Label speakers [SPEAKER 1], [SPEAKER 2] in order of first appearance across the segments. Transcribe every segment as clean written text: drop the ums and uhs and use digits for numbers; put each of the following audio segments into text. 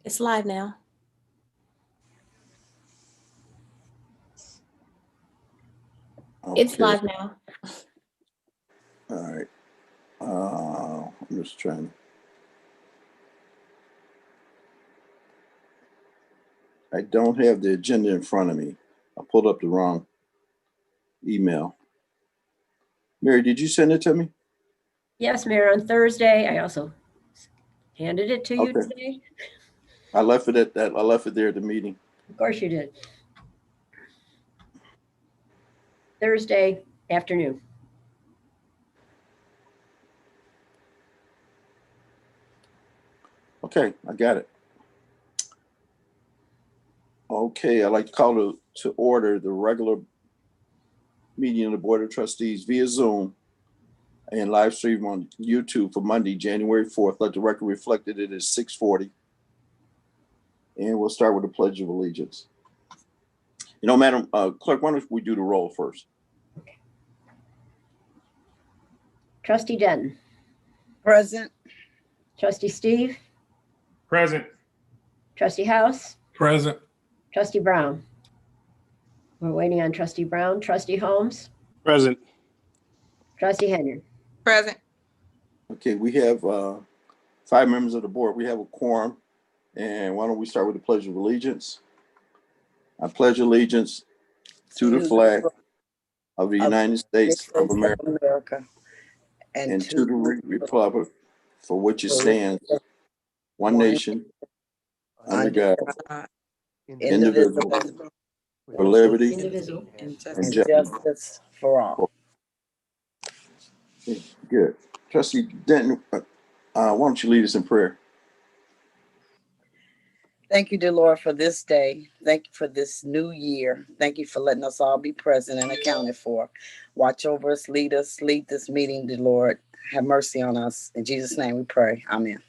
[SPEAKER 1] It's live now. It's
[SPEAKER 2] Okay.
[SPEAKER 1] live now.
[SPEAKER 2] All right. I'm just trying. I don't have the agenda in front of me. I pulled up the wrong email. Mary, did you send it to me?
[SPEAKER 3] Yes, Mayor, on Thursday. I also handed it to you
[SPEAKER 2] Okay.
[SPEAKER 3] today.
[SPEAKER 2] I left it at that. I left it there at the meeting.
[SPEAKER 3] Of course you did. Thursday afternoon.
[SPEAKER 2] Okay, I got it. Okay, I'd like to call to order the regular meeting of the Board of Trustees via Zoom and live stream on YouTube for Monday, January 4th. Let the record reflect that it is 6:40. And we'll start with the Pledge of Allegiance. You know, Madam Clerk, why don't we do the roll first?
[SPEAKER 3] Trustee Denton.
[SPEAKER 4] Present.
[SPEAKER 3] Trustee Steve.
[SPEAKER 5] Present.
[SPEAKER 3] Trustee House.
[SPEAKER 5] Present.
[SPEAKER 3] Trustee Brown. We're waiting on Trustee Brown. Trustee Holmes.
[SPEAKER 5] Present.
[SPEAKER 3] Trustee Henry.
[SPEAKER 4] Present.
[SPEAKER 2] Okay, we have 5 members of the board. We have a quorum. And why don't we start with the Pledge of Allegiance? I pledge allegiance to the flag of the United States of America and to the republic for which it stands, one nation, under God, indivisible, for liberty
[SPEAKER 3] Indivisible.
[SPEAKER 2] and
[SPEAKER 4] And
[SPEAKER 2] justice
[SPEAKER 4] for all.
[SPEAKER 2] Okay, good. Trustee Denton, why don't you lead us in prayer?
[SPEAKER 4] Thank you, dear Lord, for this day. Thank you for this new year. Thank you for letting us all be present and accounted for. Watch over us, lead this meeting, dear Lord. Have mercy on us. In Jesus' name we pray. Amen.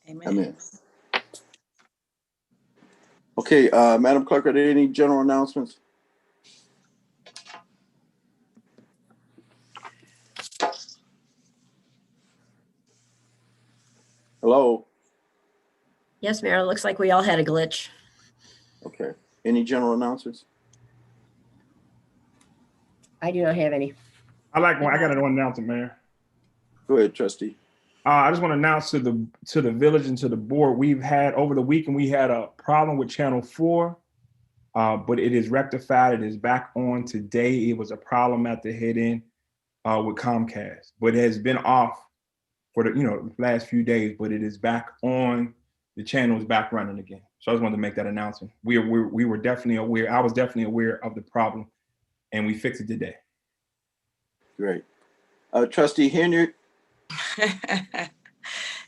[SPEAKER 2] Amen. Okay, Madam Clerk, are there any general announcements? Hello?
[SPEAKER 3] Yes, Mayor. It looks like we all had a glitch.
[SPEAKER 2] Okay. Any general announcements?
[SPEAKER 3] I do not have any.
[SPEAKER 5] I got one announcement, Mayor.
[SPEAKER 2] Go ahead, Trustee.
[SPEAKER 5] I just want to announce to the village and to the board, we've had over the weekend, we had a problem with Channel 4, but it is rectified. It is back on today. It was a problem at the head end with Comcast, but it has been off for the last few days, but it is back on. The channel is back running again. So I just wanted to make that announcement. We were definitely aware. I was definitely aware of the problem, and we fixed it today.
[SPEAKER 2] Great. Trustee Henry,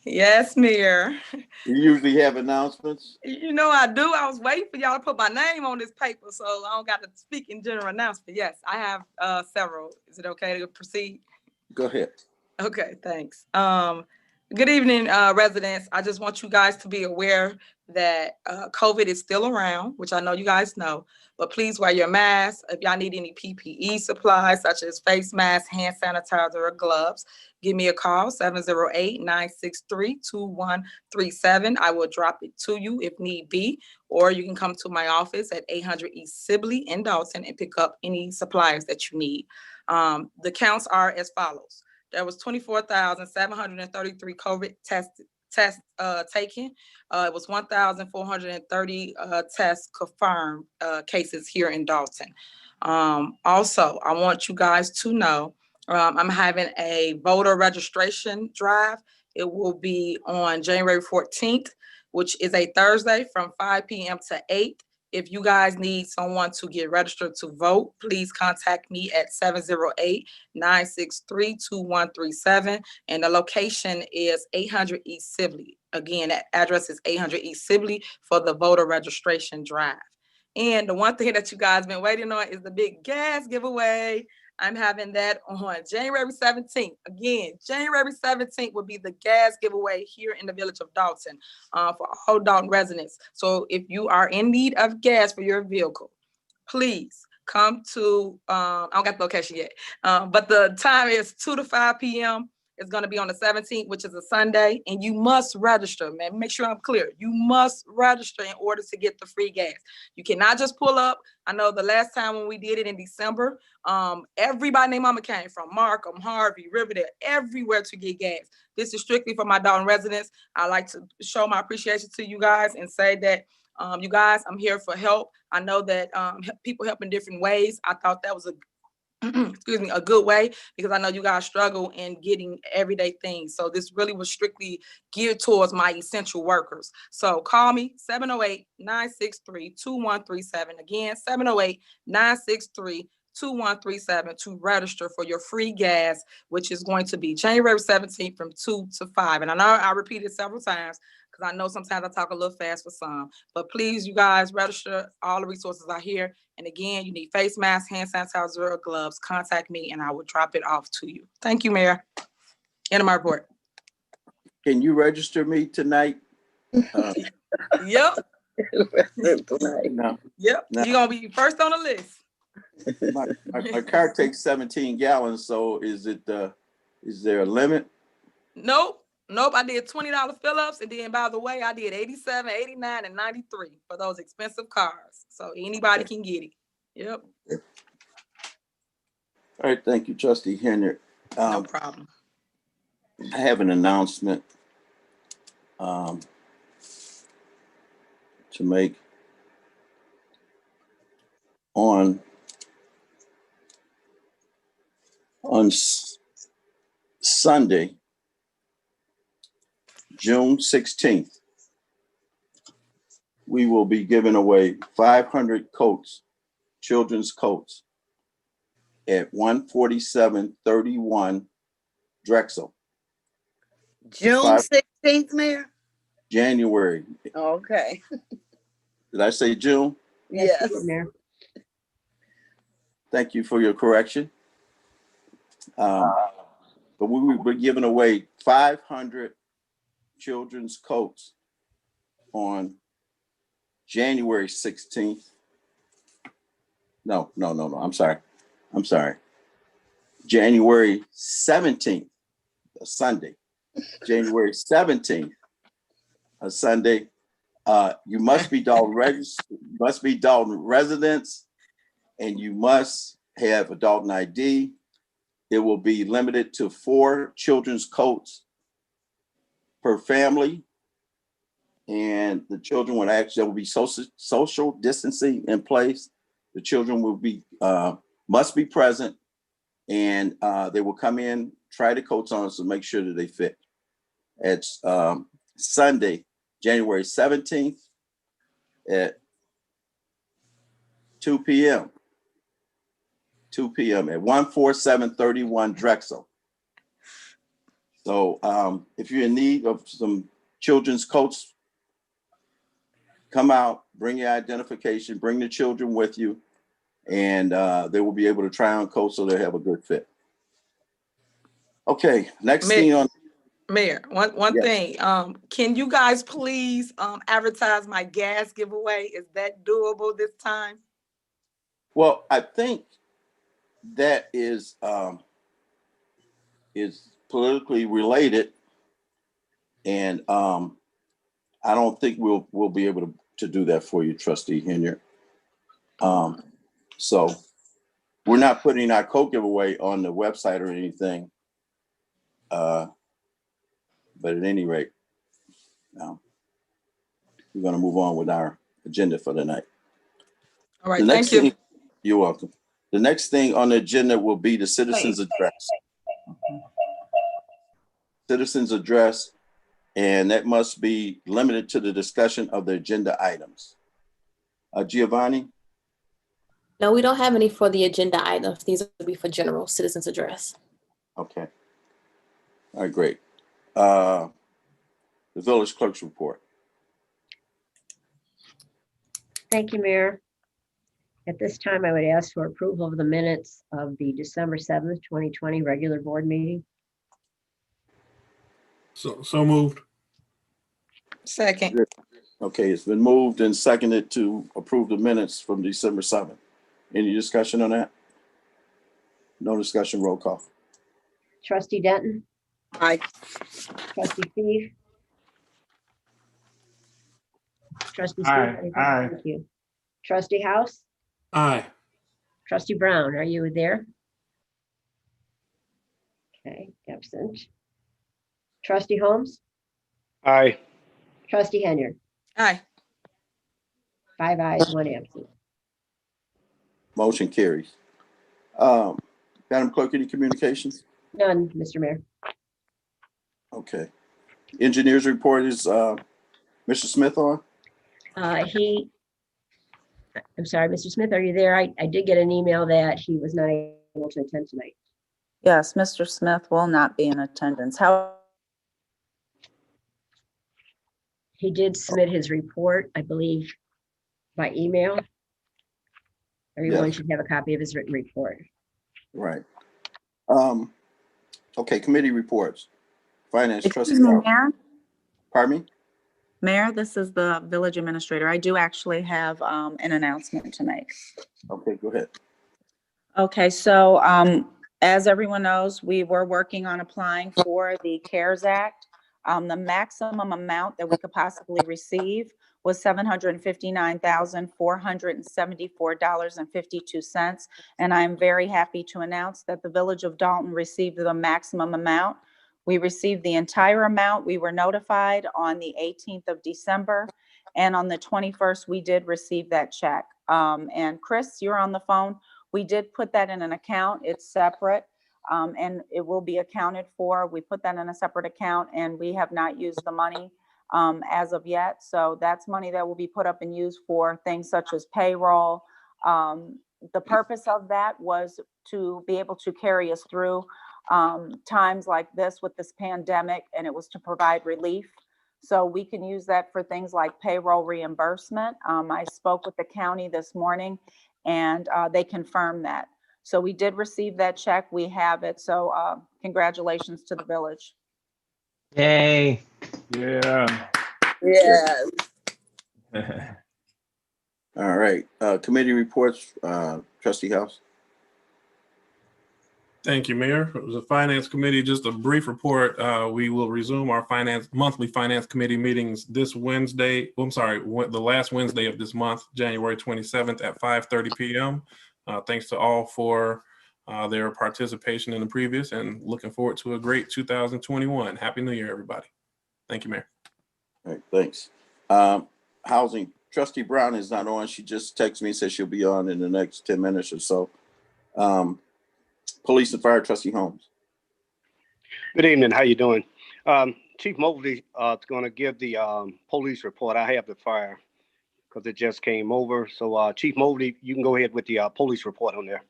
[SPEAKER 6] Yes, Mayor.
[SPEAKER 2] you usually have announcements?
[SPEAKER 6] You know I do. I was waiting for y'all to put my name on this paper, so I don't got to speak in general announcement. Yes, I have several. Is it okay to proceed?
[SPEAKER 2] Go ahead.
[SPEAKER 6] Okay, thanks. Good evening, residents. I just want you guys to be aware that COVID is still around, which I know you guys know, but please wear your mask. If y'all need any PPE supplies, such as face masks, hand sanitizer, or gloves, give me a call, 708-963-2137. I will drop it to you if need be, or you can come to my office at 800 East Sibley in Dalton and pick up any supplies that you need. The counts are as follows. There was 24,733 COVID tests taken. It was 1,430 tests confirmed cases here in Dalton. Also, I want you guys to know I'm having a voter registration drive. It will be on January 14th, which is a Thursday from 5 p.m. to 8. If you guys need someone to get registered to vote, please contact me at 708-963-2137. And the location is 800 East Sibley. Again, that address is 800 East Sibley for the voter registration drive. And the one thing that you guys been waiting on is the big gas giveaway. I'm having that on January 17th. Again, January 17th will be the gas giveaway here in the village of Dalton for all Dalton residents. So if you are in need of gas for your vehicle, please come to, I don't got the location yet, but the time is 2 to 5 p.m. is going to be on the 17th, which is a Sunday, and you must register, man. Make sure I'm clear. You must register in order to get the free gas. You cannot just pull up. I know the last time when we did it in December, everybody named Mama came from Markham, Harvey, Riverdale, everywhere to get gas. This is strictly for my Dalton residents. I like to show my appreciation to you guys and say that you guys, I'm here for help. I know that people help in different ways. I thought that was a excuse me, a good way, because I know you guys struggle in getting everyday things. So this really was strictly geared towards my essential workers. So call me 708-963-2137. Again, 708-963-2137 to register for your free gas, which is going to be January 17th from 2 to 5. And I know I repeated several times, because I know sometimes I talk a little fast for some, but please, you guys, register. All the resources are here. And again, you need face masks, hand sanitizer, or gloves. Contact me and I will drop it off to you. Thank you, Mayor. End of my report.
[SPEAKER 2] Can you register me tonight?
[SPEAKER 6] Yep.
[SPEAKER 2] No,
[SPEAKER 6] Yep.
[SPEAKER 2] No.
[SPEAKER 6] You're going to be first on the list.
[SPEAKER 2] my car takes 17 gallons, so is there a limit?
[SPEAKER 6] Nope. I did $20 fill-ups, and then by the way, I did 87, 89, and 93 for those expensive cars. So anybody can get it. Yep.
[SPEAKER 2] All right, thank you, Trustee Henry.
[SPEAKER 6] No problem.
[SPEAKER 2] I have an announcement to make on Sunday, June 16th. We will be giving away 500 coats, children's coats, at 14731 Drexel.
[SPEAKER 4] June 16th, Mayor?
[SPEAKER 2] January.
[SPEAKER 4] Okay.
[SPEAKER 2] Did I say June?
[SPEAKER 4] Yes.
[SPEAKER 3] Mayor.
[SPEAKER 2] Thank you for your correction. But we will be giving away 500 children's coats on January 16th. No, I'm sorry. January 17th, a Sunday. January 17th, a Sunday. You must be Dalton residents, and you must have a Dalton ID. It will be limited to 4 children's coats per family, and the children will there will be social distancing in place. The children will be must be present, and they will come in, try the coats on, so make sure that they fit. It's Sunday, January 17th at 2 p.m. 2 p.m. at 14731 Drexel. So if you're in need of some children's coats, come out, bring your identification, bring the children with you, and they will be able to try on coats so they'll have a good fit. Okay, next thing on.
[SPEAKER 6] Mayor, one
[SPEAKER 2] Yes.
[SPEAKER 6] thing, can you guys please advertise my gas giveaway? Is that doable this time?
[SPEAKER 2] Well, I think that is politically related, and I don't think we'll be able to do that for you, Trustee Henry. So we're not putting our coat giveaway on the website or anything. But at any rate, we're going to move on with our agenda for the night.
[SPEAKER 6] All right, thank you.
[SPEAKER 2] You're welcome. The next thing on the agenda will be the citizens address. Citizens address, and that must be limited to the discussion of the agenda items. Giovanni?
[SPEAKER 1] No, we don't have any for the agenda items. These will be for general citizens address.
[SPEAKER 2] Okay. All right, great. The village clerk's report.
[SPEAKER 3] Thank you, Mayor. At this time, I would ask for approval of the minutes of the December 7th, 2020 regular board meeting.
[SPEAKER 7] So moved.
[SPEAKER 6] Second.
[SPEAKER 2] Okay, it's been moved and seconded to approve the minutes from December 7th. Any discussion on that? No discussion, roll call.
[SPEAKER 3] Trustee Denton,
[SPEAKER 4] Aye.
[SPEAKER 3] Trustee Steve? Trustee Steve?
[SPEAKER 5] Aye,
[SPEAKER 3] anything?
[SPEAKER 5] aye.
[SPEAKER 3] Thank you. Trustee House?
[SPEAKER 7] Aye.
[SPEAKER 3] Trustee Brown, are you there? Okay, absent. Trustee Holmes?
[SPEAKER 7] Aye.
[SPEAKER 3] Trustee Henyard?
[SPEAKER 6] Aye.
[SPEAKER 3] 5 ayes, 1 absent.
[SPEAKER 2] Motion carries. Madam Clerk, any communications?
[SPEAKER 3] None, Mr. Mayor.
[SPEAKER 2] Okay. Engineers report is Mr. Smith on?
[SPEAKER 3] I'm sorry, Mr. Smith, are you there? I did get an email that he was not able to attend tonight.
[SPEAKER 8] Yes, Mr. Smith will not be in attendance. How,
[SPEAKER 3] He did submit his report, I believe, by email. Everyone
[SPEAKER 2] Yes.
[SPEAKER 3] should have a copy of his written report.
[SPEAKER 2] Right. Okay, committee reports. Finance trustee.
[SPEAKER 8] excuse me, Mayor?
[SPEAKER 2] Pardon me?
[SPEAKER 8] Mayor, this is the village administrator. I do actually have an announcement to make.
[SPEAKER 2] Okay, go ahead.
[SPEAKER 8] Okay, so as everyone knows, we were working on applying for the CARES Act. The maximum amount that we could possibly receive was $759,474.52. And I'm very happy to announce that the Village of Dalton received the maximum amount. We received the entire amount. We were notified on the 18th of December. And on the 21st, we did receive that check. And Chris, you're on the phone. We did put that in an account. It's separate. And it will be accounted for. We put that in a separate account and we have not used the money as of yet. So that's money that will be put up and used for things such as payroll. The purpose of that was to be able to carry us through times like this with this pandemic, and it was to provide relief. So we can use that for things like payroll reimbursement. I spoke with the county this morning and they confirmed that. So we did receive that check. We have it. So congratulations to the village.
[SPEAKER 7] Yay.
[SPEAKER 5] Yeah.
[SPEAKER 4] Yes.
[SPEAKER 2] All right, committee reports, trustee House.
[SPEAKER 7] Thank you, Mayor. It was a Finance Committee, just a brief report. We will resume our monthly Finance Committee meetings this Wednesday. The last Wednesday of this month, January 27th at 5:30 p.m. Thanks to all for their participation in the previous, and looking forward to a great 2021. Happy New Year, everybody. Thank you, Mayor.
[SPEAKER 2] All right, thanks. Housing, trustee Brown is not on. She just texted me and said she'll be on in the next 10 minutes or so. Police and fire, trustee Holmes.
[SPEAKER 9] Good evening. How you doing? Chief Mobley is going to give the police report. I have the fire because it just came over. So Chief Mobley, you can go ahead with the police report on there.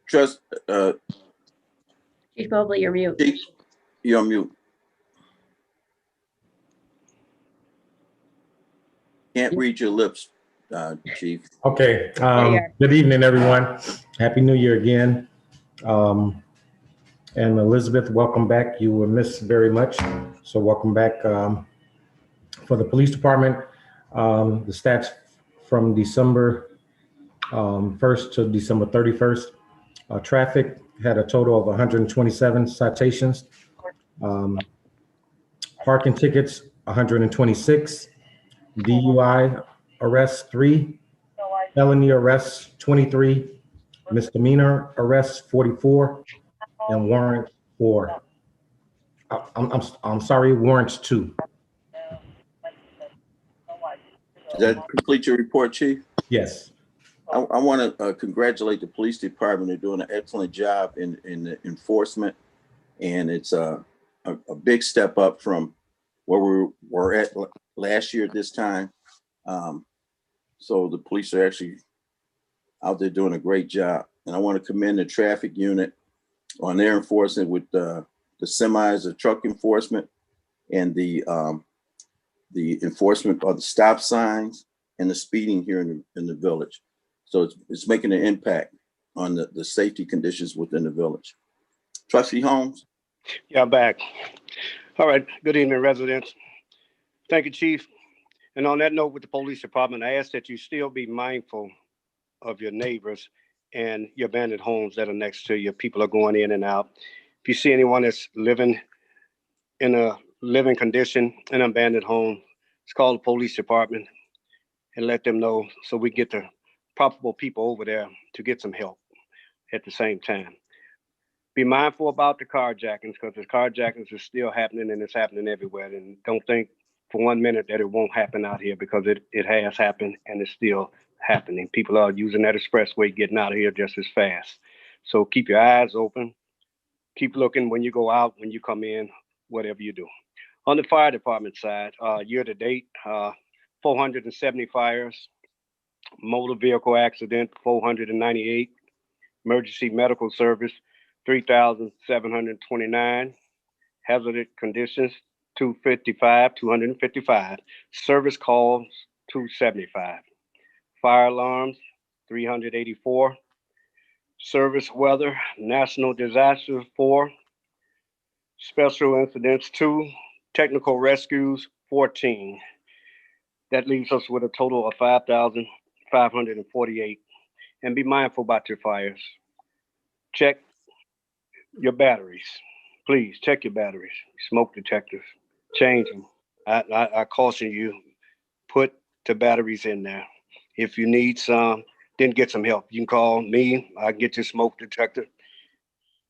[SPEAKER 2] Trust,
[SPEAKER 3] Chief Mobley, you're mute.
[SPEAKER 2] Chief, you're on mute. Can't read your lips, Chief.
[SPEAKER 10] Okay.
[SPEAKER 3] There you are.
[SPEAKER 10] Good evening, everyone. Happy New Year again. And Elizabeth, welcome back. You were missed very much. So welcome back for the police department. The stats from December 1st to December 31st. Traffic had a total of 127 citations. Parking tickets, 126. DUI arrests 3, felony arrests 23, misdemeanor arrests 44, and warrants 4. I'm sorry, warrants 2.
[SPEAKER 2] Does that complete your report, Chief?
[SPEAKER 10] Yes.
[SPEAKER 2] I want to congratulate the police department. They're doing an excellent job in the enforcement, and it's a big step up from where we were at last year at this time. So the police are actually out there doing a great job. And I want to commend the traffic unit on their enforcement with the semis, the truck enforcement, and the enforcement of the stop signs and the speeding here in the village. So it's making an impact on the safety conditions within the village. Trustee Holmes.
[SPEAKER 9] Yeah, I'm back. All right. Good evening, residents. Thank you, Chief. And on that note, with the police department, I ask that you still be mindful of your neighbors and your abandoned homes that are next to you. People are going in and out. If you see anyone that's living in a living condition in an abandoned home, just call the police department and let them know so we get the proper people over there to get some help at the same time. Be mindful about the carjackings, because the carjackings are still happening and it's happening everywhere. And don't think for 1 minute that it won't happen out here, because it has happened and it's still happening. People are using that expressway, getting out of here just as fast. So keep your eyes open. Keep looking when you go out, when you come in, whatever you do. On the fire department side, year to date, 470 fires, motor vehicle accident, 498, emergency medical service, 3,729, hazardous conditions, 255, service calls, 275, fire alarms, 384, service weather, national disasters, 4, special incidents, 2, technical rescues, 14. That leaves us with a total of 5,548. And be mindful about your fires. Check your batteries. Please check your batteries, smoke detectors, change them. I caution you, put the batteries in there. If you need some, then get some help. You can call me, I can get your smoke detector.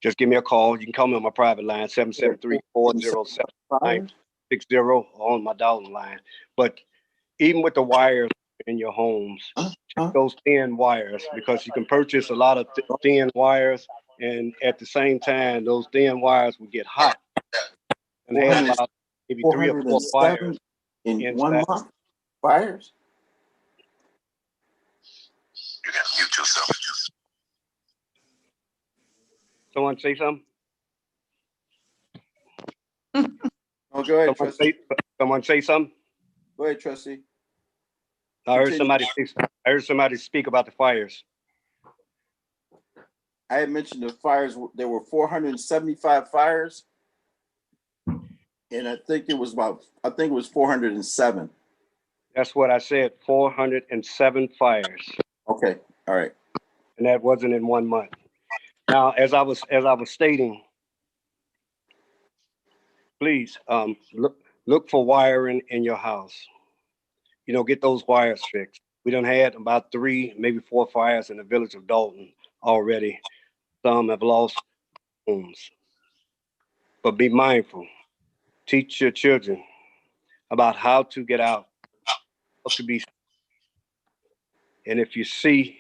[SPEAKER 9] Just give me a call. You can call me on my private line, 773-407-960 on my Dalton line. But even with the wires in your homes, check those thin wires, because you can purchase a lot of thin wires, and at the same time, those thin wires will get hot and have about maybe 3 or 4 wires
[SPEAKER 2] in
[SPEAKER 9] inside.
[SPEAKER 2] 1 month. Fires.
[SPEAKER 11] You gotta mute yourself.
[SPEAKER 9] Someone say something?
[SPEAKER 2] Oh, go ahead, trustee.
[SPEAKER 9] Someone say something?
[SPEAKER 2] Go ahead, trustee.
[SPEAKER 9] I heard somebody speak about the fires.
[SPEAKER 2] I had mentioned the fires. There were 475 fires, and I think it was 407.
[SPEAKER 9] That's what I said, 407 fires.
[SPEAKER 2] Okay, all right.
[SPEAKER 9] And that wasn't in 1 month. Now, as I was stating, please look for wiring in your house. You know, get those wires fixed. We done had about 3, maybe 4 fires in the village of Dalton already. Some have lost homes. But be mindful. Teach your children about how to get out, how to be. And if you see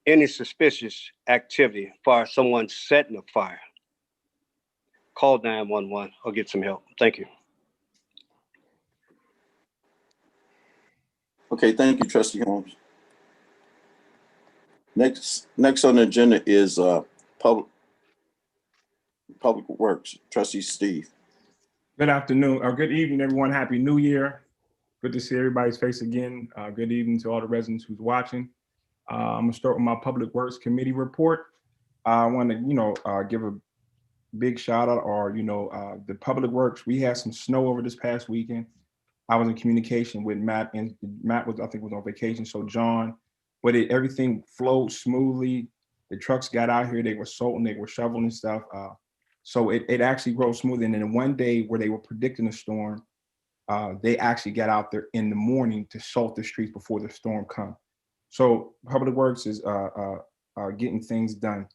[SPEAKER 9] any suspicious activity as far as someone setting a fire, call 911 or get some help. Thank you.
[SPEAKER 2] Okay, thank you, trustee Holmes. Next on the agenda is public works. Trustee Steve.
[SPEAKER 5] Good afternoon, or good evening, everyone. Happy New Year. Good to see everybody's face again. Good evening to all the residents who's watching. I'm gonna start with my Public Works Committee report. I want to, give a big shout out, or the Public Works. We had some snow over this past weekend. I was in communication with Matt, and Matt was, I think, was on vacation. So John, but everything flowed smoothly. The trucks got out here. They were salting, they were shoveling stuff. So it actually rode smoothly. And then one day where they were predicting a storm, they actually got out there in the morning to salt the streets before the storm come. So Public Works is getting things done.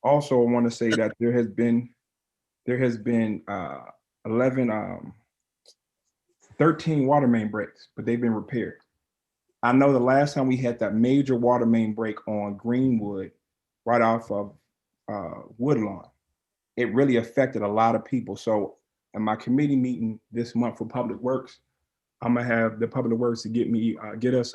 [SPEAKER 5] Also, I want to say that there has been 13 water main breaks, but they've been repaired. I know the last time we had that major water main break on Greenwood, right off of Woodlawn, it really affected a lot of people. So in my committee meeting this month for Public Works, I'm gonna have the Public Works to get us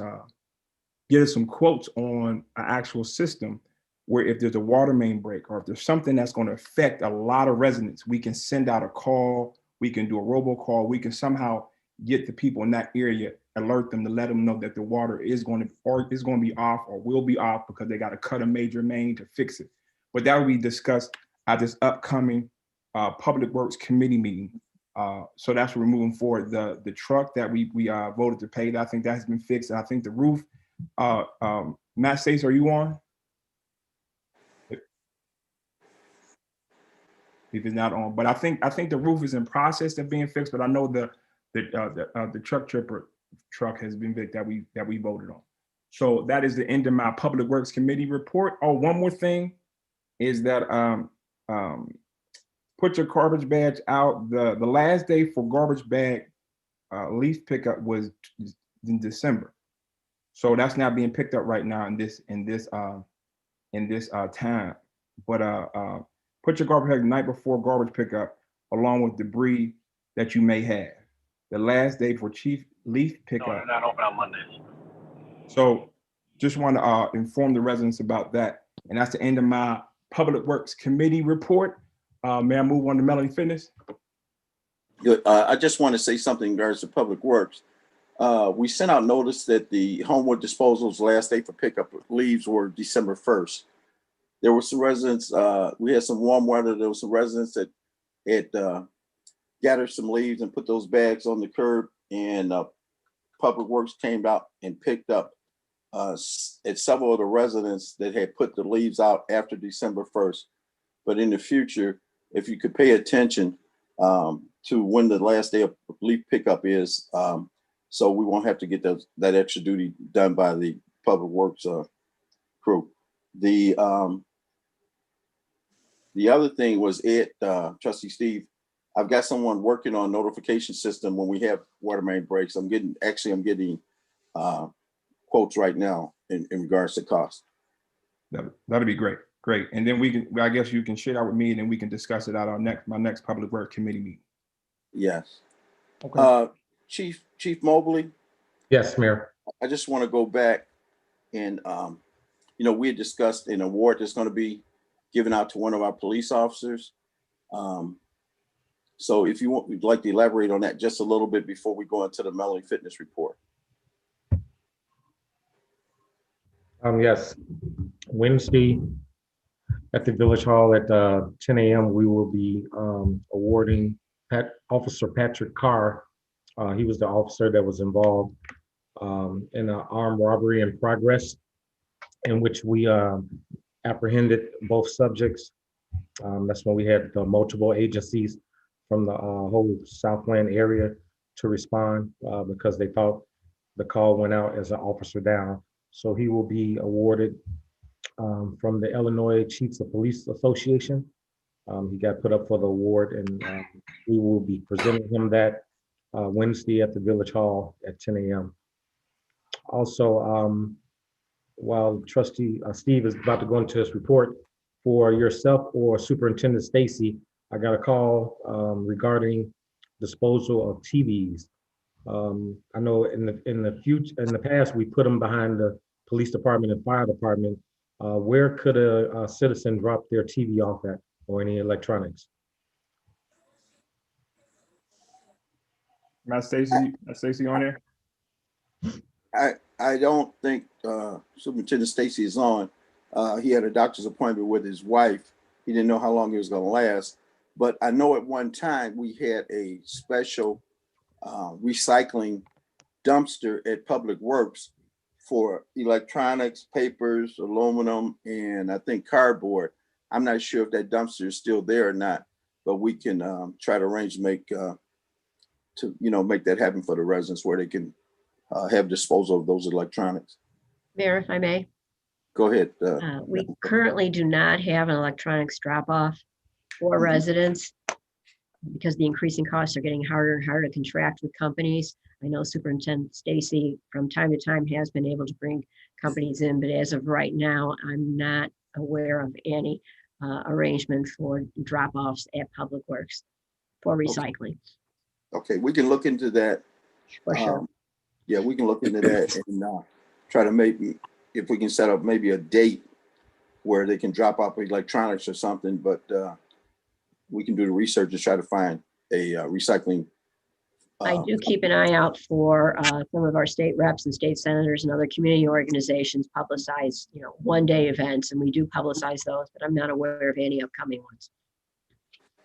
[SPEAKER 5] some quotes on an actual system where if there's a water main break, or if there's something that's going to affect a lot of residents, we can send out a call, we can do a robocall, we can somehow get the people in that area, alert them to let them know that the water is going to be off or will be off because they got to cut a major main to fix it. But that will be discussed at this upcoming Public Works Committee meeting So that's what we're moving forward. The truck that we voted to pay, I think that has been fixed. And I think the roof, Matt Stace, are you on? If it's not on, but I think the roof is in process of being fixed. But I know the truck has been fixed that we voted on. So that is the end of my Public Works Committee report. Oh, one more thing is that put your garbage bags out. The last day for garbage bag leaf pickup was in December, so that's not being picked up right now in this time. But put your garbage bag the night before garbage pickup, along with debris that you may have. The last day for chief leaf pickup.
[SPEAKER 9] No, they're not open on Mondays.
[SPEAKER 5] So just want to inform the residents about that. And that's the end of my Public Works Committee report. May I move on to Melanie Fitness?
[SPEAKER 2] Good. I just want to say something in regards to Public Works. We sent out notice that the Homewood Disposal's last day for pickup of leaves were December 1st. There were some residents, we had some warm weather. There were some residents that had gathered some leaves and put those bags on the curb, and Public Works came out and picked up at several of the residents that had put the leaves out after December 1st. But in the future, if you could pay attention to when the last day of leaf pickup is, so we won't have to get that extra duty done by the Public Works crew. The other thing was Trustee Steve, I've got someone working on notification system when we have water main breaks. I'm getting quotes right now in regards to cost.
[SPEAKER 5] That'd be great. Great. And then I guess you can share that with me, and then we can discuss it at my next Public Works Committee meeting.
[SPEAKER 2] Yes.
[SPEAKER 5] Okay.
[SPEAKER 2] Chief Mobley.
[SPEAKER 10] Yes, Mayor.
[SPEAKER 2] I just want to go back and, we had discussed an award that's going to be given out to one of our police officers. So if you'd like to elaborate on that just a little bit before we go into the Melanie Fitness report.
[SPEAKER 10] Yes, Wednesday at the Village Hall at 10 a.m. we will be awarding Officer Patrick Carr. He was the officer that was involved in an armed robbery in progress, in which we apprehended both subjects. That's when we had multiple agencies from the whole Southland area to respond because they thought the call went out as an officer down. So he will be awarded from the Illinois Chiefs of Police Association. He got put up for the award, and we will be presenting him that Wednesday at the Village Hall at 10 a.m. Also, while Trustee Steve is about to go into his report, for yourself or Superintendent Stacy, I got a call regarding disposal of TVs. I know in the past we put them behind the police department and fire department. Where could a citizen drop their TV off at, or any electronics?
[SPEAKER 5] Matt Stacy on there?
[SPEAKER 2] I don't think Superintendent Stacy is on. He had a doctor's appointment with his wife. He didn't know how long it was going to last. But I know at one time we had a special recycling dumpster at Public Works for electronics, papers, aluminum, and I think cardboard. I'm not sure if that dumpster is still there or not, but we can try to arrange to make that happen for the residents where they can have disposal of those electronics.
[SPEAKER 3] Mayor, if I may.
[SPEAKER 2] Go ahead.
[SPEAKER 3] We currently do not have an electronics drop-off for residents because the increasing costs are getting harder and harder to contract with companies. I know Superintendent Stacy from time to time has been able to bring companies in, but as of right now, I'm not aware of any arrangement for drop-offs at Public Works for recycling.
[SPEAKER 2] Okay, we can look into that.
[SPEAKER 3] For sure.
[SPEAKER 2] Yeah, we can look into that and try to if we can set up maybe a date where they can drop off electronics or something, but we can do the research and try to find a recycling.
[SPEAKER 3] I do keep an eye out for some of our state reps and state senators and other community organizations publicize, one-day events, and we do publicize those, but I'm not aware of any upcoming ones.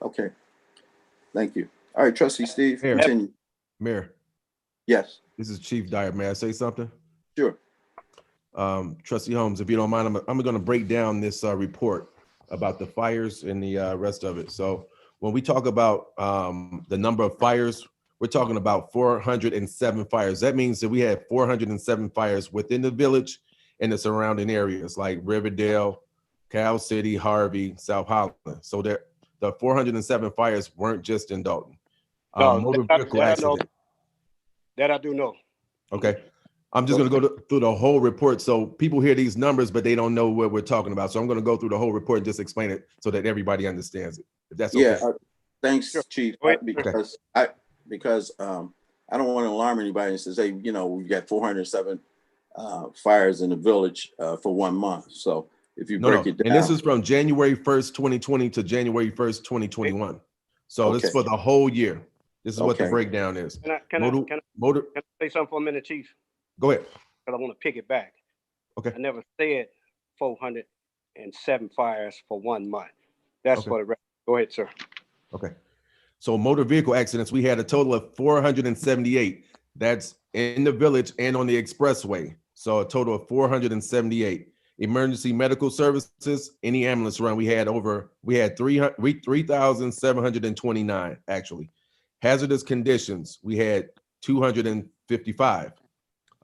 [SPEAKER 2] Okay, thank you. All right, trustee Steve,
[SPEAKER 12] Mayor.
[SPEAKER 2] continue.
[SPEAKER 12] Mayor,
[SPEAKER 2] Yes,
[SPEAKER 12] this is Chief Dyer. May I say something?
[SPEAKER 2] sure.
[SPEAKER 12] Trustee Holmes, if you don't mind, I'm going to break down this report about the fires and the rest of it. So when we talk about the number of fires, we're talking about 407 fires. That means that we had 407 fires within the village and the surrounding areas like Riverdale, Cal City, Harvey, South Holland. So the 407 fires weren't just in Dalton.
[SPEAKER 9] No,
[SPEAKER 12] Motor
[SPEAKER 9] that
[SPEAKER 12] vehicle
[SPEAKER 9] I know.
[SPEAKER 12] accident.
[SPEAKER 9] That I do know.
[SPEAKER 12] Okay. I'm just going to go through the whole report. So people hear these numbers, but they don't know what we're talking about. So I'm going to go through the whole report and just explain it so that everybody understands it. If that's okay.
[SPEAKER 2] Yeah, thanks,
[SPEAKER 9] Sure.
[SPEAKER 2] Chief,
[SPEAKER 9] Go ahead.
[SPEAKER 2] because I don't want to alarm anybody and say, you know, we've got 407 fires in the village for 1 month. So if you break it down.
[SPEAKER 12] And this is from January 1st, 2020 to January 1st, 2021. So this is for the whole year. This is what the
[SPEAKER 2] Okay.
[SPEAKER 12] breakdown is.
[SPEAKER 9] Can I say something for a minute, Chief?
[SPEAKER 12] Go ahead.
[SPEAKER 9] Because I want to pick it back.
[SPEAKER 12] Okay.
[SPEAKER 9] I never said 407 fires for 1 month. That's
[SPEAKER 12] Okay.
[SPEAKER 9] for the record. Go ahead, sir.
[SPEAKER 12] Okay. So motor vehicle accidents, we had a total of 478. That's in the village and on the expressway. So a total of 478. Emergency medical services, any ambulance run, we had 3,729 actually. Hazardous conditions, we had 255.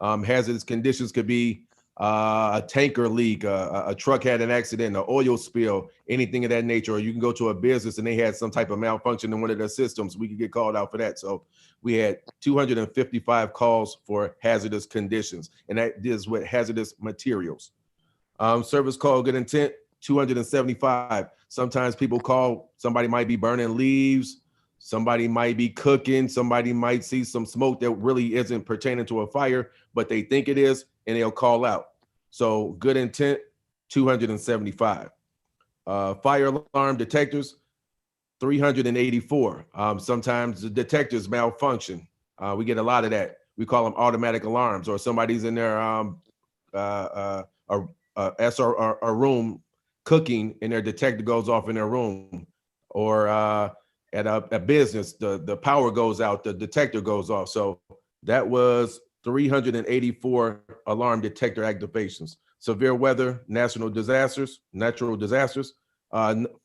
[SPEAKER 12] Hazardous conditions could be a tanker leak, a truck had an accident, an oil spill, anything of that nature. Or you can go to a business and they had some type of malfunction in one of their systems. We could get called out for that. So we had 255 calls for hazardous conditions, and that is with hazardous materials. Service call, good intent, 275. Sometimes people call, somebody might be burning leaves, somebody might be cooking, somebody might see some smoke that really isn't pertaining to a fire, but they think it is, and they'll call out. So good intent, 275. Fire alarm detectors, 384. Sometimes the detectors malfunction. We get a lot of that. We call them automatic alarms, or somebody's in their SR room cooking and their detector goes off in their room, or at a business, the power goes out, the detector goes off. So that was 384 alarm detector activations. Severe weather, natural disasters,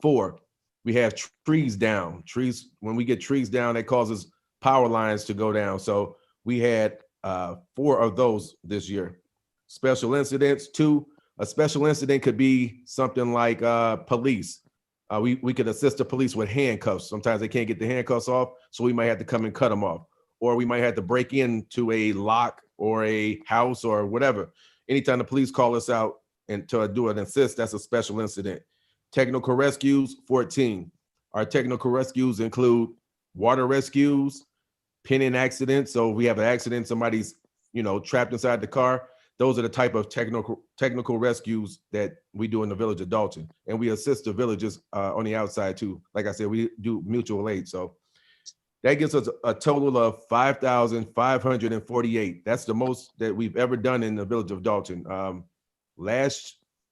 [SPEAKER 12] 4. We have trees down. Trees, when we get trees down, that causes power lines to go down. So we had 4 of those this year. Special incidents, 2. A special incident could be something like police. We could assist the police with handcuffs. Sometimes they can't get the handcuffs off, so we might have to come and cut them off. Or we might have to break into a lock or a house or whatever. Anytime the police call us out and to do an assist, that's a special incident. Technical rescues, 14. Our technical rescues include water rescues, pinning accidents. So we have an accident, somebody's trapped inside the car. Those are the type of technical rescues that we do in the village of Dalton. And we assist the villages on the outside too. Like I said, we do mutual aid. So that gives us a total of 5,548. That's the most that we've ever done in the village of Dalton.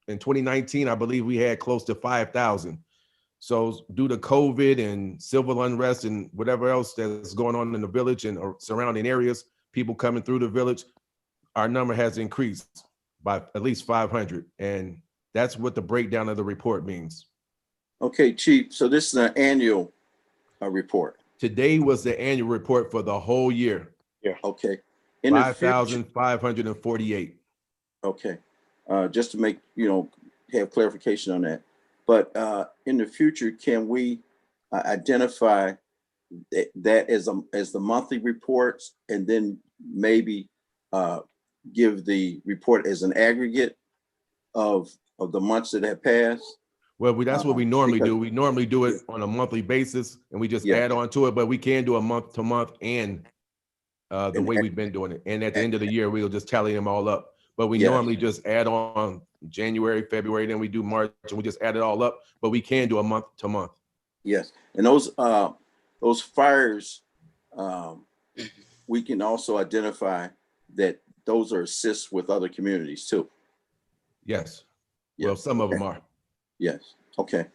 [SPEAKER 12] In 2019, I believe we had close to 5,000. So due to COVID and civil unrest and whatever else that's going on in the village and surrounding areas, people coming through the village, our number has increased by at least 500. And that's what the breakdown of the report means.
[SPEAKER 2] Okay, Chief, so this is an annual report.
[SPEAKER 12] Today was the annual report for the whole year.
[SPEAKER 9] Yeah.
[SPEAKER 2] Okay.
[SPEAKER 12] 5,548.
[SPEAKER 2] Okay. Just to make, have clarification on that. But in the future, can we identify that as the monthly reports, and then maybe give the report as an aggregate of the months that have passed?
[SPEAKER 12] Well, that's what we normally do. We normally do it on a monthly basis, and we just add on to it. But we can do a month to month and the way we've been doing it. And at the end of the year, we'll just tally them all up. But we normally just add on January, February, then we do March, and we just add it all up. But we can do a month to month.
[SPEAKER 2] Yes, and those fires, we can also identify that those are assists with other communities too.
[SPEAKER 12] Yes. Well, some of them are.
[SPEAKER 2] Yes. Okay.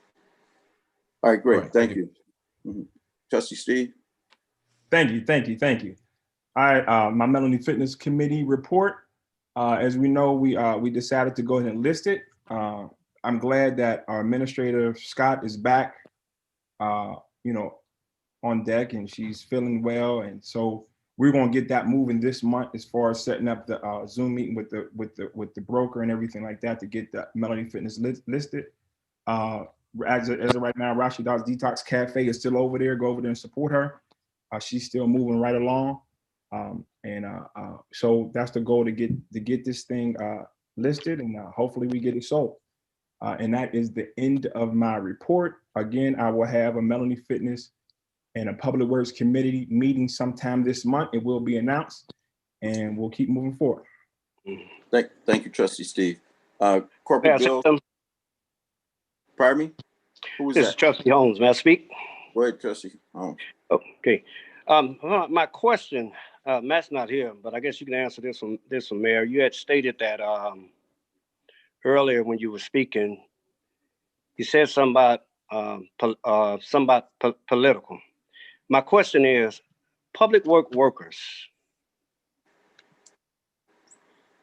[SPEAKER 2] All right, great.
[SPEAKER 12] All right,
[SPEAKER 2] thank you. Mhm. Trustee Steve?
[SPEAKER 5] Thank you, thank you, thank you. All right, my Melanie Fitness Committee report. As we know, we decided to go ahead and list it. I'm glad that our administrator Scott is back, on deck, and she's feeling well, and so we're going to get that moving this month as far as setting up the Zoom meeting with the broker and everything like that to get the Melanie Fitness listed. As of right now, Rashida's Detox Cafe is still over there. Go over there and support her. She's still moving right along. So that's the goal, to get this thing listed, and hopefully we get it sold. And that is the end of my report. Again, I will have a Melanie Fitness and a Public Works Committee meeting sometime this month. It will be announced, and we'll keep moving forward.
[SPEAKER 2] Thank you, Trustee Steve. Corporate bills. Pardon me? Who was
[SPEAKER 9] This
[SPEAKER 2] that?
[SPEAKER 9] is Trustee Holmes. May I speak?
[SPEAKER 2] Go ahead, Trustee Holmes.
[SPEAKER 9] Okay. My question, Matt's not here, but I guess you can answer this one, Mayor. You had stated that earlier when you were speaking, you said something about political. My question is, public workers,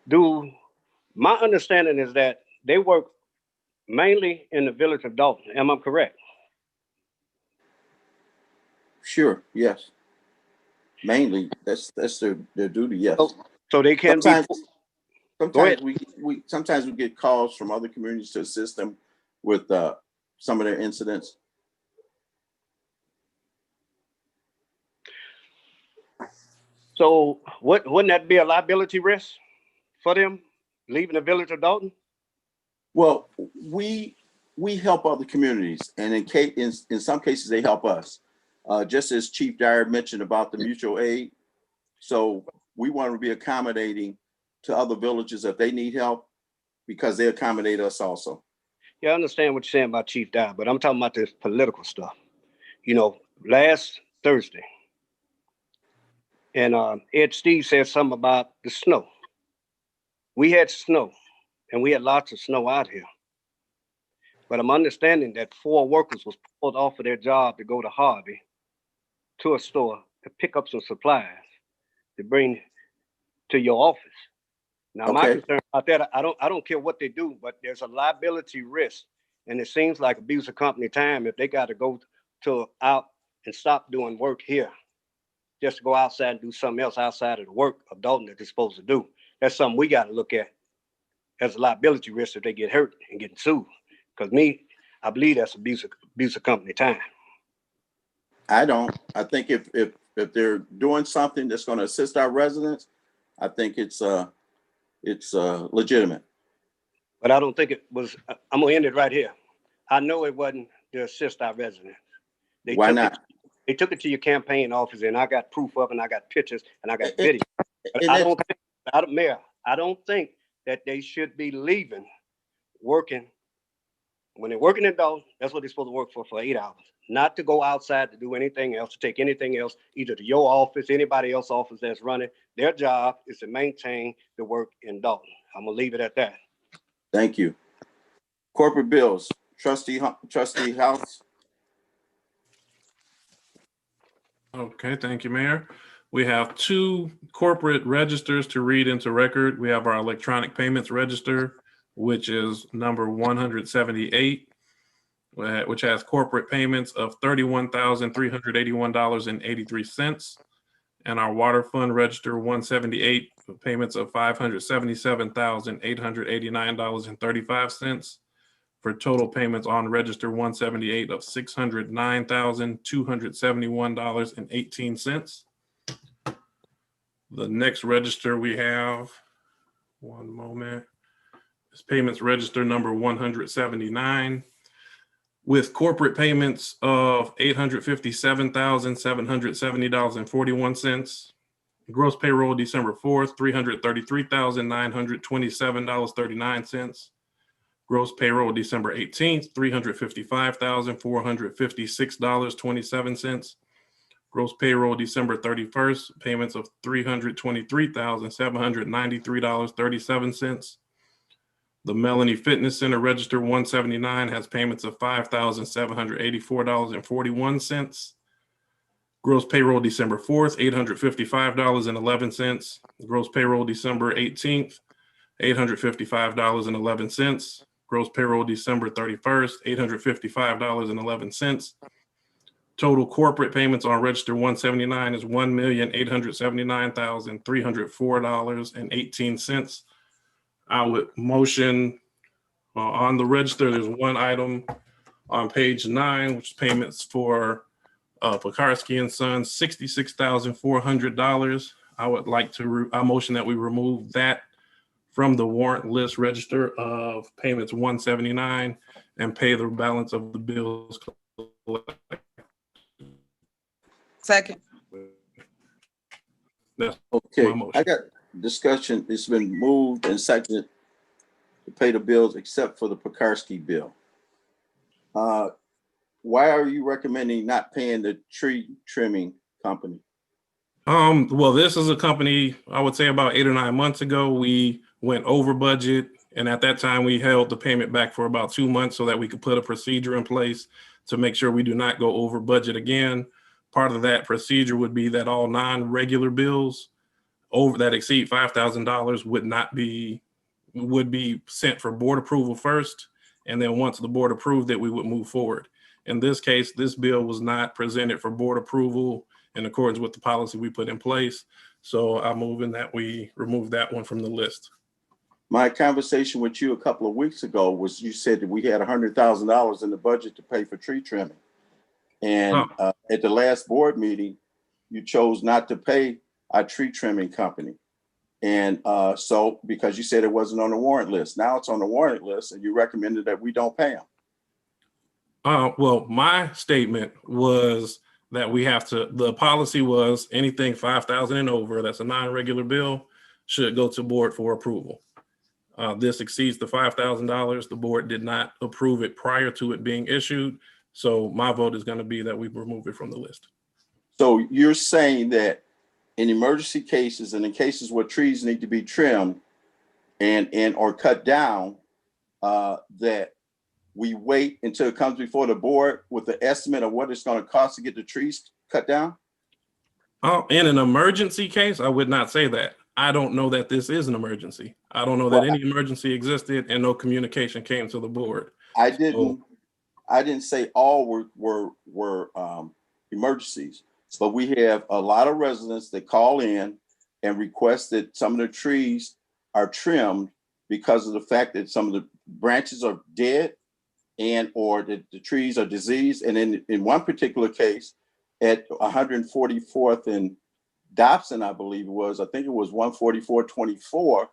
[SPEAKER 9] my understanding is that they work mainly in the village of Dalton. Am I correct?
[SPEAKER 2] Sure, yes. Mainly, that's their duty, yes.
[SPEAKER 9] So they can
[SPEAKER 2] Sometimes we get calls from other communities to assist them with some of their incidents.
[SPEAKER 9] So wouldn't that be a liability risk for them leaving the village of Dalton?
[SPEAKER 2] Well, we help other communities, and in some cases they help us. Just as Chief Dyer mentioned about the mutual aid, so we want to be accommodating to other villages if they need help, because they accommodate us also.
[SPEAKER 9] Yeah, I understand what you're saying about Chief Dyer, but I'm talking about this political stuff. Last Thursday, and Ed Steve said something about the snow. We had snow, and we had lots of snow out here. But I'm understanding that 4 workers was pulled off of their job to go to Harvey, to a store, to pick up some supplies to bring to your office. Now, my concern about that, I don't care what they do, but there's a liability risk, and it seems like abuse of company time if they got to go out and stop doing work here just to go outside and do something else outside of the work of Dalton that they're supposed to do. That's something we got to look at as a liability risk if they get hurt and getting sued. Because I believe that's abuse of company time.
[SPEAKER 2] I don't. I think if they're doing something that's going to assist our residents, I think it's legitimate.
[SPEAKER 9] But I don't think it was. I'm gonna end it right here. I know it wasn't to assist our residents.
[SPEAKER 2] Why not?
[SPEAKER 9] They took it to your campaign office, and I got proof of it, and I got pictures, and I got video. Mayor, I don't think that they should be leaving working. When they're working in Dalton, that's what they're supposed to work for 8 hours. Not to go outside to do anything else, to take anything else, either to your office, anybody else's office that's running. Their job is to maintain the work in Dalton. I'm gonna leave it at that.
[SPEAKER 2] Thank you. Corporate bills, Trustee House.
[SPEAKER 7] Okay, thank you, Mayor. We have 2 corporate registers to read into record. We have our electronic payments register, which is number 178, which has corporate payments of $31,381.83, and our water fund register 178, payments of $577,889.35, for total payments on register 178 of $609,271.18. The next register we have, one moment, is payments register number 179, with corporate payments of $857,770.41. Gross payroll December 4th, $333,927.39. Gross payroll December 18th, $355,456.27. Gross payroll December 31st, payments of $323,793.37. The Melanie Fitness Center register 179 has payments of $5,784.41. Gross payroll December 4th, $855.11. Gross payroll December 18th, $855.11. Gross payroll December 31st, $855.11. Total corporate payments on Register 179 is $1,879,304.18. I would motion on the register, there's one item on page 9, which is payments for Pekarsky and Sons, $66,400. I would like to, I motion that we remove that from the warrant list register of payments 179 and pay the balance of the bills.
[SPEAKER 6] Second.
[SPEAKER 7] That's
[SPEAKER 2] Okay,
[SPEAKER 7] my motion.
[SPEAKER 2] I got discussion. It's been moved and seconded to pay the bills except for the Pekarsky bill. Why are you recommending not paying the tree trimming company?
[SPEAKER 7] Well, this is a company, I would say about 8 or 9 months ago, we went over budget. And at that time, we held the payment back for about 2 months so that we could put a procedure in place to make sure we do not go over budget again. Part of that procedure would be that all non-regular bills over that exceed $5,000 would be sent for board approval first. And then once the board approved it, we would move forward. In this case, this bill was not presented for board approval in accordance with the policy we put in place. So I'm moving that we remove that one from the list.
[SPEAKER 2] My conversation with you a couple of weeks ago was you said that we had $100,000 in the budget to pay for tree trimming. And at the last board meeting, you chose not to pay our tree trimming company. And so because you said it wasn't on the warrant list, now it's on the warrant list and you recommended that we don't pay them.
[SPEAKER 7] Well, my statement was that we have to, the policy was anything 5,000 and over, that's a non-regular bill, should go to board for approval. This exceeds the $5,000. The board did not approve it prior to it being issued. So my vote is going to be that we remove it from the list.
[SPEAKER 2] So you're saying that in emergency cases and in cases where trees need to be trimmed and or cut down, that we wait until it comes before the board with the estimate of what it's going to cost to get the trees cut down?
[SPEAKER 7] In an emergency case, I would not say that. I don't know that this is an emergency. I don't know that any emergency existed and no communication came to the board.
[SPEAKER 2] I didn't say all were emergencies, but we have a lot of residents that call in and request that some of the trees are trimmed because of the fact that some of the branches are dead and or the trees are diseased. And in one particular case at 144th and Dobson, I believe it was, I think it was 144-24,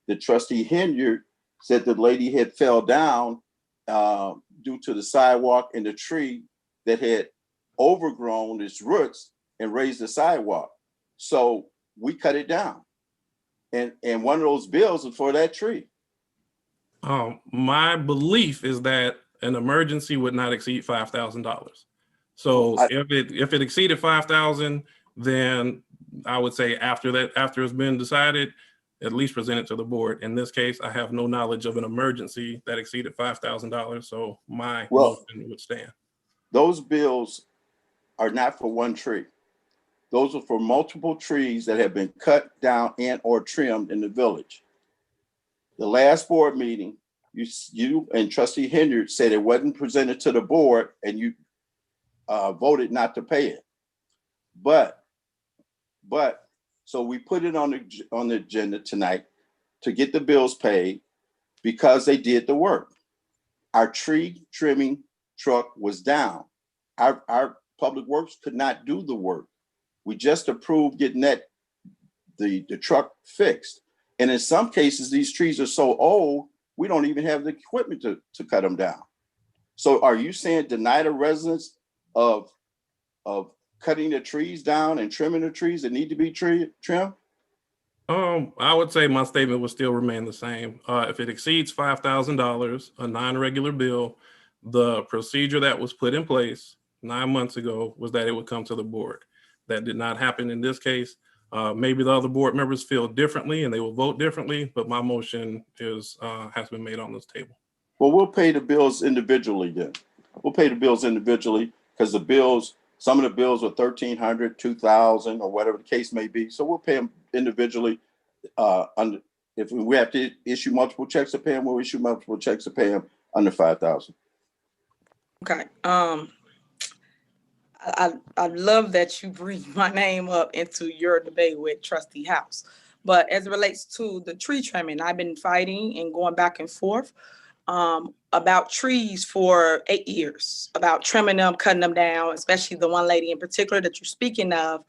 [SPEAKER 2] the trustee Henyard said the lady had fell down due to the sidewalk and the tree that had overgrown its roots and raised the sidewalk. So we cut it down. And one of those bills is for that tree.
[SPEAKER 7] My belief is that an emergency would not exceed $5,000. So if it exceeded 5,000, then I would say after it's been decided, at least present it to the board. In this case, I have no knowledge of an emergency that exceeded $5,000. So my motion would stand.
[SPEAKER 2] Those bills are not for one tree. Those are for multiple trees that have been cut down and or trimmed in the village. The last board meeting, you and Trustee Henyard said it wasn't presented to the board and you voted not to pay it. But so we put it on the agenda tonight to get the bills paid because they did the work. Our tree trimming truck was down. Our public works could not do the work. We just approved getting the truck fixed. And in some cases, these trees are so old, we don't even have the equipment to cut them down. So are you saying deny the residents of cutting the trees down and trimming the trees that need to be trimmed?
[SPEAKER 7] I would say my statement would still remain the same. If it exceeds $5,000, a non-regular bill, the procedure that was put in place 9 months ago was that it would come to the board. That did not happen in this case. Maybe the other board members feel differently and they will vote differently, but my motion has been made on this table.
[SPEAKER 2] Well, we'll pay the bills individually then. We'll pay the bills individually because the bills Some of the bills are $1,300, $2,000, or whatever the case may be. So we'll pay them individually. If we have to issue multiple checks to pay them, we'll issue multiple checks to pay them under $5,000.
[SPEAKER 6] Okay. I love that you bring my name up into your debate with Trustee House. But as it relates to the tree trimming, I've been fighting and going back and forth about trees for 8 years, about trimming them, cutting them down, especially the one lady in particular that you're speaking of.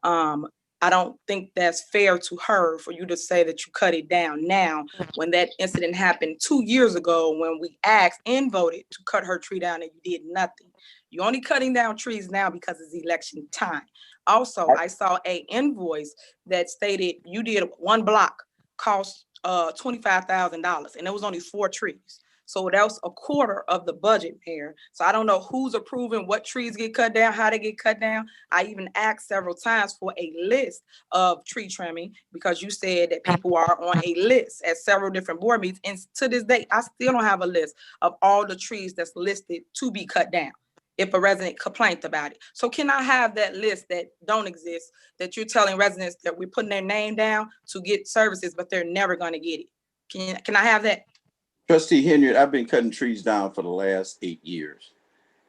[SPEAKER 6] I don't think that's fair to her for you to say that you cut it down now when that incident happened 2 years ago when we asked and voted to cut her tree down and you did nothing. You're only cutting down trees now because it's election time. Also, I saw an invoice that stated you did one block cost $25,000 and it was only 4 trees. So that was a quarter of the budget, Mayor. So I don't know who's approving what trees get cut down, how they get cut down. I even asked several times for a list of tree trimming because you said that people are on a list at several different board meetings. And to this day, I still don't have a list of all the trees that's listed to be cut down if a resident complained about it. So can I have that list that don't exist, that you're telling residents that we're putting their name down to get services, but they're never going to get it? Can I have that?
[SPEAKER 2] Trustee Henry, I've been cutting trees down for the last 8 years.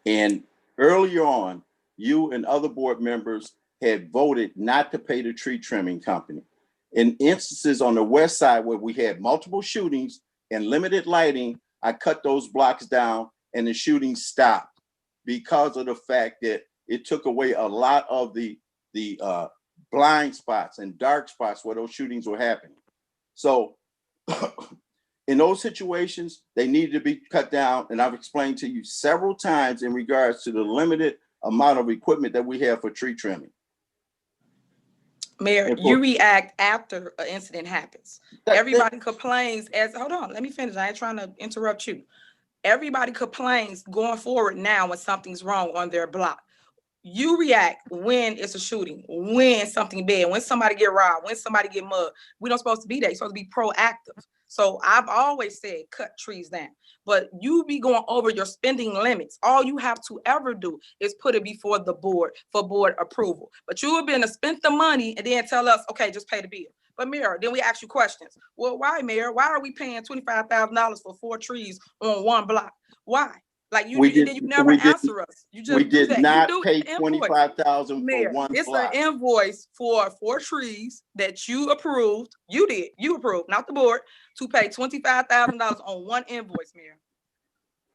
[SPEAKER 2] And earlier on, you and other board members had voted not to pay the tree trimming company. In instances on the west side where we had multiple shootings and limited lighting, I cut those blocks down and the shooting stopped because of the fact that it took away a lot of the blind spots and dark spots where those shootings were happening. So in those situations, they needed to be cut down. And I've explained to you several times in regards to the limited amount of equipment that we have for tree trimming.
[SPEAKER 6] Mayor, you react after an incident happens. Everybody complains hold on, let me finish. I ain't trying to interrupt you. Everybody complains going forward now when something's wrong on their block. You react when it's a shooting, when something bad, when somebody get robbed, when somebody get mugged. We don't supposed to be there. You're supposed to be proactive. So I've always said cut trees down, but you be going over your spending limits. All you have to ever do is put it before the board for board approval. But you have been to spend the money and then tell us, okay, just pay the bill. But Mayor, then we ask you questions. Well, why, Mayor? Why are we paying $25,000 for 4 trees on one block? Why? Like you never answer us. You just
[SPEAKER 2] we did
[SPEAKER 6] do that.
[SPEAKER 2] not
[SPEAKER 6] you do
[SPEAKER 2] pay $25,000 for one
[SPEAKER 6] it's
[SPEAKER 2] block.
[SPEAKER 6] an invoice for 4 trees that you approved. You did. You approved, not the board, to pay $25,000 on one invoice, Mayor.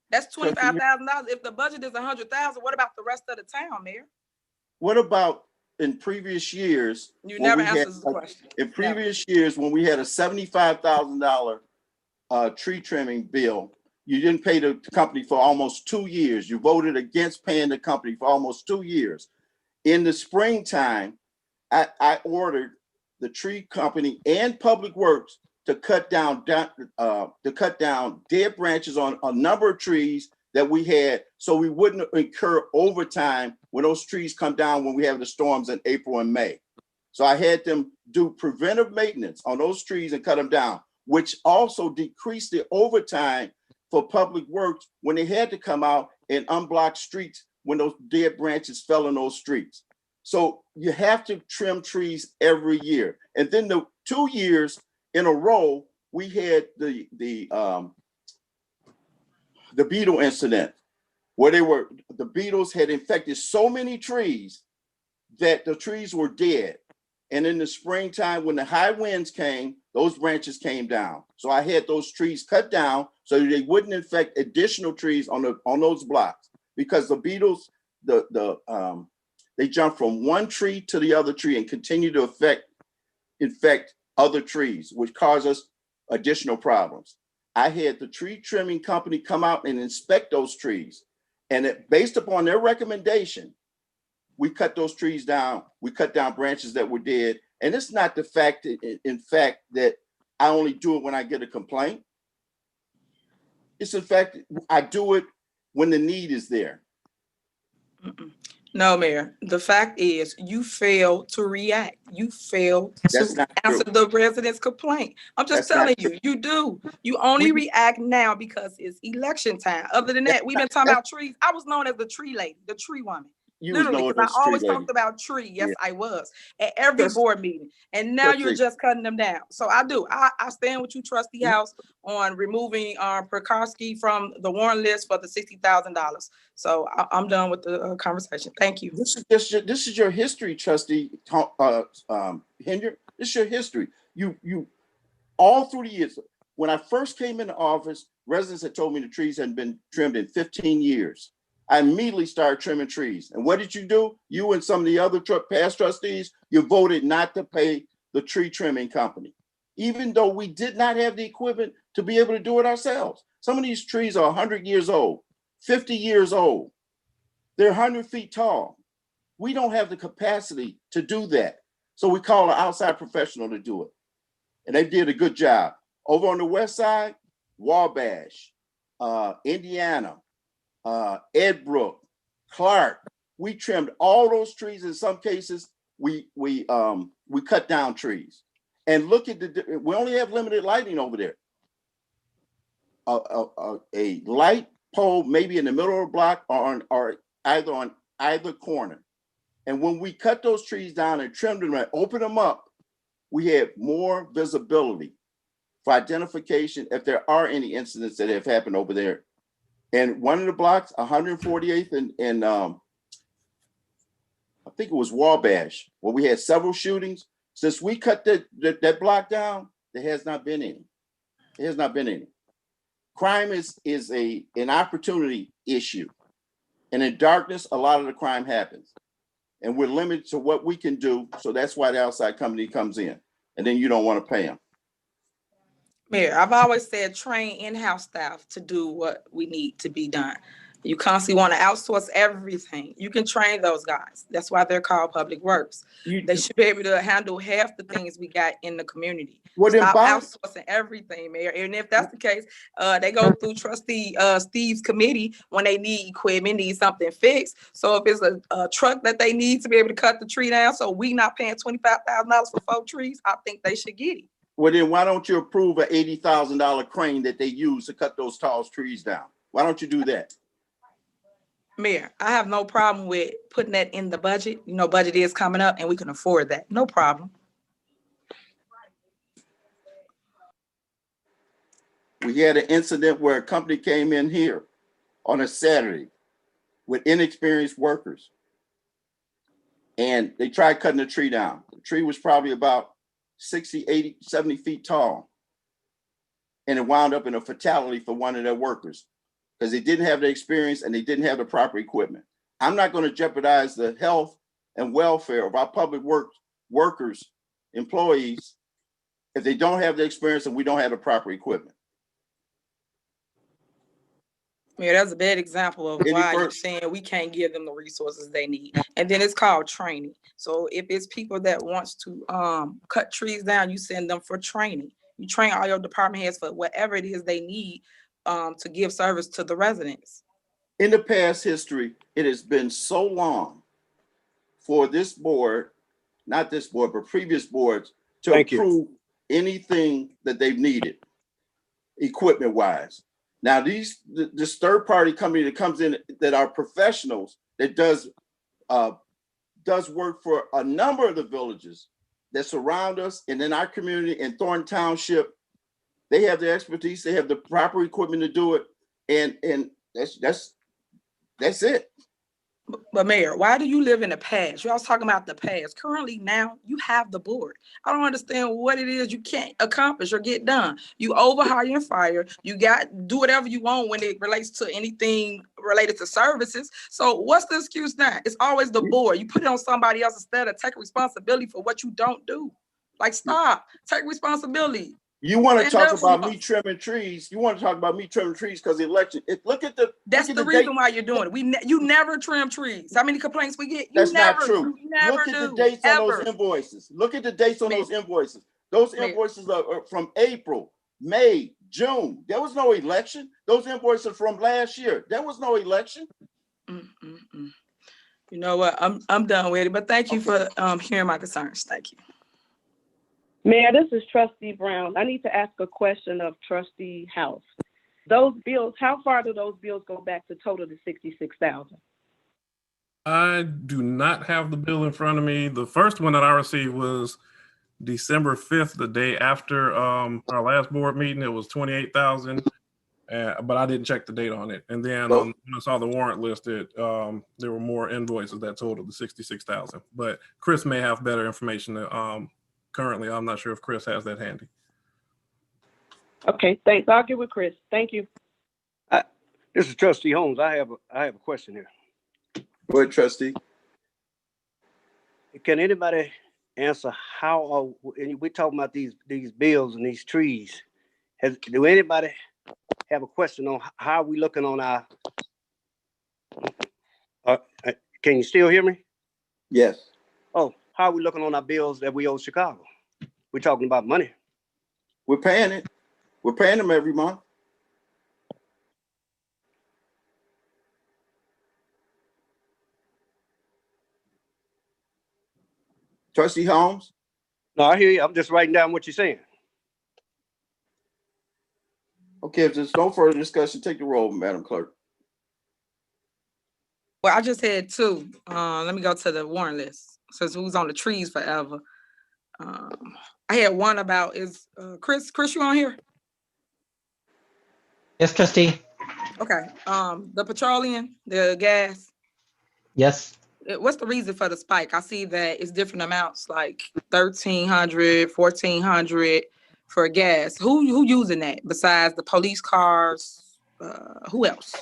[SPEAKER 6] That's $25,000. If the budget is $100,000, what about the rest of the town, Mayor?
[SPEAKER 2] What about in previous years?
[SPEAKER 6] You never answers the question.
[SPEAKER 2] In previous years, when we had a $75,000 tree trimming bill, you didn't pay the company for almost 2 years. You voted against paying the company for almost 2 years. In the springtime, I ordered the tree company and Public Works to cut down dead branches on a number of trees that we had, so we wouldn't incur overtime when those trees come down when we have the storms in April and May. So I had them do preventive maintenance on those trees and cut them down, which also decreased the overtime for Public Works when they had to come out and unblock streets when those dead branches fell in those streets. So you have to trim trees every year. And then the 2 years in a row, we had the beetle incident where the beetles had infected so many trees that the trees were dead. And in the springtime, when the high winds came, those branches came down. So I had those trees cut down so they wouldn't infect additional trees on those blocks, because the beetles, they jump from one tree to the other tree and continue to infect other trees, which cause us additional problems. I had the tree trimming company come out and inspect those trees. And based upon their recommendation, we cut those trees down. We cut down branches that were dead. And it's not the fact, in fact, that I only do it when I get a complaint. It's in fact, I do it when the need is there.
[SPEAKER 6] No, Mayor. The fact is you fail to react. You fail to answer the resident's complaint. I'm just telling you, you do. You only react now because it's election time. Other than that, we've been talking about trees. I was known as the tree lady, the tree woman.
[SPEAKER 2] You was
[SPEAKER 6] Literally,
[SPEAKER 2] knowing
[SPEAKER 6] because
[SPEAKER 2] this
[SPEAKER 6] I
[SPEAKER 2] tree
[SPEAKER 6] always
[SPEAKER 2] lady.
[SPEAKER 6] talked about tree. Yes,
[SPEAKER 2] Yeah.
[SPEAKER 6] I was at every
[SPEAKER 2] Trustee-
[SPEAKER 6] board meeting, and now you're
[SPEAKER 2] Trustee.
[SPEAKER 6] just cutting them down. So I do. I stand with you, Trustee
[SPEAKER 2] Mhm.
[SPEAKER 6] House, on removing Prakarsky from the warrant list for the $60,000. So I'm done with the conversation. Thank you.
[SPEAKER 2] This is your history, Trustee Hendrick. This is your history. You all through the years. When I first came into office, residents had told me the trees hadn't been trimmed in 15 years. I immediately started trimming trees. And what did you do? You and some of the other past trustees, you voted not to pay the tree trimming company, even though we did not have the equipment to be able to do it ourselves. Some of these trees are 100 years old, 50 years old. They're 100 feet tall. We don't have the capacity to do that. So we call an outside professional to do it. And they did a good job. Over on the west side, Wabash, Indiana, Ed Brook, Clark, we trimmed all those trees. In some cases, we cut down trees. And look at we only have limited lighting over there. A light pole maybe in the middle of the block or either on either corner. And when we cut those trees down and trimmed them and opened them up, we had more visibility for identification if there are any incidents that have happened over there. And one of the blocks, 148th and I think it was Wabash, where we had several shootings. Since we cut that block down, there has not been any. There has not been any. Crime is an opportunity issue. And in darkness, a lot of the crime happens. And we're limited to what we can do. So that's why the outside company comes in. And then you don't want to pay them.
[SPEAKER 6] Mayor, I've always said train in-house staff to do what we need to be done. You constantly want to outsource everything. You can train those guys. That's why they're called public works. They should be able to handle half the things we got in the community.
[SPEAKER 2] Well,
[SPEAKER 6] Stop outsourcing everything, Mayor. And if that's the case, they go through Trustee Steve's committee when they need equipment, need something fixed. So if it's a truck that they need to be able to cut the tree down, so we not paying $25,000 for 4 trees, I think they should get it.
[SPEAKER 2] Well, then why don't you approve an $80,000 crane that they use to cut those tall trees down? Why don't you do that?
[SPEAKER 6] Mayor, I have no problem with putting that in the budget. You know, budget is coming up and we can afford that. No problem.
[SPEAKER 2] We had an incident where a company came in here on a Saturday with inexperienced workers. And they tried cutting the tree down. The tree was probably about 60, 80, 70 feet tall. And it wound up in a fatality for one of their workers because they didn't have the experience and they didn't have the proper equipment. I'm not going to jeopardize the health and welfare of our public workers, employees, if they don't have the experience and we don't have the proper equipment.
[SPEAKER 6] Mayor, that's a bad example of why you're saying we can't give them the resources they need. And then it's called training. So if it's people that wants to cut trees down, you send them for training. You train all your department heads for whatever it is they need to give service to the residents.
[SPEAKER 2] In the past history, it has been so long for this board, not this board, but previous boards to approve anything that they've needed equipment-wise. Now, this third-party company that comes in that are professionals that does work for a number of the villages that surround us and in our community in Thornton Township, they have the expertise, they have the proper equipment to do it, and that's it.
[SPEAKER 6] But Mayor, why do you live in the past? You always talking about the past. Currently now, you have the board. I don't understand what it is you can't accomplish or get done. You overhire and fire. You do whatever you want when it relates to anything related to services. So what's the excuse now? It's always the board. You put it on somebody else instead of taking responsibility for what you don't do. Like, stop. Take responsibility.
[SPEAKER 2] You want to talk about me trimming trees? You want to talk about me trimming trees because the election? Look at the.
[SPEAKER 6] That's the reason why you're doing it. You never trim trees. How many complaints we get?
[SPEAKER 2] That's not true. Look at the dates on those invoices. Look at the dates on those invoices. Those invoices are from April, May, June. There was no election. Those invoices are from last year. There was no election.
[SPEAKER 6] You know what? I'm done with it. But thank you for hearing my concerns. Thank you.
[SPEAKER 13] Mayor, this is Trustee Brown. I need to ask a question of Trustee House. Those bills, how far do those bills go back to total the $66,000?
[SPEAKER 7] I do not have the bill in front of me. The first one that I received was December 5th, the day after our last board meeting. It was 28,000, but I didn't check the date on it. And then when I saw the warrant listed, there were more invoices that totaled the 66,000. But Chris may have better information. Currently, I'm not sure if Chris has that handy.
[SPEAKER 13] Okay, thanks. I'll get with Chris. Thank you.
[SPEAKER 9] This is Trustee Holmes. I have a question here.
[SPEAKER 2] Go ahead, trustee.
[SPEAKER 9] Can anybody answer how we're talking about these bills and these trees? Do anybody have a question on how we looking on our? Can you still hear me?
[SPEAKER 2] Yes.
[SPEAKER 9] Oh, how are we looking on our bills that we owe Chicago? We're talking about money.
[SPEAKER 2] We're paying it. We're paying them every month. Trustee Holmes?
[SPEAKER 9] No, I hear you. I'm just writing down what you're saying.
[SPEAKER 2] Okay, if there's no further discussion, take the roll, Madam Clerk.
[SPEAKER 6] Well, I just had two. Let me go to the warrant list since we was on the trees forever. I had one about Chris, you on here?
[SPEAKER 14] Yes, trustee.
[SPEAKER 6] Okay. The petroleum, the gas.
[SPEAKER 14] Yes.
[SPEAKER 6] What's the reason for the spike? I see that it's different amounts, like 1,300, 1,400 for gas. Who using that besides the police cars? Who else?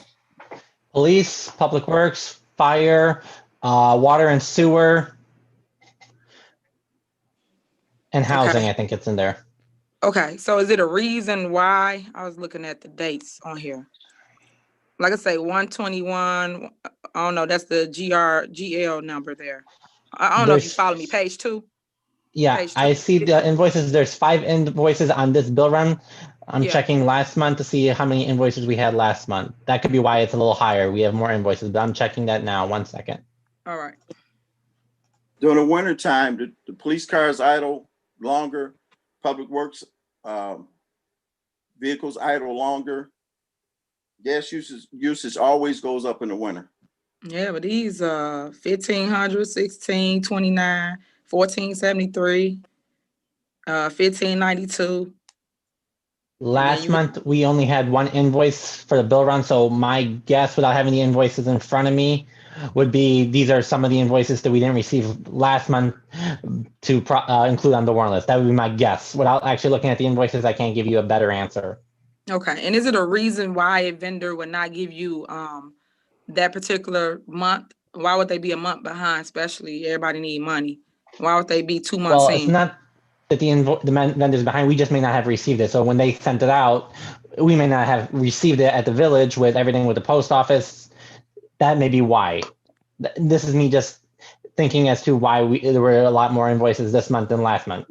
[SPEAKER 14] Police, public works, fire, water and sewer, and housing.
[SPEAKER 6] Okay.
[SPEAKER 14] I think it's in there.
[SPEAKER 6] Okay, so is it a reason why? I was looking at the dates on here. Like I say, 121, I don't know, that's the GL number there. I don't know if you follow me, page 2.
[SPEAKER 14] Yeah,
[SPEAKER 6] Page
[SPEAKER 14] I
[SPEAKER 6] 2.
[SPEAKER 14] see the invoices. There's 5 invoices on this bill run. I'm
[SPEAKER 6] Yeah.
[SPEAKER 14] checking last month to see how many invoices we had last month. That could be why it's a little higher. We have more invoices, but I'm checking that now. 1 second.
[SPEAKER 6] All right.
[SPEAKER 2] During the winter time, the police cars idle longer, public works vehicles idle longer. Gas usage always goes up in the winter.
[SPEAKER 6] Yeah, but these 1,500, 1,629, 1,473, 1,592.
[SPEAKER 14] Last month, we only had 1 invoice for the bill run. So my guess, without having the invoices in front of me, would be these are some of the invoices that we didn't receive last month to include on the warrant list. That would be my guess. Without actually looking at the invoices, I can't give you a better answer.
[SPEAKER 6] Okay, and is it a reason why a vendor would not give you that particular month? Why would they be a month behind, especially everybody need money? Why would they be 2 months
[SPEAKER 14] Well,
[SPEAKER 6] in?
[SPEAKER 14] it's not that the vendor's behind. We just may not have received it. So when they sent it out, we may not have received it at the village with everything with the post office. That may be why. This is me just thinking as to why there were a lot more invoices this month than last month.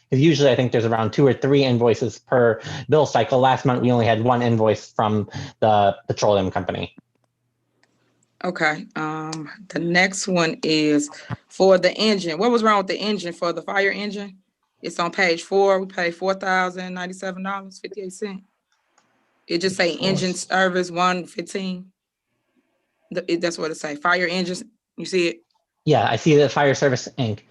[SPEAKER 14] Because usually I think there's around 2 or 3 invoices per bill cycle. Last month, we only had 1 invoice from the petroleum company.
[SPEAKER 6] Okay, the next one is for the engine. What was wrong with the engine for the fire engine? It's on page 4. We paid $4,097.58. It just say engine service 115. That's what it say. Fire engines. You see it?
[SPEAKER 14] Yeah, I see the Fire Service Inc.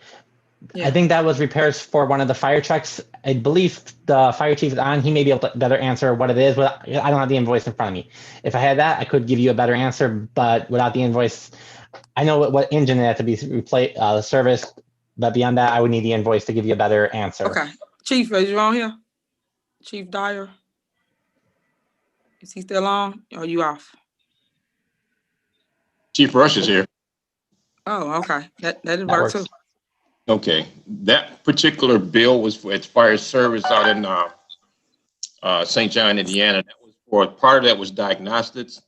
[SPEAKER 6] Yeah.
[SPEAKER 14] I think that was repairs for one of the fire trucks. I believe the fire chief is on. He may be able to better answer what it is, but I don't have the invoice in front of me. If I had that, I could give you a better answer, but without the invoice, I know what engine had to be replaced, serviced, but beyond that, I would need the invoice to give you a better answer.
[SPEAKER 6] Okay. Chief, are you on here? Chief Dyer? Is he still on? Or are you off?
[SPEAKER 11] Chief Rush is here.
[SPEAKER 6] Oh, okay. That work too.
[SPEAKER 11] Okay, that particular bill was for its fire service out in St. John, Indiana. That was for part of that was diagnostics,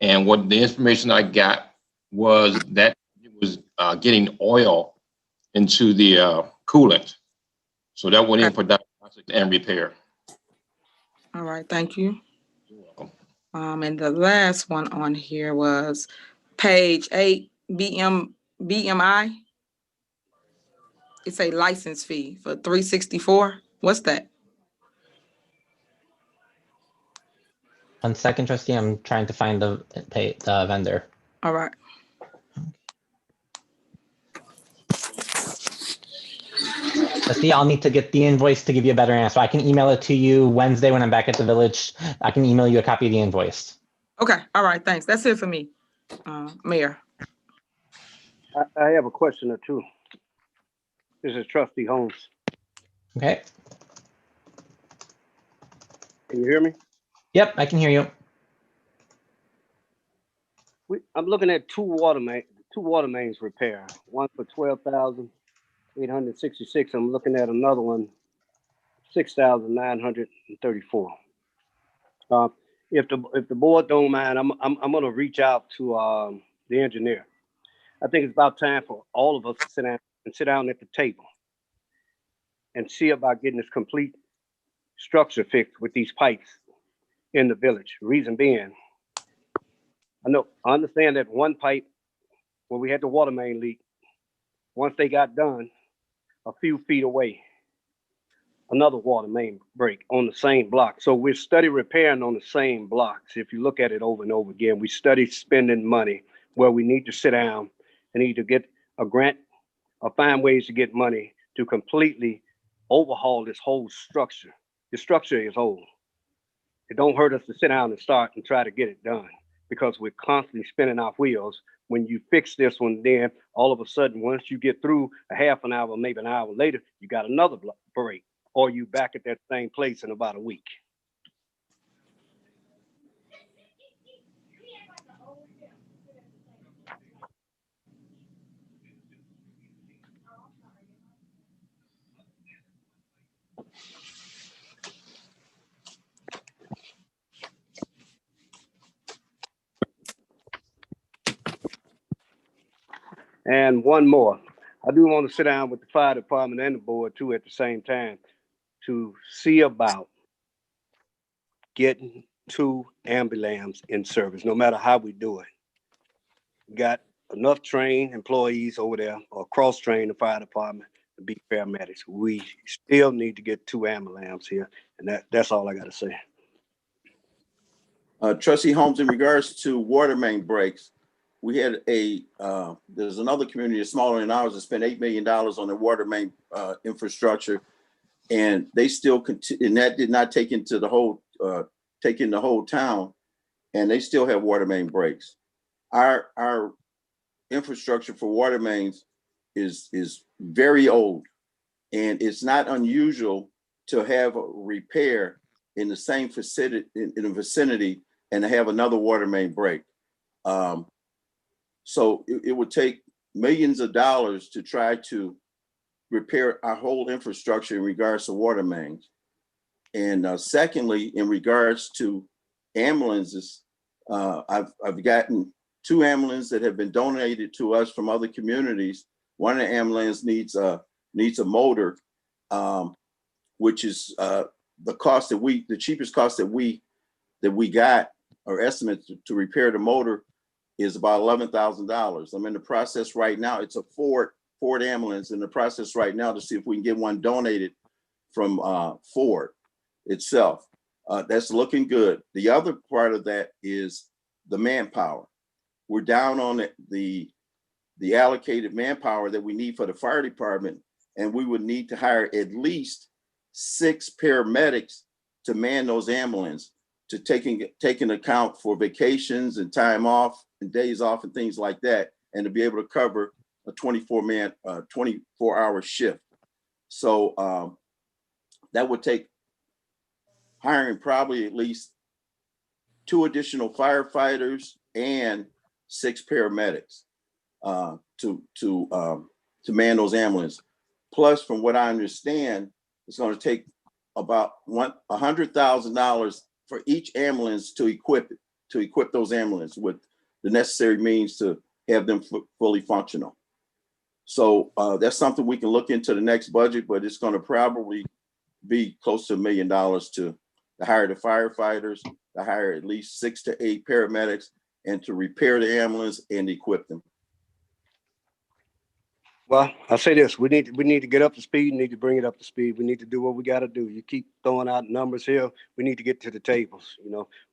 [SPEAKER 11] and what the information I got was that it was getting oil into the coolant, so that went in for diagnostics and repair.
[SPEAKER 6] All right, thank you. And the last one on here was page 8, BMI. It's a license fee for $364. What's that?
[SPEAKER 14] 1 second, trustee. I'm trying to find the vendor.
[SPEAKER 6] All right.
[SPEAKER 14] See, I'll need to get the invoice to give you a better answer. I can email it to you Wednesday when I'm back at the village. I can email you a copy of the invoice.
[SPEAKER 6] Okay, all right, thanks. That's it for me, Mayor.
[SPEAKER 9] I have a question or two. This is Trustee Holmes.
[SPEAKER 14] Okay.
[SPEAKER 9] Can you hear me?
[SPEAKER 14] Yep, I can hear you.
[SPEAKER 9] I'm looking at two water mains repair. One for 12,866. I'm looking at another one, 6,934. If the board don't mind, I'm gonna reach out to the engineer. I think it's about time for all of us to sit down at the table and see about getting this complete structure fixed with these pipes in the village. Reason being, I understand that one pipe where we had the water main leak, once they got done, a few feet away, another water main break on the same block. So we're study repairing on the same blocks. If you look at it over and over again, we study spending money where we need to sit down and either get a grant or find ways to get money to completely overhaul this whole structure. The structure is old. It don't hurt us to sit down and start and try to get it done because we're constantly spinning our wheels. When you fix this one, then all of a sudden, once you get through a half an hour, maybe an hour later, you got another break, or you back at that same place in about a week. And one more, I do want to sit down with the fire department and the board too at the same time to see about getting 2 ambulances in service, no matter how we do it. We got enough trained employees over there or cross-train the fire department to be paramedics. We still need to get 2 ambulances here, and that's all I got to say.
[SPEAKER 2] Trustee Holmes, in regards to water main breaks, we had there's another community that's smaller than ours that spent $8 million on their water main infrastructure, and they still continue, and that did not take into the whole, take in the whole town, and they still have water main breaks. Our infrastructure for water mains is very old, and it's not unusual to have a repair in the same vicinity, in the vicinity, and to have another water main break. So it would take millions of dollars to try to repair our whole infrastructure in regards to water mains. And secondly, in regards to ambulances, I've gotten 2 ambulances that have been donated to us from other communities. One of the ambulances needs a motor, which is the cost that the cheapest cost that we got, or estimate to repair the motor, is about $11,000. I'm in the process right now. It's a Ford ambulance, in the process right now to see if we can get one donated from Ford itself. That's looking good. The other part of that is the manpower. We're down on the allocated manpower that we need for the fire department, and we would need to hire at least 6 paramedics to man those ambulances, to taking account for vacations and time off and days off and things like that, and to be able to cover a 24-hour shift. So that would take hiring probably at least 2 additional firefighters and 6 paramedics to man those ambulances. Plus, from what I understand, it's going to take about $100,000 for each ambulance to equip those ambulances with the necessary means to have them fully functional. So that's something we can look into the next budget, but it's going to probably be close to $1 million to hire the firefighters, to hire at least 6 to 8 paramedics, and to repair the ambulance and equip them.
[SPEAKER 9] Well, I'll say this, we need to get up to speed, need to bring it up to speed. We need to do what we got to do. You keep throwing out numbers here. We need to get to the tables,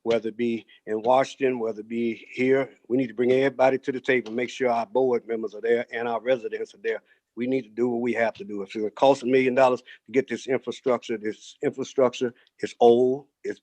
[SPEAKER 9] whether it be in Washington, whether it be here. We need to bring everybody to the table, make sure our board members are there and our residents are there We need to do what we have to do. If it costs $1 million to get this infrastructure is old, it's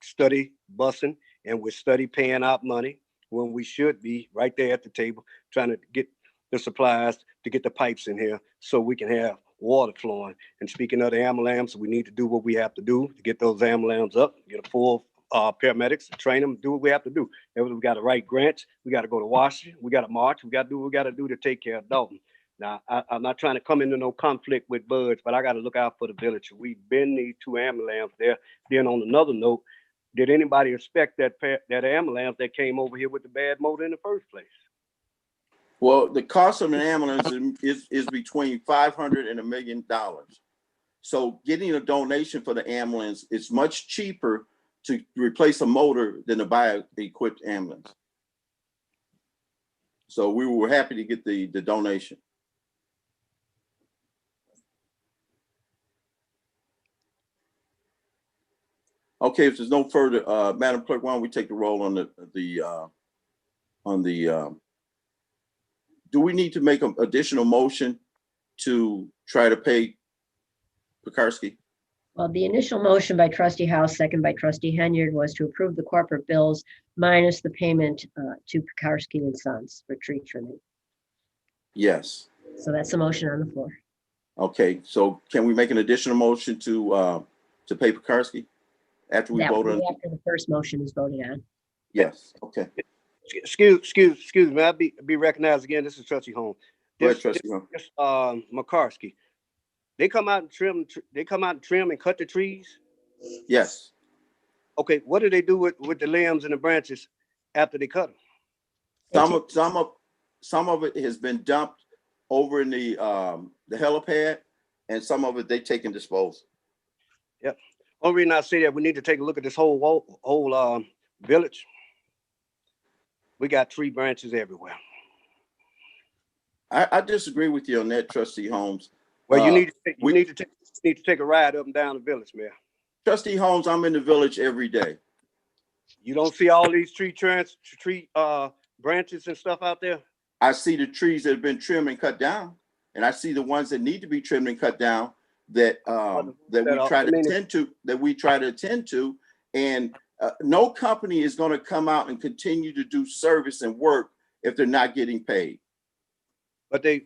[SPEAKER 9] study busing, and we're study paying out money when we should be right there at the table trying to get the supplies to get the pipes in here so we can have water flowing. And speaking of the ambulance, we need to do what we have to do to get those ambulance up, get a full paramedics, train them, do what we have to do. We got to write grants. We got to go to Washington. We got to march. We got to do what we got to do to take care of Dalton. Now, I'm not trying to come into no conflict with Buds, but I got to look out for the village. We've been these 2 ambulances there. Then on another note, did anybody expect that ambulance that came over here with the bad motor in the first place?
[SPEAKER 2] Well, the cost of an ambulance is between $500 and $1 million. So getting a donation for the ambulance is much cheaper to replace a motor than to buy an equipped ambulance. So we were happy to get the donation. Okay, if there's no further, Madam Clerk, why don't we take the roll on do we need to make an additional motion to try to pay Pekarsky?
[SPEAKER 3] Well, the initial motion by trustee House, second by trustee Henyard, was to approve the corporate bills minus the payment to Pekarsky and Sons for tree trimming.
[SPEAKER 2] Yes.
[SPEAKER 3] So that's the motion on the floor.
[SPEAKER 2] Okay, so can we make an additional motion to pay Pekarsky after we
[SPEAKER 3] That
[SPEAKER 2] vote
[SPEAKER 3] would
[SPEAKER 2] on?
[SPEAKER 3] be after the first motion is voted on.
[SPEAKER 2] Yes, okay.
[SPEAKER 9] Excuse me, I'll be recognized again. This is Trustee Holmes.
[SPEAKER 2] Go ahead, Trustee Holmes.
[SPEAKER 9] Makarsky, they come out and trim and cut the trees?
[SPEAKER 2] Yes.
[SPEAKER 9] Okay, what do they do with the limbs and the branches after they cut them?
[SPEAKER 2] Some of it has been dumped over in the helipad, and some of it they take and dispose.
[SPEAKER 9] Yep. Only reason I say that, we need to take a look at this whole village. We got tree branches everywhere.
[SPEAKER 2] I disagree with you on that, Trustee Holmes.
[SPEAKER 9] Well, you need to take a ride up and down the village, Mayor.
[SPEAKER 2] Trustee Holmes, I'm in the village every day.
[SPEAKER 9] You don't see all these tree branches and stuff out there?
[SPEAKER 2] I see the trees that have been trimmed and cut down, and I see the ones that need to be trimmed and cut down that we try to attend to, and no company is going to come out and continue to do service and work if they're not getting paid.
[SPEAKER 9] But they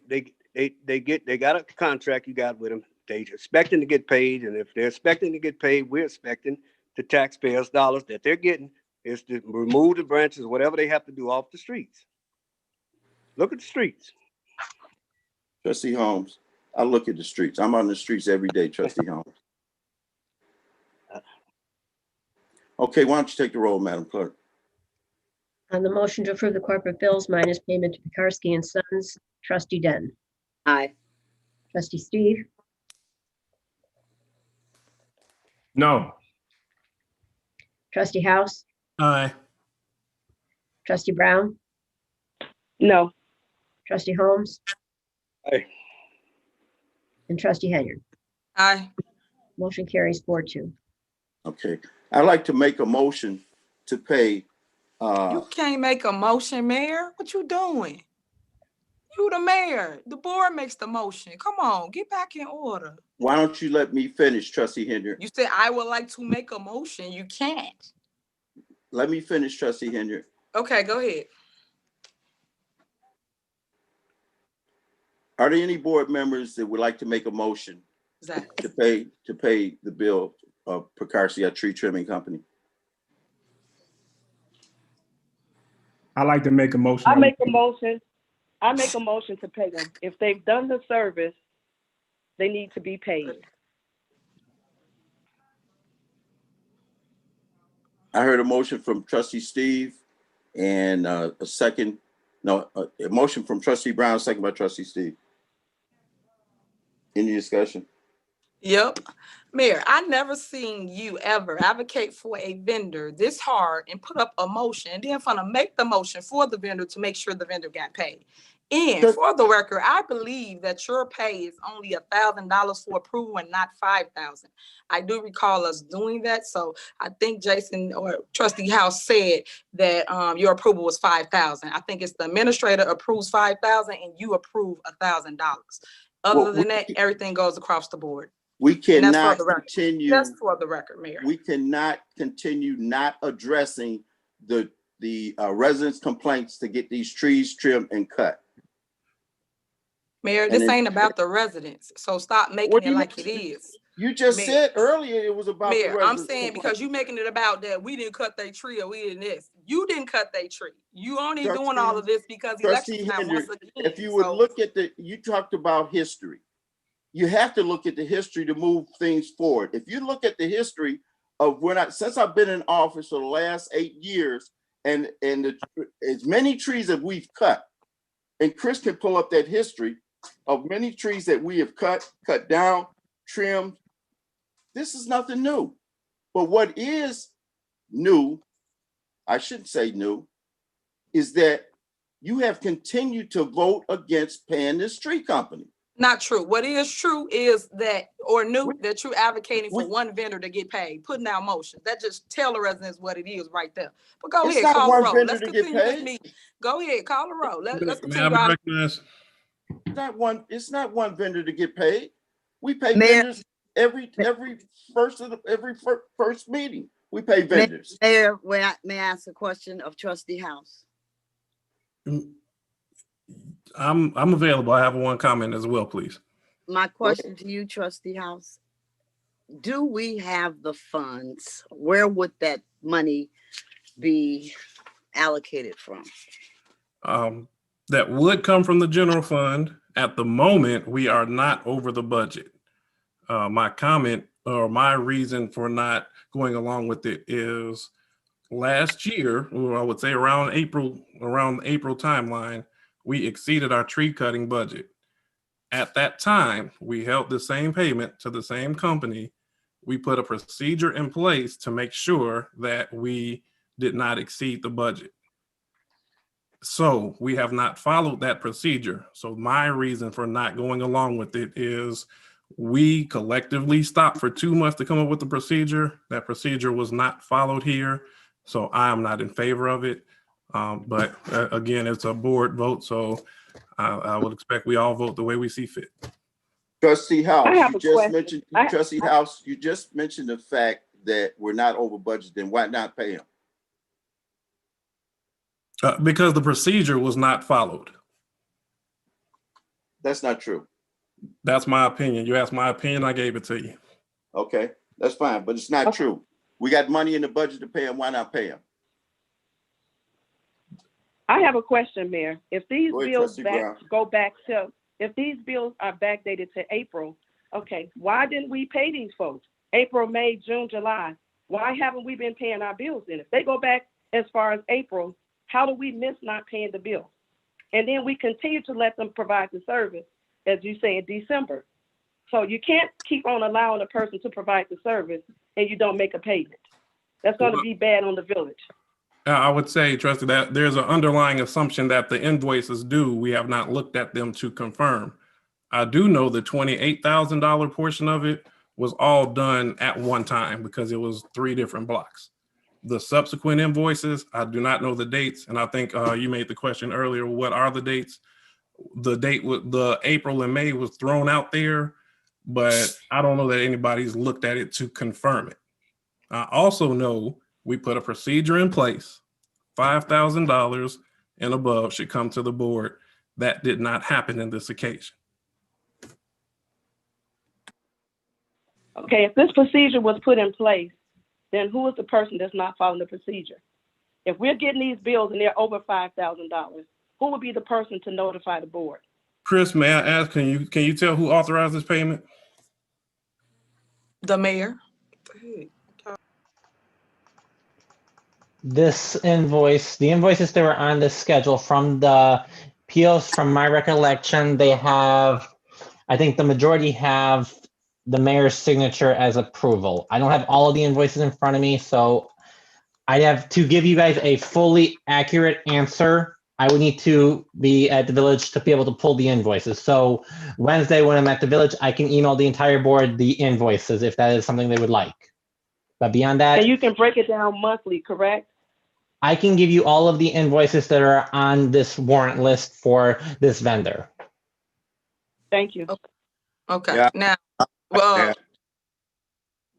[SPEAKER 9] got a contract you got with them. They expecting to get paid, and if they're expecting to get paid, we're expecting the taxpayers' dollars that they're getting is to remove the branches, whatever they have to do off the streets. Look at the streets.
[SPEAKER 2] Trustee Holmes, I look at the streets. I'm on the streets every day, Trustee Holmes. Okay, why don't you take the roll, Madam Clerk?
[SPEAKER 3] On the motion to approve the corporate bills minus payment to Pekarsky and Sons, trustee Den.
[SPEAKER 4] Aye.
[SPEAKER 3] Trustee Steve.
[SPEAKER 5] No.
[SPEAKER 3] Trustee House.
[SPEAKER 7] Aye.
[SPEAKER 3] Trustee Brown.
[SPEAKER 13] No.
[SPEAKER 3] Trustee Holmes.
[SPEAKER 9] Aye.
[SPEAKER 3] And trustee Henyard.
[SPEAKER 6] Aye.
[SPEAKER 3] Motion carries 4-2.
[SPEAKER 2] Okay, I'd like to make a motion to pay.
[SPEAKER 6] You can't make a motion, Mayor. What you doing? You the mayor. The board makes the motion. Come on, get back in order.
[SPEAKER 2] Why don't you let me finish, Trustee Henyard?
[SPEAKER 6] You said I would like to make a motion. You can't.
[SPEAKER 2] Let me finish, Trustee Henyard.
[SPEAKER 6] Okay, go ahead.
[SPEAKER 2] Are there any board members that would like to make a motion to pay the bill of Pekarsky, a tree trimming company?
[SPEAKER 5] I like to make a motion.
[SPEAKER 13] I make a motion to pay them. If they've done the service, they need to be paid.
[SPEAKER 2] I heard a motion from Trustee Steve and a motion from Trustee Brown, second by Trustee Steve. Any discussion?
[SPEAKER 6] Yep. Mayor, I never seen you ever advocate for a vendor this hard and put up a motion and then make the motion for the vendor to make sure the vendor got paid. And
[SPEAKER 2] Just-
[SPEAKER 6] for the record, I believe that your pay is only $1,000 for approval and not 5,000. I do recall us doing that. So I think Jason or Trustee House said that your approval was 5,000. I think it's the administrator approves 5,000 and you approve $1,000. Other
[SPEAKER 2] Well,
[SPEAKER 6] than that, everything goes across the board.
[SPEAKER 2] We
[SPEAKER 6] And that's for
[SPEAKER 2] cannot
[SPEAKER 6] the record.
[SPEAKER 2] continue,
[SPEAKER 6] Just for the record, Mayor.
[SPEAKER 2] we cannot continue not addressing the residents' complaints to get these trees trimmed and cut.
[SPEAKER 6] Mayor,
[SPEAKER 2] And
[SPEAKER 6] this
[SPEAKER 2] it-
[SPEAKER 6] ain't about the residents. So stop
[SPEAKER 2] What
[SPEAKER 6] making
[SPEAKER 2] do
[SPEAKER 6] it
[SPEAKER 2] you
[SPEAKER 6] like
[SPEAKER 2] mean?
[SPEAKER 6] it is.
[SPEAKER 2] You just
[SPEAKER 6] Mayor.
[SPEAKER 2] said earlier it was about the
[SPEAKER 6] Mayor,
[SPEAKER 2] residents.
[SPEAKER 6] I'm saying because you making it about that we didn't cut their tree or we didn't this. You didn't cut their tree. You only doing all of this because
[SPEAKER 2] Trustee
[SPEAKER 6] election time
[SPEAKER 2] Henry,
[SPEAKER 6] once again.
[SPEAKER 2] if you would
[SPEAKER 6] So-
[SPEAKER 2] look at you talked about history. You have to look at the history to move things forward. If you look at the history of since I've been in office for the last 8 years, and as many trees that we've cut, and Chris can pull up that history of many trees that we have cut down, trimmed. This is nothing new. But what is new, I shouldn't say new, is that you have continued to vote against paying this tree company.
[SPEAKER 6] Not true. What is true is that, or new, that you're advocating for one vendor to get paid, putting out motions. That just tell the residents what it is right there. But go
[SPEAKER 2] It's
[SPEAKER 6] ahead,
[SPEAKER 2] not
[SPEAKER 6] call
[SPEAKER 2] one
[SPEAKER 6] the roll.
[SPEAKER 2] vendor
[SPEAKER 6] Let's
[SPEAKER 2] to get
[SPEAKER 6] continue this
[SPEAKER 2] paid.
[SPEAKER 6] meeting. Go ahead, call the roll. Let's
[SPEAKER 7] May I
[SPEAKER 6] continue
[SPEAKER 7] be
[SPEAKER 6] our.
[SPEAKER 7] recognized?
[SPEAKER 2] It's not one vendor to get paid. We pay
[SPEAKER 4] Mayor-
[SPEAKER 2] vendors every first meeting. We pay vendors.
[SPEAKER 4] Mayor, may I ask a question of Trustee House?
[SPEAKER 7] I'm available. I have one comment as well, please.
[SPEAKER 4] My question to you, Trustee House, do we have the funds? Where would that money be allocated from?
[SPEAKER 7] That would come from the general fund. At the moment, we are not over the budget. My comment or my reason for not going along with it is last year, or I would say around April timeline, we exceeded our tree cutting budget. At that time, we held the same payment to the same company. We put a procedure in place to make sure that we did not exceed the budget. So we have not followed that procedure. So my reason for not going along with it is we collectively stopped for 2 months to come up with the procedure. That procedure was not followed here. So I am not in favor of it. But again, it's a board vote. So I would expect we all vote the way we see fit.
[SPEAKER 2] Trustee House,
[SPEAKER 13] I have
[SPEAKER 2] you
[SPEAKER 13] a
[SPEAKER 2] just
[SPEAKER 13] question.
[SPEAKER 2] mentioned, Trustee House, you just mentioned the fact that we're not over budget, then why not pay them?
[SPEAKER 7] Because the procedure was not followed.
[SPEAKER 2] That's not true.
[SPEAKER 7] That's my opinion. You asked my opinion, I gave it to you.
[SPEAKER 2] Okay, that's fine, but it's not true. We got money in the budget to pay them, why not pay them?
[SPEAKER 13] I have a question, Mayor. If these
[SPEAKER 2] Go ahead,
[SPEAKER 13] bills
[SPEAKER 2] Trustee Brown.
[SPEAKER 13] go back to, if these bills are backdated to April, okay, why didn't we pay these folks? April, May, June, July. Why haven't we been paying our bills then? If they go back as far as April, how do we miss not paying the bill? And then we continue to let them provide the service, as you say, in December. So you can't keep on allowing a person to provide the service and you don't make a payment. That's going to be bad on the village.
[SPEAKER 7] I would say, Trustee, that there's an underlying assumption that the invoices due. We have not looked at them to confirm. I do know the $28,000 portion of it was all done at one time because it was 3 different blocks. The subsequent invoices, I do not know the dates. And I think you made the question earlier, what are the dates? The date with the April and May was thrown out there, but I don't know that anybody's looked at it to confirm it. I also know we put a procedure in place, $5,000 and above should come to the board. That did not happen in this occasion.
[SPEAKER 13] Okay, if this procedure was put in place, then who is the person that's not following the procedure? If we're getting these bills and they're over $5,000, who would be the person to notify the board?
[SPEAKER 7] Chris, may I ask, can you tell who authorized this payment?
[SPEAKER 6] The mayor.
[SPEAKER 14] This invoice, the invoices that were on the schedule from the POs, from my recollection, they have, I think the majority have the mayor's signature as approval. I don't have all of the invoices in front of me, so I have to give you guys a fully accurate answer. I would need to be at the village to be able to pull the invoices. So Wednesday, when I'm at the village, I can email the entire board the invoices if that is something they would like. But beyond that,
[SPEAKER 13] And you can break it down monthly, correct?
[SPEAKER 14] I can give you all of the invoices that are on this warrant list for this vendor.
[SPEAKER 13] Thank you.
[SPEAKER 6] Okay,
[SPEAKER 9] Yeah.
[SPEAKER 6] now, well,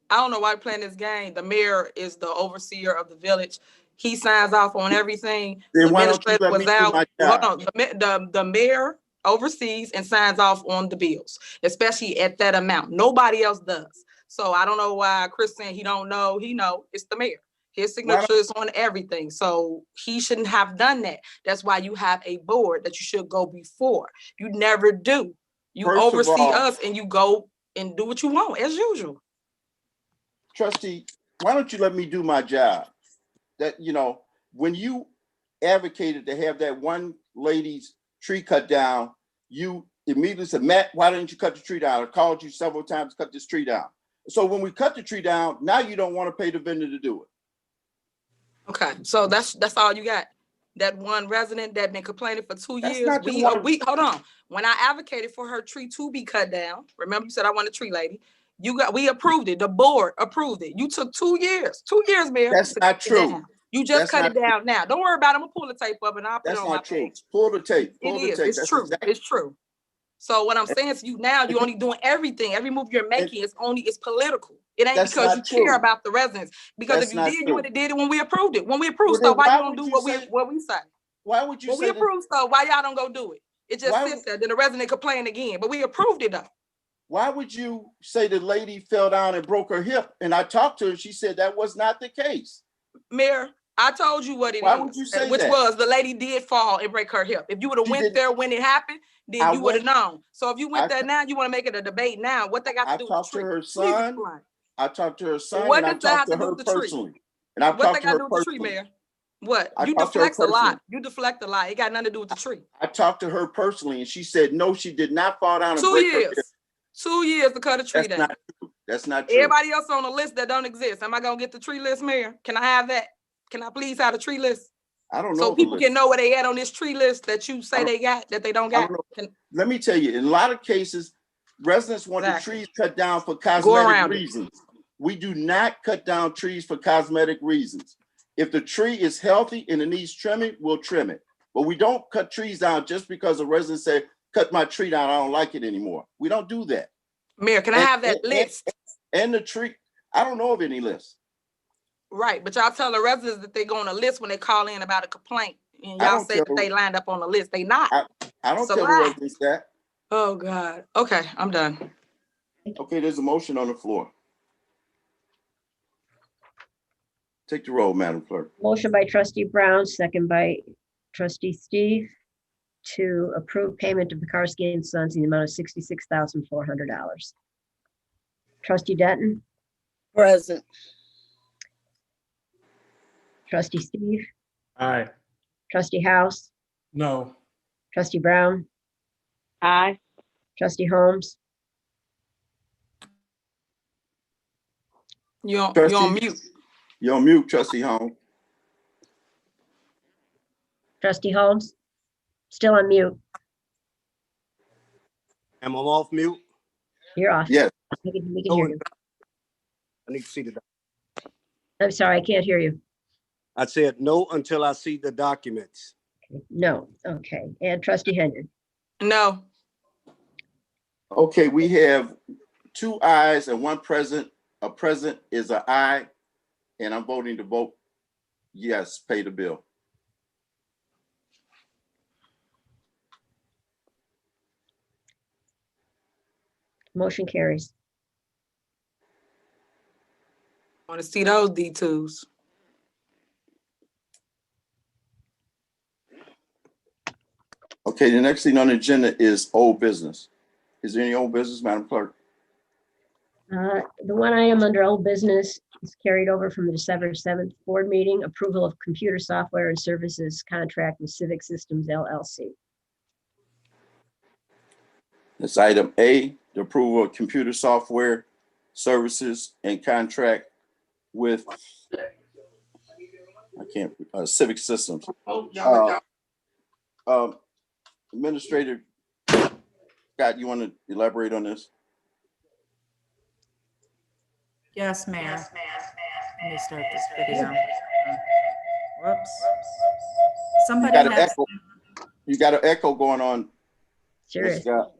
[SPEAKER 6] I don't know why we're playing this game. The mayor is the overseer of the village. He signs off on everything. The
[SPEAKER 2] Then why don't you
[SPEAKER 6] administrator
[SPEAKER 2] let me
[SPEAKER 6] was
[SPEAKER 2] do
[SPEAKER 6] out.
[SPEAKER 2] my
[SPEAKER 6] Hold
[SPEAKER 2] job?
[SPEAKER 6] on, the mayor oversees and signs off on the bills, especially at that amount. Nobody else does. So I don't know why Chris saying he don't know. He know it's the mayor. His signature is on everything. So he shouldn't have done that. That's why you have a board that you should go before. You never do. You
[SPEAKER 2] First of
[SPEAKER 6] oversee
[SPEAKER 2] all-
[SPEAKER 6] us and you go and do what you want as usual.
[SPEAKER 2] Trustee, why don't you let me do my job? That, you know, when you advocated to have that one lady's tree cut down, you immediately said, Matt, why didn't you cut the tree down? I called you several times to cut this tree down. So when we cut the tree down, now you don't want to pay the vendor to do it.
[SPEAKER 6] Okay, so that's all you got. That one resident that been complaining for 2
[SPEAKER 2] That's
[SPEAKER 6] years.
[SPEAKER 2] not the
[SPEAKER 6] We
[SPEAKER 2] one.
[SPEAKER 6] hold on. When I advocated for her tree to be cut down, remember you said I want a tree lady. We approved it. The board approved it. You took 2 years. 2 years, Mayor.
[SPEAKER 2] That's
[SPEAKER 6] to
[SPEAKER 2] not
[SPEAKER 6] cut it
[SPEAKER 2] true.
[SPEAKER 6] down. You just
[SPEAKER 2] That's
[SPEAKER 6] cut
[SPEAKER 2] not
[SPEAKER 6] it down now. Don't worry about it. I'm gonna pull the tape up and I'll put it
[SPEAKER 2] That's
[SPEAKER 6] on my
[SPEAKER 2] not true.
[SPEAKER 6] page.
[SPEAKER 2] Pull the tape.
[SPEAKER 6] It
[SPEAKER 2] Pull the
[SPEAKER 6] is.
[SPEAKER 2] tape.
[SPEAKER 6] It's
[SPEAKER 2] That's
[SPEAKER 6] true.
[SPEAKER 2] exactly-
[SPEAKER 6] It's true. So what I'm saying to you now, you're only doing everything. Every move you're making is political. It ain't
[SPEAKER 2] That's
[SPEAKER 6] because you
[SPEAKER 2] not true.
[SPEAKER 6] care about the residents. Because
[SPEAKER 2] That's
[SPEAKER 6] if you
[SPEAKER 2] not
[SPEAKER 6] did, you
[SPEAKER 2] true.
[SPEAKER 6] would have did it when we approved it. When we approved
[SPEAKER 2] Well,
[SPEAKER 6] stuff,
[SPEAKER 2] then
[SPEAKER 6] why you
[SPEAKER 2] why
[SPEAKER 6] don't
[SPEAKER 2] would
[SPEAKER 6] do
[SPEAKER 2] you
[SPEAKER 6] what
[SPEAKER 2] say-
[SPEAKER 6] we say?
[SPEAKER 2] Why would you
[SPEAKER 6] When we
[SPEAKER 2] say that?
[SPEAKER 6] approve stuff, why y'all don't go do it? It just
[SPEAKER 2] Why
[SPEAKER 6] sits there. Then the resident complain again. But we approved it though.
[SPEAKER 2] Why would you say the lady fell down and broke her hip? And I talked to her and she said that was not the case.
[SPEAKER 6] Mayor, I told you what it is.
[SPEAKER 2] Why would you say
[SPEAKER 6] which
[SPEAKER 2] that?
[SPEAKER 6] was the lady did fall and break her hip. If you would have
[SPEAKER 2] She
[SPEAKER 6] went
[SPEAKER 2] didn't.
[SPEAKER 6] there when it happened, then
[SPEAKER 2] I
[SPEAKER 6] you would have
[SPEAKER 2] went-
[SPEAKER 6] known. So if you went
[SPEAKER 2] I-
[SPEAKER 6] there now, you want to make it a debate now. What they got to
[SPEAKER 2] I
[SPEAKER 6] do with
[SPEAKER 2] talked
[SPEAKER 6] the
[SPEAKER 2] to
[SPEAKER 6] tree?
[SPEAKER 2] her
[SPEAKER 6] Please
[SPEAKER 2] son.
[SPEAKER 6] explain.
[SPEAKER 2] I talked to her son
[SPEAKER 6] What
[SPEAKER 2] and I
[SPEAKER 6] does that have
[SPEAKER 2] talked to
[SPEAKER 6] to do
[SPEAKER 2] her
[SPEAKER 6] with the tree?
[SPEAKER 2] personally. And I've
[SPEAKER 6] What they
[SPEAKER 2] talked to
[SPEAKER 6] got to
[SPEAKER 2] her
[SPEAKER 6] do with the tree,
[SPEAKER 2] personally.
[SPEAKER 6] Mayor? What?
[SPEAKER 2] I
[SPEAKER 6] You
[SPEAKER 2] talked to her
[SPEAKER 6] deflect a lot.
[SPEAKER 2] personally.
[SPEAKER 6] You deflect a lot. It got nothing to do with the tree.
[SPEAKER 2] I talked to her personally and she said, no, she did not fall down and
[SPEAKER 6] 2
[SPEAKER 2] break her hip.
[SPEAKER 6] years. 2 years to cut a tree
[SPEAKER 2] That's
[SPEAKER 6] down.
[SPEAKER 2] not true. That's not true.
[SPEAKER 6] Everybody else on the list that don't exist. Am I gonna get the tree list, Mayor? Can I have that? Can I please have the tree list?
[SPEAKER 2] I don't know.
[SPEAKER 6] So
[SPEAKER 2] the
[SPEAKER 6] people
[SPEAKER 2] list.
[SPEAKER 6] can know where they at on this tree list that you say they got, that they don't
[SPEAKER 2] I
[SPEAKER 6] got.
[SPEAKER 2] don't know.
[SPEAKER 6] Can,
[SPEAKER 2] Let me tell you, in a lot of cases, residents want
[SPEAKER 6] Exactly.
[SPEAKER 2] the trees cut down for
[SPEAKER 6] around
[SPEAKER 2] cosmetic
[SPEAKER 6] it.
[SPEAKER 2] reasons. We do not cut down trees for cosmetic reasons. If the tree is healthy and it needs trimming, we'll trim it. But we don't cut trees down just because a resident said, cut my tree down, I don't like it anymore. We don't do that.
[SPEAKER 6] Mayor, can I have that list?
[SPEAKER 2] And the tree, I don't know of any list.
[SPEAKER 6] Right, but y'all tell the residents that they go on a list when they call in about a complaint. And
[SPEAKER 2] I
[SPEAKER 6] y'all
[SPEAKER 2] don't
[SPEAKER 6] say
[SPEAKER 2] tell
[SPEAKER 6] that they lined up on the list. They not.
[SPEAKER 2] I don't
[SPEAKER 6] It's a
[SPEAKER 2] tell the
[SPEAKER 6] lie.
[SPEAKER 2] residents that.
[SPEAKER 6] Oh, God. Okay, I'm done.
[SPEAKER 2] Okay, there's a motion on the floor. Take the roll, Madam Clerk.
[SPEAKER 3] Motion by trustee Brown, second by trustee Steve to approve payment of Pekarsky and Sons in the amount of $66,400. Trustee Denton,
[SPEAKER 4] Present.
[SPEAKER 3] trustee Steve,
[SPEAKER 5] Aye.
[SPEAKER 3] trustee House,
[SPEAKER 7] No.
[SPEAKER 3] trustee Brown,
[SPEAKER 13] Aye.
[SPEAKER 3] trustee Holmes,
[SPEAKER 6] You're on
[SPEAKER 2] Trustee-
[SPEAKER 6] mute.
[SPEAKER 2] You're on mute, Trustee Holmes.
[SPEAKER 3] trustee Holmes, still on mute.
[SPEAKER 9] Am I off mute?
[SPEAKER 3] You're off.
[SPEAKER 2] Yes.
[SPEAKER 3] We can hear you.
[SPEAKER 9] I need to see the,
[SPEAKER 3] I'm sorry, I can't hear you.
[SPEAKER 9] I said no until I see the documents.
[SPEAKER 3] No, okay. And trustee Henry,
[SPEAKER 6] No.
[SPEAKER 2] Okay, we have 2 ayes and 1 present. A present is an aye, and I'm voting to vote yes, pay the bill.
[SPEAKER 3] motion carries.
[SPEAKER 6] Want to see those D2s.
[SPEAKER 2] Okay, the next thing on the agenda is old business. Is there any old business, Madam Clerk?
[SPEAKER 3] The one item under old business is carried over from the December 7th board meeting, approval of computer software and services contract with Civic Systems LLC.
[SPEAKER 2] It's item A, the approval of computer software services and contract with Civic Systems. Administrator Scott, you want to elaborate on this?
[SPEAKER 8] Yes, Mayor. Let me start this video. Whoops. Somebody
[SPEAKER 2] You got an
[SPEAKER 8] has,
[SPEAKER 2] echo. You got an echo going on.
[SPEAKER 3] Sure
[SPEAKER 2] Ms.
[SPEAKER 3] is.
[SPEAKER 2] Scott.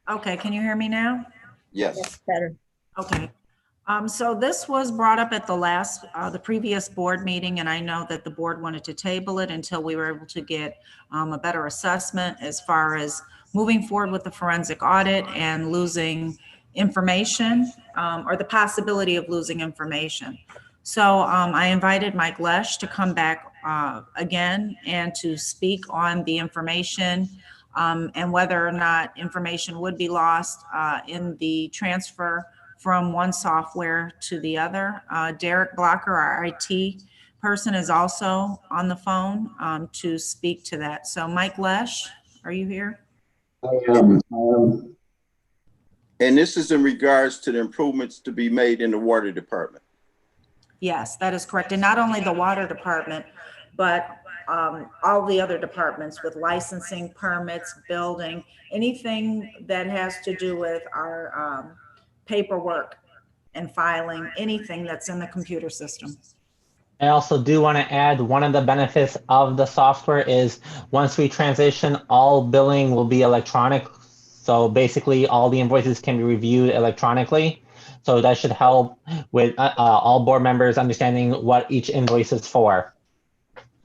[SPEAKER 8] okay, can you hear me now?
[SPEAKER 2] Yes.
[SPEAKER 3] That's better.
[SPEAKER 8] Okay. So this was brought up at the previous board meeting, and I know that the board wanted to table it until we were able to get a better assessment as far as moving forward with the forensic audit and losing information, or the possibility of losing information. So I invited Mike Lesh to come back again and to speak on the information and whether or not information would be lost in the transfer from one software to the other. Derek Blocker, our IT person, is also on the phone to speak to that. So Mike Lesh, are you here?
[SPEAKER 15] I am.
[SPEAKER 2] And this is in regards to the improvements to be made in the water department.
[SPEAKER 8] Yes, that is correct. And not only the water department, but all the other departments with licensing, permits, building, anything that has to do with our paperwork and filing, anything that's in the computer system.
[SPEAKER 14] I also do want to add one of the benefits of the software is once we transition, all billing will be electronic. So basically all the invoices can be reviewed electronically. So that should help with all board members understanding what each invoice is for.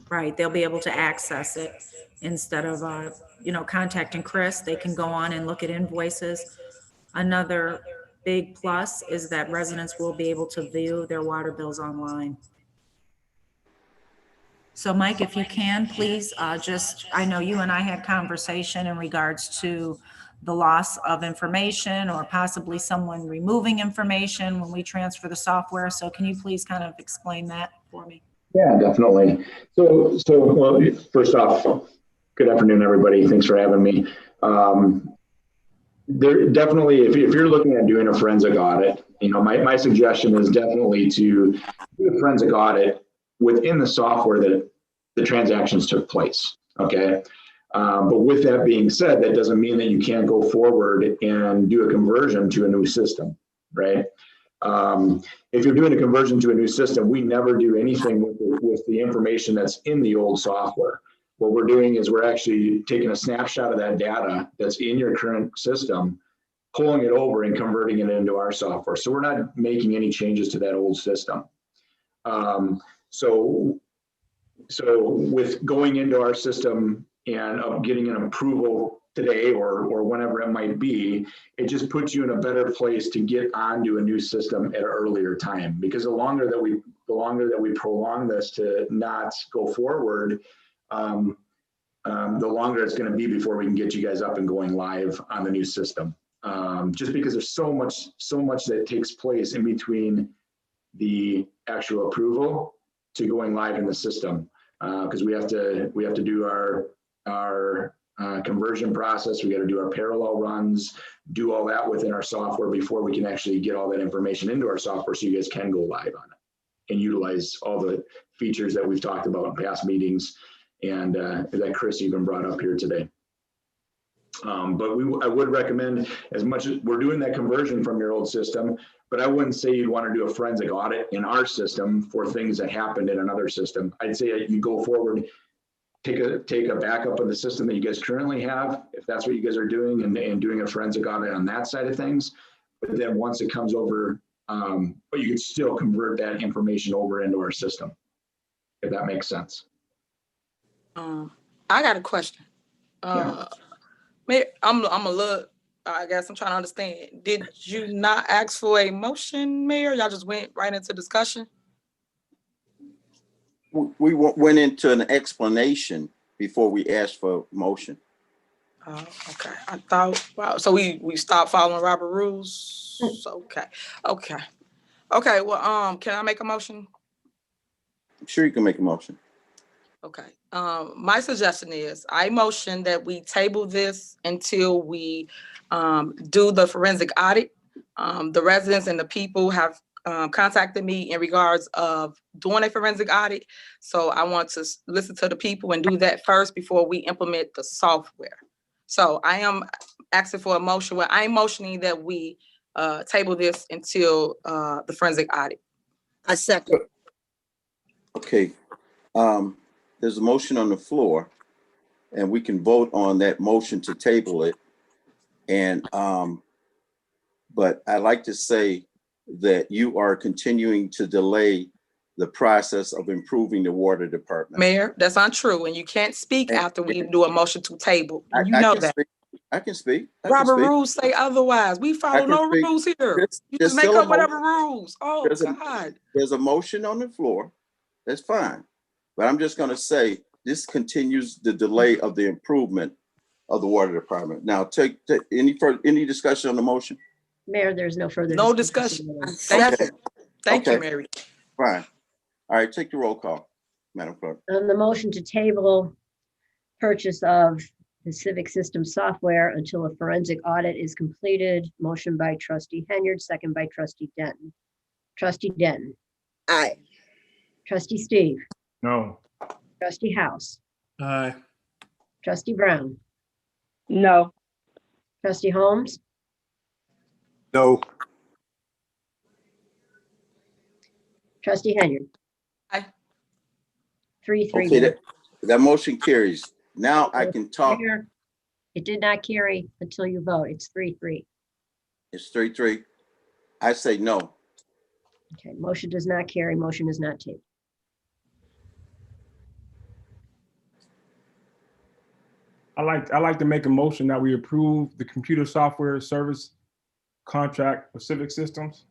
[SPEAKER 8] Right, they'll be able to access it instead of, contacting Chris. They can go on and look at invoices. Another big plus is that residents will be able to view their water bills online. So Mike, if you can, please I know you and I had conversation in regards to the loss of information or possibly someone removing information when we transfer the software. So can you please kind of explain that for me?
[SPEAKER 15] Yeah, definitely. So well, first off, good afternoon, everybody. Thanks for having me. There definitely, if you're looking at doing a forensic audit, my suggestion is definitely to do a forensic audit within the software that the transactions took place. Okay. But with that being said, that doesn't mean that you can't go forward and do a conversion to a new system, right? If you're doing a conversion to a new system, we never do anything with the information that's in the old software. What we're doing is we're actually taking a snapshot of that data that's in your current system, pulling it over and converting it into our software. So we're not making any changes to that old system. So with going into our system and getting an approval today or whenever it might be, it just puts you in a better place to get onto a new system at an earlier time. Because the longer that we prolong this to not go forward, the longer it's going to be before we can get you guys up and going live on the new system. Just because there's so much that takes place in between the actual approval to going live in the system. Because we have to do our conversion process. We got to do our parallel runs, do all that within our software before we can actually get all that information into our software so you guys can go live on it and utilize all the features that we've talked about in past meetings and that Chris even brought up here today. But I would recommend, as much as we're doing that conversion from your old system, but I wouldn't say you'd want to do a forensic audit in our system for things that happened in another system. I'd say you go forward, take a backup of the system that you guys currently have, if that's what you guys are doing, and doing a forensic audit on that side of things. But then once it comes over, but you could still convert that information over into our system, if that makes sense.
[SPEAKER 6] I got a question. Mayor, I'm a little, I guess I'm trying to understand. Did you not ask for a motion, Mayor? Y'all just went right into discussion?
[SPEAKER 2] We went into an explanation before we asked for motion.
[SPEAKER 6] Oh, okay. I thought, wow. So we stopped following Robert rules. Okay. Well, can I make a motion?
[SPEAKER 2] I'm sure you can make a motion.
[SPEAKER 6] Okay. My suggestion is I motion that we table this until we do the forensic audit. The residents and the people have contacted me in regards of doing a forensic audit. So I want to listen to the people and do that first before we implement the software. So I am asking for a motion. Well, I'm motioning that we table this until the forensic audit.
[SPEAKER 4] I second.
[SPEAKER 2] Okay, there's a motion on the floor, and we can vote on that motion to table it. And, but I'd like to say that you are continuing to delay the process of improving the water department.
[SPEAKER 6] Mayor, that's untrue, and you can't speak after we do a motion to table. And you know that.
[SPEAKER 2] I can speak.
[SPEAKER 6] Robert rules say otherwise. We follow no rules here. You just make up whatever rules. Oh, God.
[SPEAKER 2] There's a motion on the floor. That's fine. But I'm just gonna say, this continues the delay of the improvement of the water department. Now, take any discussion on the motion?
[SPEAKER 3] Mayor, there's no further.
[SPEAKER 6] No discussion. Thank you, Mary.
[SPEAKER 2] Fine. All right, take the roll call, Madam Clerk.
[SPEAKER 3] On the motion to table purchase of the civic system software until a forensic audit is completed, motion by trustee Henyard, second by trustee Denton. Trustee Denton.
[SPEAKER 4] Aye.
[SPEAKER 3] Trustee Steve.
[SPEAKER 5] No.
[SPEAKER 3] Trustee House.
[SPEAKER 7] Aye.
[SPEAKER 3] Trustee Brown.
[SPEAKER 13] No.
[SPEAKER 3] Trustee Holmes.
[SPEAKER 9] No.
[SPEAKER 3] Trustee Henyard.
[SPEAKER 6] Aye.
[SPEAKER 3] 3-3.
[SPEAKER 2] Okay, that motion carries. Now I can talk.
[SPEAKER 3] Mayor, it did not carry until you vote. It's 3-3.
[SPEAKER 2] It's 3-3. I say no.
[SPEAKER 3] Okay, motion does not carry. Motion is not tabled.
[SPEAKER 5] I like to make a motion that we approve the computer software service contract for Civic Systems.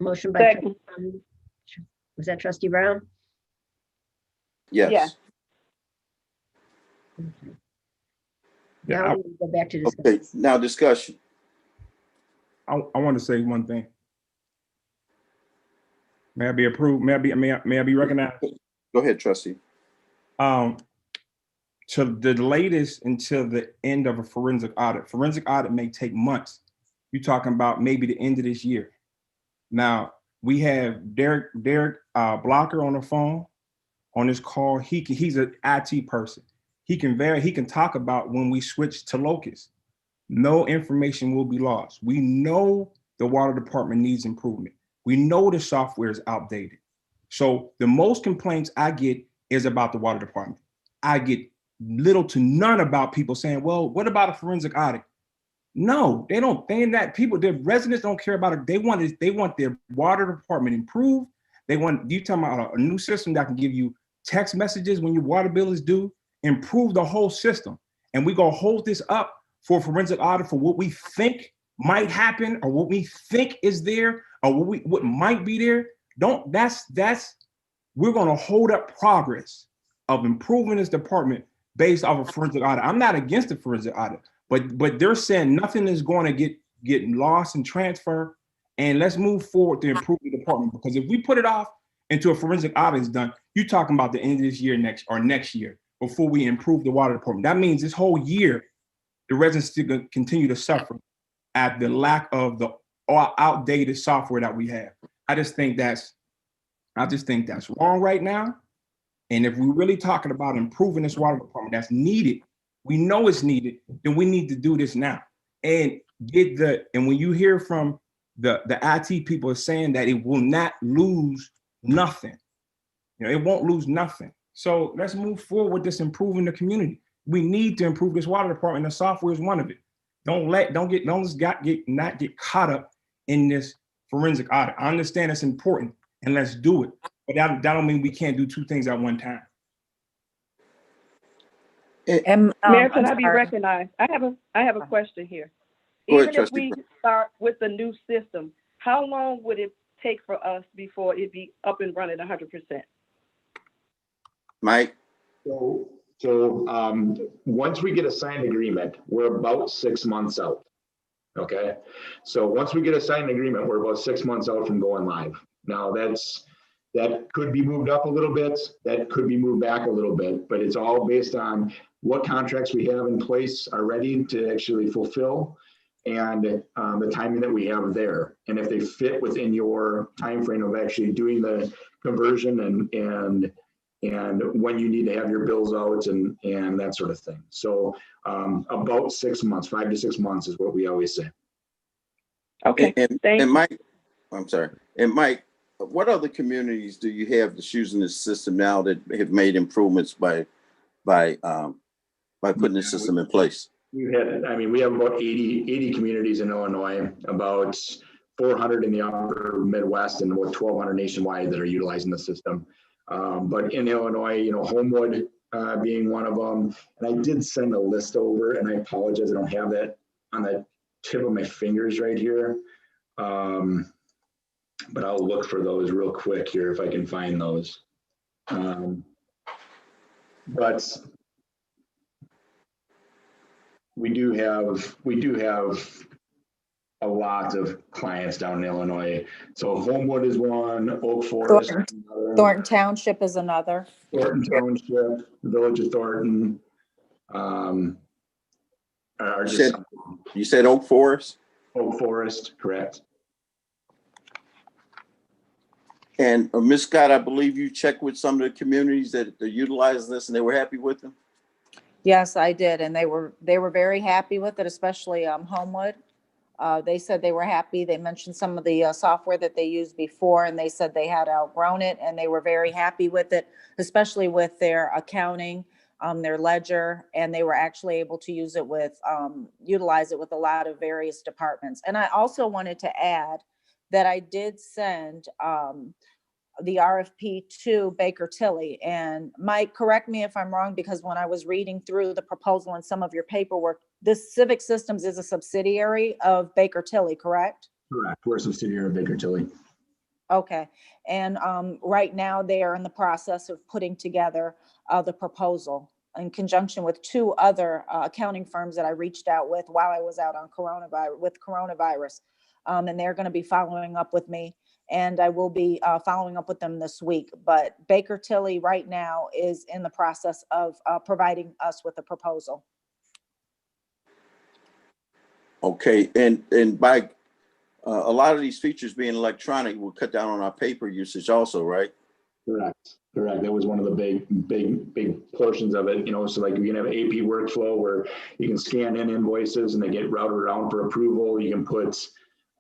[SPEAKER 3] Motion by, was that trustee Brown?
[SPEAKER 2] Yes.
[SPEAKER 13] Yeah.
[SPEAKER 3] Now we go back to discussion.
[SPEAKER 2] Okay, now discussion.
[SPEAKER 5] I want to say one thing. May I be approved? May I be recognized?
[SPEAKER 2] Go ahead, trustee.
[SPEAKER 5] To the latest until the end of a forensic audit. Forensic audit may take months. You're talking about maybe the end of this year. Now, we have Derek Blocker on the phone on this call. He's an IT person. He can talk about when we switch to Locust. No information will be lost. We know the water department needs improvement. We know the software is outdated. So the most complaints I get is about the water department. I get little to none about people saying, well, what about a forensic audit? No, they don't. The residents don't care about it. They want their water department improved. You talking about a new system that can give you text messages when your water bill is due, improve the whole system. And we're gonna hold this up for forensic audit for what we think might happen or what we think is there or what might be there. We're gonna hold up progress of improving this department based off of forensic audit. I'm not against the forensic audit, but they're saying nothing is going to get lost and transfer. And let's move forward to improve the department, because if we put it off until a forensic audit is done, you're talking about the end of this year next year before we improve the water department. That means this whole year, the residents still continue to suffer at the lack of the outdated software that we have. I just think that's wrong right now. And if we're really talking about improving this water department that's needed, we know it's needed, then we need to do this now. And when you hear from the IT people are saying that it will not lose nothing. It won't lose nothing. So let's move forward with this improving the community. We need to improve this water department. The software is one of it. Don't get caught up in this forensic audit. I understand it's important, and let's do it. But that don't mean we can't do two things at one time.
[SPEAKER 13] Mayor, can I be recognized? I have a question here. Even if we start with the new system, how long would it take for us before it be up and running 100%?
[SPEAKER 2] Mike?
[SPEAKER 15] So once we get a signed agreement, we're about 6 months out. Okay. So once we get a signed agreement, we're about 6 months out from going live. Now that could be moved up a little bit. That could be moved back a little bit, but it's all based on what contracts we have in place are ready to actually fulfill. and the timing that we have there, and if they fit within your time frame of actually doing the conversion and when you need to have your bills out and that sort of thing. So about 6 months, 5 to 6 months is what we always say.
[SPEAKER 13] Okay.
[SPEAKER 2] And Mike, I'm sorry. And Mike, what other communities do you have that's using this system now that have made improvements by putting this system in place?
[SPEAKER 15] We have about 80 communities in Illinois, about 400 in the upper Midwest, and about 1,200 nationwide that are utilizing the system. But in Illinois, Homewood being one of them. And I did send a list over, and I apologize, I don't have that on the tip of my fingers right here. But I'll look for those real quick here if I can find those. But we do have a lot of clients down in Illinois. So Homewood is one, Oak Forest,
[SPEAKER 8] Thornton Township is another.
[SPEAKER 15] Thornton Township, Village of Thornton.
[SPEAKER 2] You said Oak Forest?
[SPEAKER 15] Oak Forest, correct.
[SPEAKER 2] And Ms. Scott, I believe you checked with some of the communities that utilize this and they were happy with them?
[SPEAKER 8] Yes, I did, and they were very happy with it, especially Homewood. They said they were happy. They mentioned some of the software that they used before, and they said they had outgrown it, and they were very happy with it, especially with their accounting, their ledger, and they were actually able to use it with, utilize it with a lot of various departments. And I also wanted to add that I did send the RFP to Baker Tilly. And Mike, correct me if I'm wrong, because when I was reading through the proposal and some of your paperwork, this Civic Systems is a subsidiary of Baker Tilly, correct?
[SPEAKER 15] Correct. We're a subsidiary of Baker Tilly.
[SPEAKER 8] Okay. And right now they are in the process of putting together the proposal in conjunction with 2 other accounting firms that I reached out with while I was out on coronavirus. And they're going to be following up with me, and I will be following up with them this week. But Baker Tilly right now is in the process of providing us with a proposal.
[SPEAKER 2] Okay, and by a lot of these features being electronic will cut down on our paper usage also, right?
[SPEAKER 15] Correct. That was one of the big portions of it. So like you can have AP workflow where you can scan in invoices and they get routed around for approval. You can put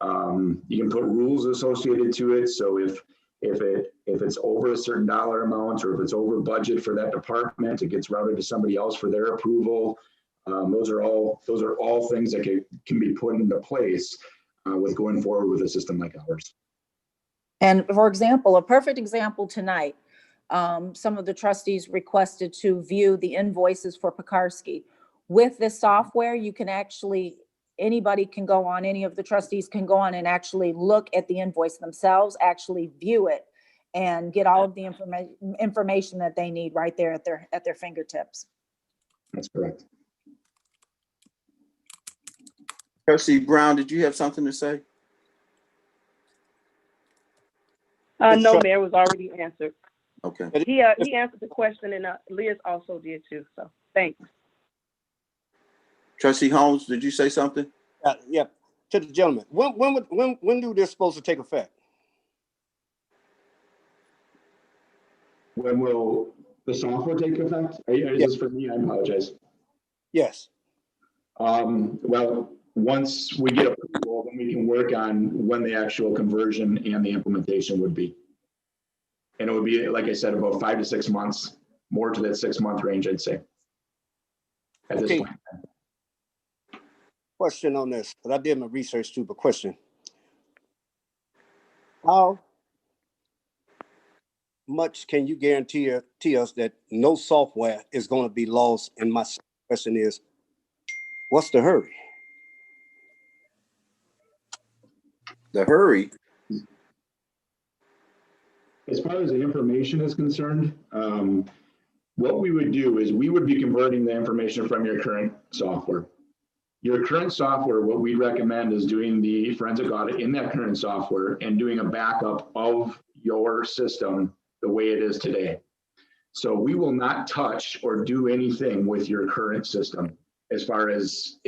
[SPEAKER 15] rules associated to it. So if it's over a certain dollar amount, or if it's over budget for that department, it gets routed to somebody else for their approval. Those are all things that can be put into place with going forward with a system like ours.
[SPEAKER 8] And for example, a perfect example tonight, some of the trustees requested to view the invoices for Pekarsky. With this software, you can actually, anybody can go on, any of the trustees can go on and actually look at the invoice themselves, actually view it, and get all of the information that they need right there at their fingertips.
[SPEAKER 15] That's correct.
[SPEAKER 2] Trustee Brown, did you have something to say?
[SPEAKER 13] No, Mayor, was already answered.
[SPEAKER 2] Okay.
[SPEAKER 13] He answered the question, and Liz also did too. So thanks.
[SPEAKER 2] Trustee Holmes, did you say something?
[SPEAKER 9] Yeah, to the gentleman. When do this supposed to take effect?
[SPEAKER 15] When will the software take effect? Is this for me? I apologize.
[SPEAKER 9] Yes.
[SPEAKER 15] Well, once we get approval, then we can work on when the actual conversion and the implementation would be. And it would be, like I said, about 5 to 6 months, more to that 6-month range, I'd say. At this point.
[SPEAKER 9] Question on this, but I did my research too, but question. How much can you guarantee us that no software is going to be lost? And my question is, what's the hurry?
[SPEAKER 2] The hurry?
[SPEAKER 15] As far as the information is concerned, what we would do is we would be converting the information from your current software. Your current software, what we recommend is doing the forensic audit in that current software and doing a backup of your system the way it is today. So we will not touch or do anything with your current system. as far as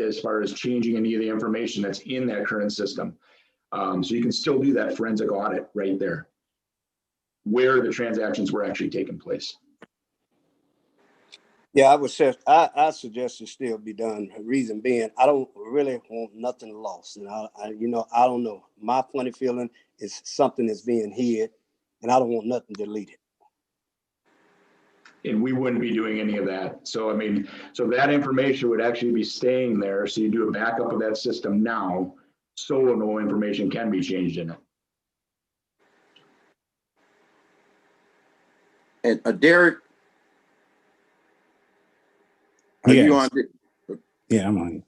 [SPEAKER 15] changing any of the information that's in that current system. So you can still do that forensic audit right there, where the transactions were actually taking place.
[SPEAKER 16] Yeah, I suggest it still be done. Reason being, I don't really want nothing lost. And I don't know. My funny feeling is something is being hid, and I don't want nothing deleted.
[SPEAKER 15] And we wouldn't be doing any of that. So, I mean, so that information would actually be staying there. So you do a backup of that system now, so no information can be changed in it.
[SPEAKER 2] And Derek, are you on?
[SPEAKER 17] Yeah, I'm on.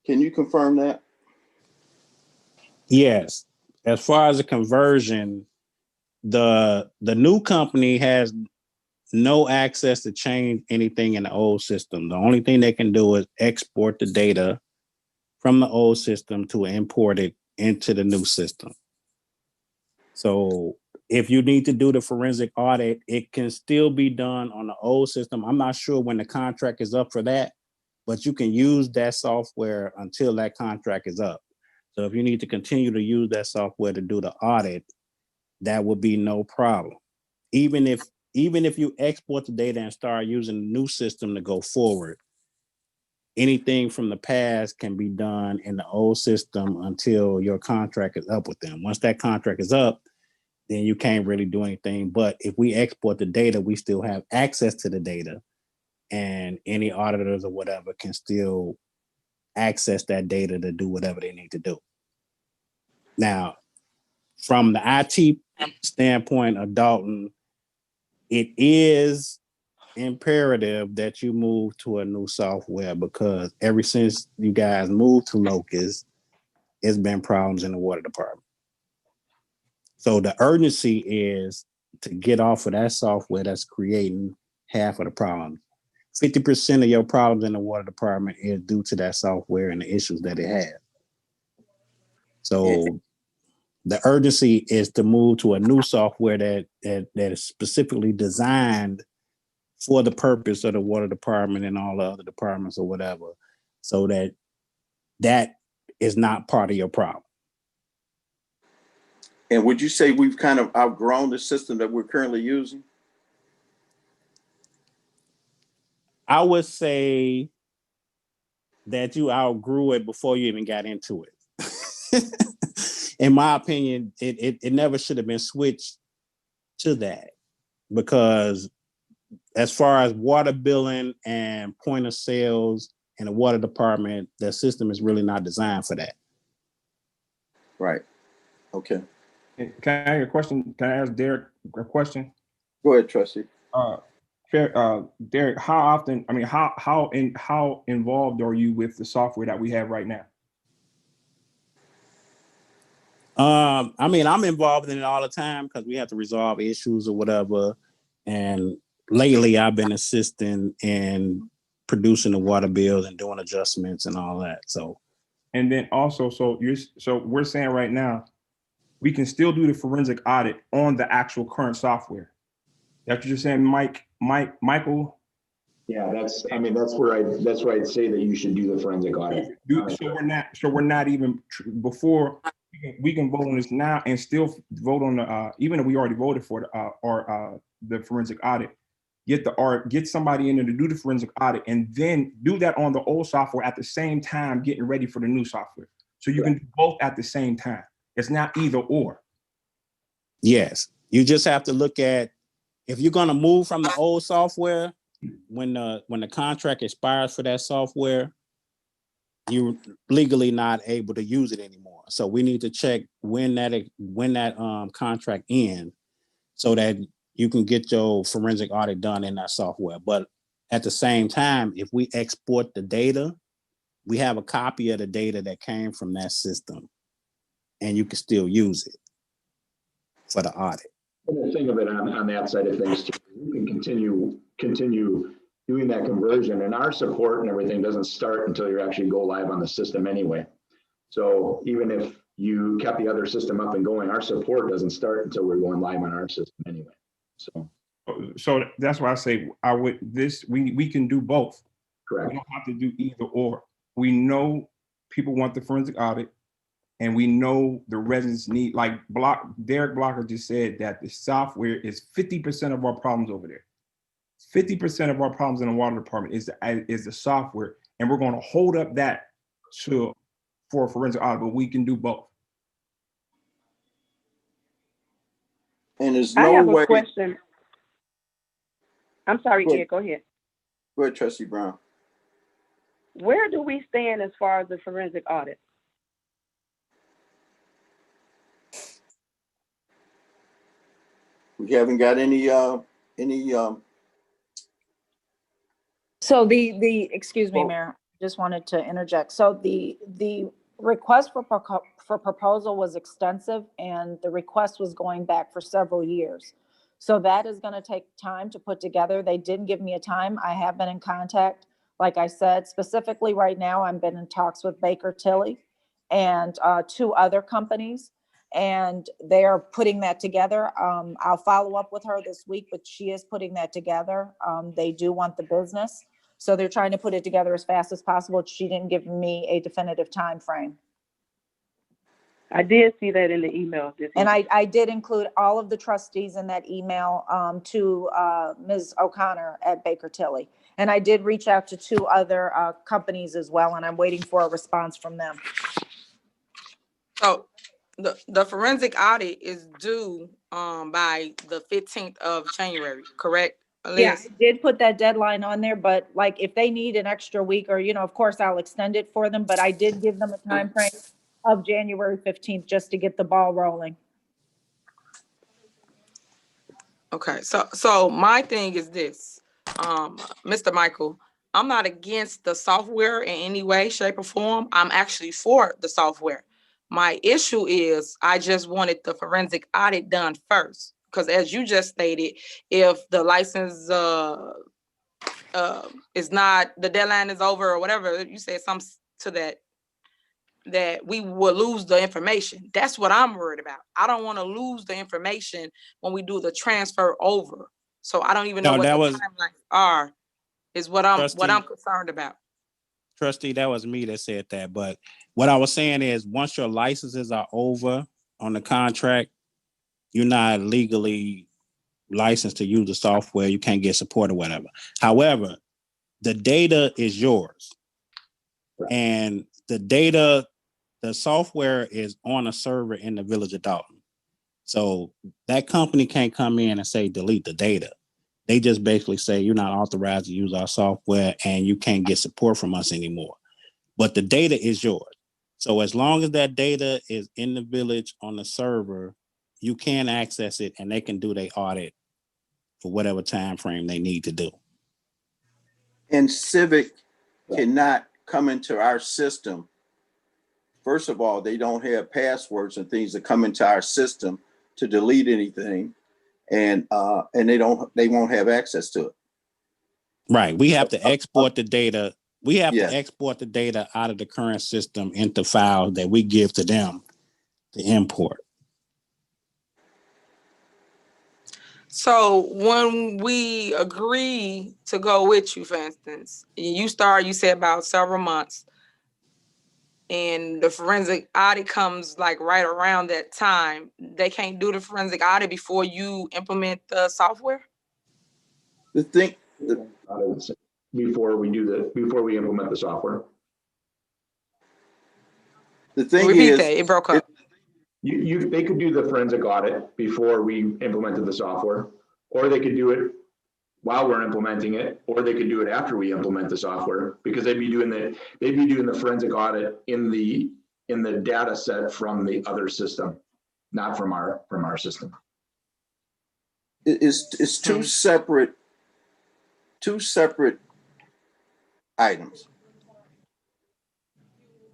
[SPEAKER 2] Can you confirm that?
[SPEAKER 17] Yes. As far as the conversion, the new company has no access to change anything in the old system. The only thing they can do is export the data from the old system to import it into the new system. So if you need to do the forensic audit, it can still be done on the old system. I'm not sure when the contract is up for that, but you can use that software until that contract is up. So if you need to continue to use that software to do the audit, that would be no problem. Even if you export the data and start using the new system to go forward, anything from the past can be done in the old system until your contract is up with them. Once that contract is up, then you can't really do anything. But if we export the data, we still have access to the data, and any auditors or whatever can still access that data to do whatever they need to do. Now, from the IT standpoint of Dalton, it is imperative that you move to a new software, because ever since you guys moved to Locust, it's been problems in the water department. So the urgency is to get off of that software that's creating half of the problems. 50% of your problems in the water department is due to that software and the issues that it has. So the urgency is to move to a new software that is specifically designed for the purpose of the water department and all the other departments or whatever, so that is not part of your problem.
[SPEAKER 2] And would you say we've kind of outgrown the system that we're currently using?
[SPEAKER 17] I would say that you outgrew it before you even got into it. In my opinion, it never should have been switched to that, because as far as water billing and point of sales in the water department, the system is really not designed for that.
[SPEAKER 2] Right. Okay.
[SPEAKER 5] Can I ask a question? Can I ask Derek a question?
[SPEAKER 2] Go ahead, trustee.
[SPEAKER 5] Derek, how often, I mean, how involved are you with the software that we have right now?
[SPEAKER 17] I mean, I'm involved in it all the time because we have to resolve issues or whatever. And lately I've been assisting in producing the water bills and doing adjustments and all that. So,
[SPEAKER 5] and then also, so we're saying right now, we can still do the forensic audit on the actual current software. That's what you're saying, Michael?
[SPEAKER 15] Yeah, that's where I'd say that you should do the forensic audit.
[SPEAKER 5] So we're not even before we can vote on this now and still vote on the even if we already voted for the forensic audit, get somebody in there to do the forensic audit and then do that on the old software at the same time getting ready for the new software. So you can do both at the same time. It's not either or.
[SPEAKER 17] Yes, you just have to look at, if you're going to move from the old software, when the contract expires for that software, you're legally not able to use it anymore. So we need to check when that contract ends, so that you can get your forensic audit done in that software. But at the same time, if we export the data, we have a copy of the data that came from that system, and you can still use it for the audit.
[SPEAKER 15] And think of it on that side of things too. You can continue doing that conversion, and our support and everything doesn't start until you actually go live on the system anyway. So even if you kept the other system up and going, our support doesn't start until we're going live on our system anyway. So
[SPEAKER 5] that's why I say we can do both.
[SPEAKER 15] Correct.
[SPEAKER 5] We don't have to do either or. We know people want the forensic audit, and we know the residents need, like Derek Blocker just said, that the software is 50% of our problems over there. 50% of our problems in the water department is the software, and we're going to hold up that for a forensic audit, but we can do both.
[SPEAKER 2] And there's
[SPEAKER 13] I
[SPEAKER 2] no
[SPEAKER 13] have
[SPEAKER 2] way.
[SPEAKER 13] a question. I'm sorry,
[SPEAKER 2] Go ahead.
[SPEAKER 13] Ed, go ahead.
[SPEAKER 2] Go ahead, Trustee Brown.
[SPEAKER 13] Where do we stand as far as the forensic audit?
[SPEAKER 2] We haven't got any
[SPEAKER 8] So excuse me, Mayor, just wanted to interject. So the request for proposal was extensive, and the request was going back for several years. So that is going to take time to put together. They didn't give me a time. I have been in contact. Like I said, specifically right now, I've been in talks with Baker Tilly and 2 other companies, and they are putting that together. I'll follow up with her this week, but she is putting that together. They do want the business, so they're trying to put it together as fast as possible. She didn't give me a definitive time frame.
[SPEAKER 13] I did see that in the email.
[SPEAKER 8] And I did include all of the trustees in that email to Ms. O'Connor at Baker Tilly. And I did reach out to 2 other companies as well, and I'm waiting for a response from them.
[SPEAKER 6] So the forensic audit is due by the 15th of January, correct?
[SPEAKER 8] Yeah, I did put that deadline on there, but like if they need an extra week or, of course I'll extend it for them, but I did give them a time frame of January 15th just to get the ball rolling.
[SPEAKER 6] Okay, so my thing is this, Mr. Michael, I'm not against the software in any way, shape, or form. I'm actually for the software. My issue is I just wanted the forensic audit done first, because as you just stated, if the license is not, the deadline is over or whatever, you said something to that we will lose the information. That's what I'm worried about. I don't want to lose the information when we do the transfer over. So I don't even know what the timelines are, is what I'm concerned about.
[SPEAKER 17] Trustee, that was me that said that. But what I was saying is once your licenses are over on the contract, you're not legally licensed to use the software. You can't get support or whatever. However, the data is yours. And the software is on a server in the Village of Dalton. So that company can't come in and say, delete the data. They just basically say, you're not authorized to use our software and you can't get support from us anymore. But the data is yours. So as long as that data is in the village on the server, you can access it and they can do their audit for whatever time frame they need to do.
[SPEAKER 2] And Civic cannot come into our system. First of all, they don't have passwords and things that come into our system to delete anything, and they won't have access to it.
[SPEAKER 17] Right. We have to export the data. We have to export the data out of the current system into files that we give to them to import.
[SPEAKER 6] So when we agree to go with you, for instance, you said about several months, and the forensic audit comes like right around that time, they can't do the forensic audit before you implement the software?
[SPEAKER 15] Before we implement the software.
[SPEAKER 2] The thing
[SPEAKER 6] Repeat
[SPEAKER 2] is,
[SPEAKER 6] that, it broke up.
[SPEAKER 15] They could do the forensic audit before we implemented the software, or they could do it while we're implementing it, or they could do it after we implement the software, because they'd be doing the forensic audit in the data set from the other system, not from our system.
[SPEAKER 2] It's two separate items.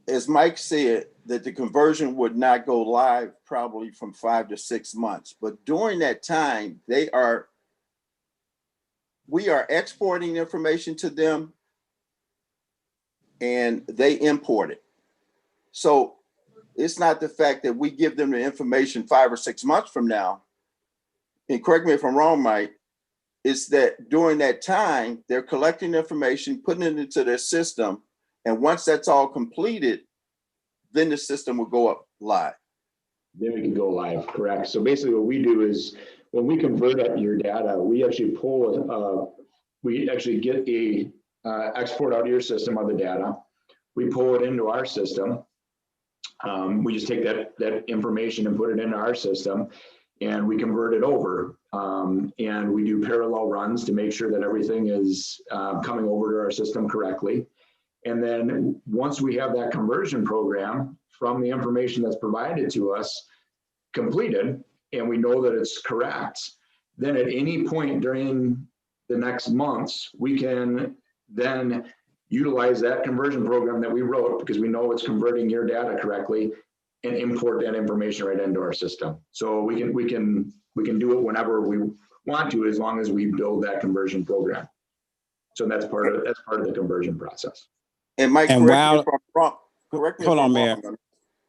[SPEAKER 2] As Mike said, that the conversion would not go live probably from 5 to 6 months. But during that time, we are exporting information to them and they import it. So it's not the fact that we give them the information 5 or 6 months from now. And correct me if I'm wrong, Mike, is that during that time, they're collecting information, putting it into their system. And once that's all completed, then the system will go up live.
[SPEAKER 15] Then we can go live, correct. So basically what we do is when we convert up your data, we actually we actually get a export out of your system of the data. We pull it into our system. We just take that information and put it into our system, and we convert it over. And we do parallel runs to make sure that everything is coming over to our system correctly. And then once we have that conversion program from the information that's provided to us completed, and we know that it's correct, then at any point during the next months, we can then utilize that conversion program that we wrote, because we know it's converting your data correctly, and import that information right into our system. So we can do it whenever we want to, as long as we build that conversion program. So that's part of the conversion process.
[SPEAKER 2] And Mike,
[SPEAKER 17] And
[SPEAKER 2] correct me
[SPEAKER 17] while-
[SPEAKER 2] if I'm wrong. Correct me
[SPEAKER 17] Hold
[SPEAKER 2] if
[SPEAKER 17] on,
[SPEAKER 2] I'm
[SPEAKER 17] Mayor.
[SPEAKER 2] wrong.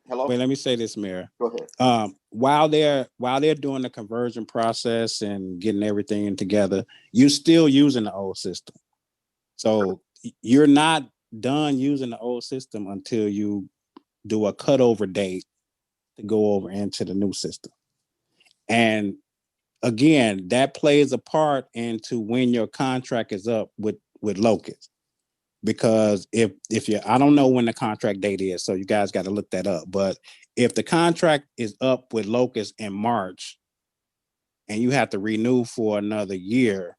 [SPEAKER 2] Hello?
[SPEAKER 17] Wait, let me say this, Mayor.
[SPEAKER 2] Go ahead.
[SPEAKER 17] While they're doing the conversion process and getting everything together, you're still using the old system. So you're not done using the old system until you do a cutover date to go over into the new system. And again, that plays a part into when your contract is up with Locust. Because if you, I don't know when the contract date is, so you guys got to look that up. But if the contract is up with Locust in March and you have to renew for another year,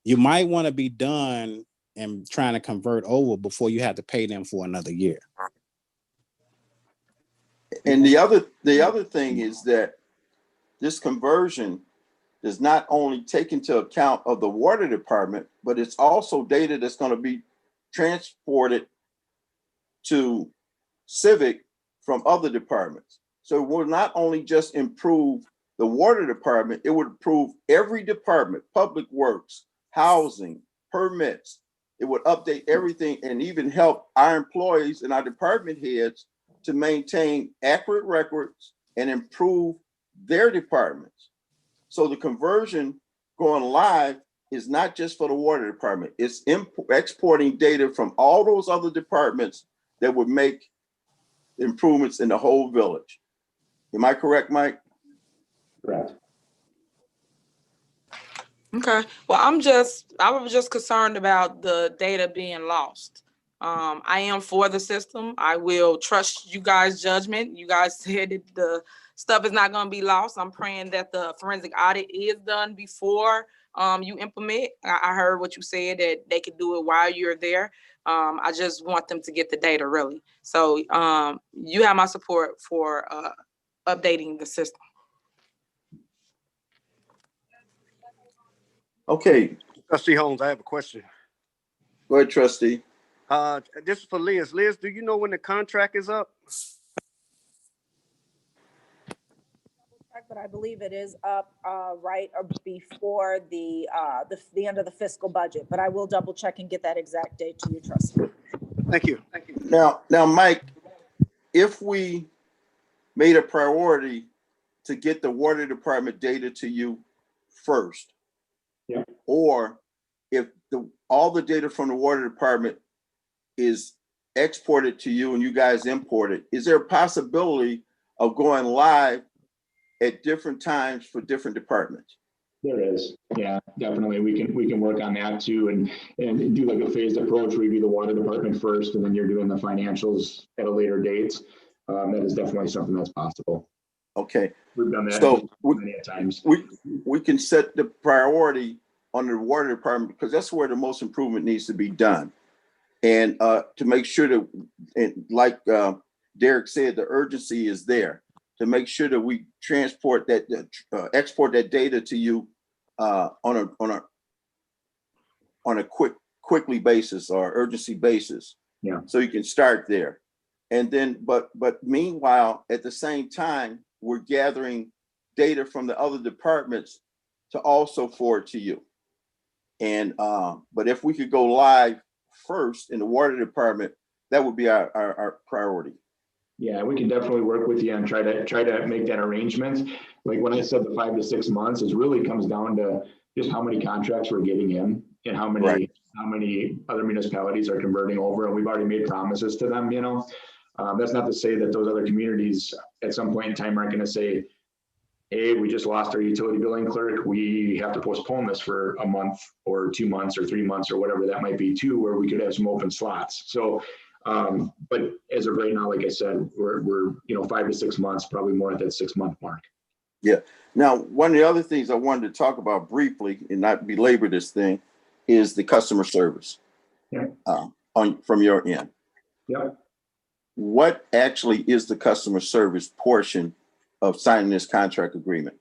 [SPEAKER 17] you might want to be done and trying to convert over before you have to pay them for another year.
[SPEAKER 2] And the other thing is that this conversion does not only take into account of the water department, but it's also data that's going to be transported to Civic from other departments. So it will not only just improve the water department, it would improve every department, public works, housing, permits. It would update everything and even help our employees and our department heads to maintain accurate records and improve their departments. So the conversion going live is not just for the water department. It's exporting data from all those other departments that would make improvements in the whole village. Am I correct, Mike?
[SPEAKER 15] Correct.
[SPEAKER 6] Okay, well, I was just concerned about the data being lost. I am for the system. I will trust you guys' judgment. You guys said that the stuff is not gonna be lost. I'm praying that the forensic audit is done before you implement. I heard what you said, that they could do it while you're there. I just want them to get the data really. So you have my support for updating the system.
[SPEAKER 2] Okay.
[SPEAKER 16] Trustee Holmes, I have a question.
[SPEAKER 2] Go ahead, trustee.
[SPEAKER 16] This is for Liz. Liz, do you know when the contract is up?
[SPEAKER 8] But I believe it is up right or before the end of the fiscal budget. But I will double check and get that exact date to you, trustee.
[SPEAKER 16] Thank you.
[SPEAKER 2] Now, Mike, if we made a priority to get the water department data to you first,
[SPEAKER 15] yeah,
[SPEAKER 2] or if all the data from the water department is exported to you and you guys import it, is there a possibility of going live at different times for different departments?
[SPEAKER 15] There is, yeah, definitely. We can work on that too, and do like a phased approach where you do the water department first, and then you're doing the financials at a later date. That is definitely something that's possible.
[SPEAKER 2] Okay,
[SPEAKER 15] we've done that
[SPEAKER 2] so
[SPEAKER 15] many times.
[SPEAKER 2] We can set the priority on the water department because that's where the most improvement needs to be done, and to make sure that, and like Derek said, the urgency is there to make sure that we transport that, export that data to you on a quickly basis or urgency basis.
[SPEAKER 15] Yeah.
[SPEAKER 2] So you can start there, and then but meanwhile, at the same time, we're gathering data from the other departments to also forward to you. And but if we could go live first in the water department, that would be our priority.
[SPEAKER 15] Yeah, we can definitely work with you and try to make that arrangement. Like when I said the 5 to 6 months, it really comes down to just how many contracts we're getting in and how many,
[SPEAKER 2] Right.
[SPEAKER 15] how many other municipalities are converting over, and we've already made promises to them, you know. That's not to say that those other communities at some point in time aren't gonna say, hey, we just lost our utility billing clerk. We have to postpone this for a month or 2 months or 3 months or whatever that might be too, where we could have some open slots. So, but as of right now, like I said, we're 5 to 6 months, probably more at that 6-month mark.
[SPEAKER 2] Yeah. Now, one of the other things I wanted to talk about briefly and not belabor this thing is the customer service.
[SPEAKER 15] Yeah.
[SPEAKER 2] From your end.
[SPEAKER 15] Yeah.
[SPEAKER 2] What actually is the customer service portion of signing this contract agreement?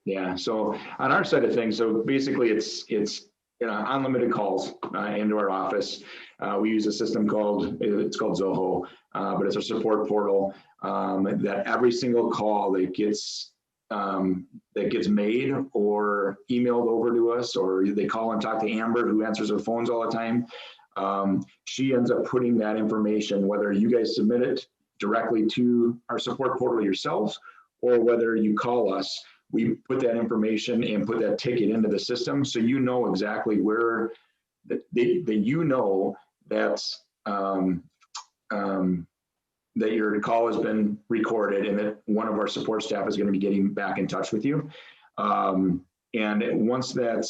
[SPEAKER 15] Yeah, so on our side of things, so basically it's unlimited calls into our office. We use a system called Zoho, but it's a support portal that every single call that gets made or emailed over to us, or they call and talk to Amber, who answers her phones all the time. She ends up putting that information, whether you guys submit it directly to our support portal yourselves, or whether you call us, we put that information and put that ticket into the system. So you know exactly where that you know that's that your call has been recorded and that one of our support staff is going to be getting back in touch with you. And once that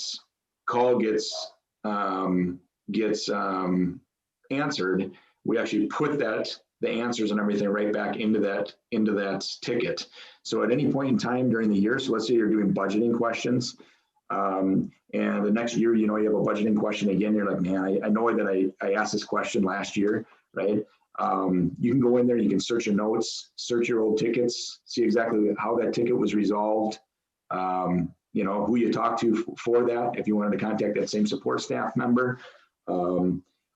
[SPEAKER 15] call gets answered, we actually put the answers and everything right back into that ticket. So at any point in time during the year, so let's say you're doing budgeting questions, and the next year, you have a budgeting question again, you're like, man, I know that I asked this question last year, right? You can go in there, you can search your notes, search your old tickets, see exactly how that ticket was resolved, who you talked to for that, if you wanted to contact that same support staff member.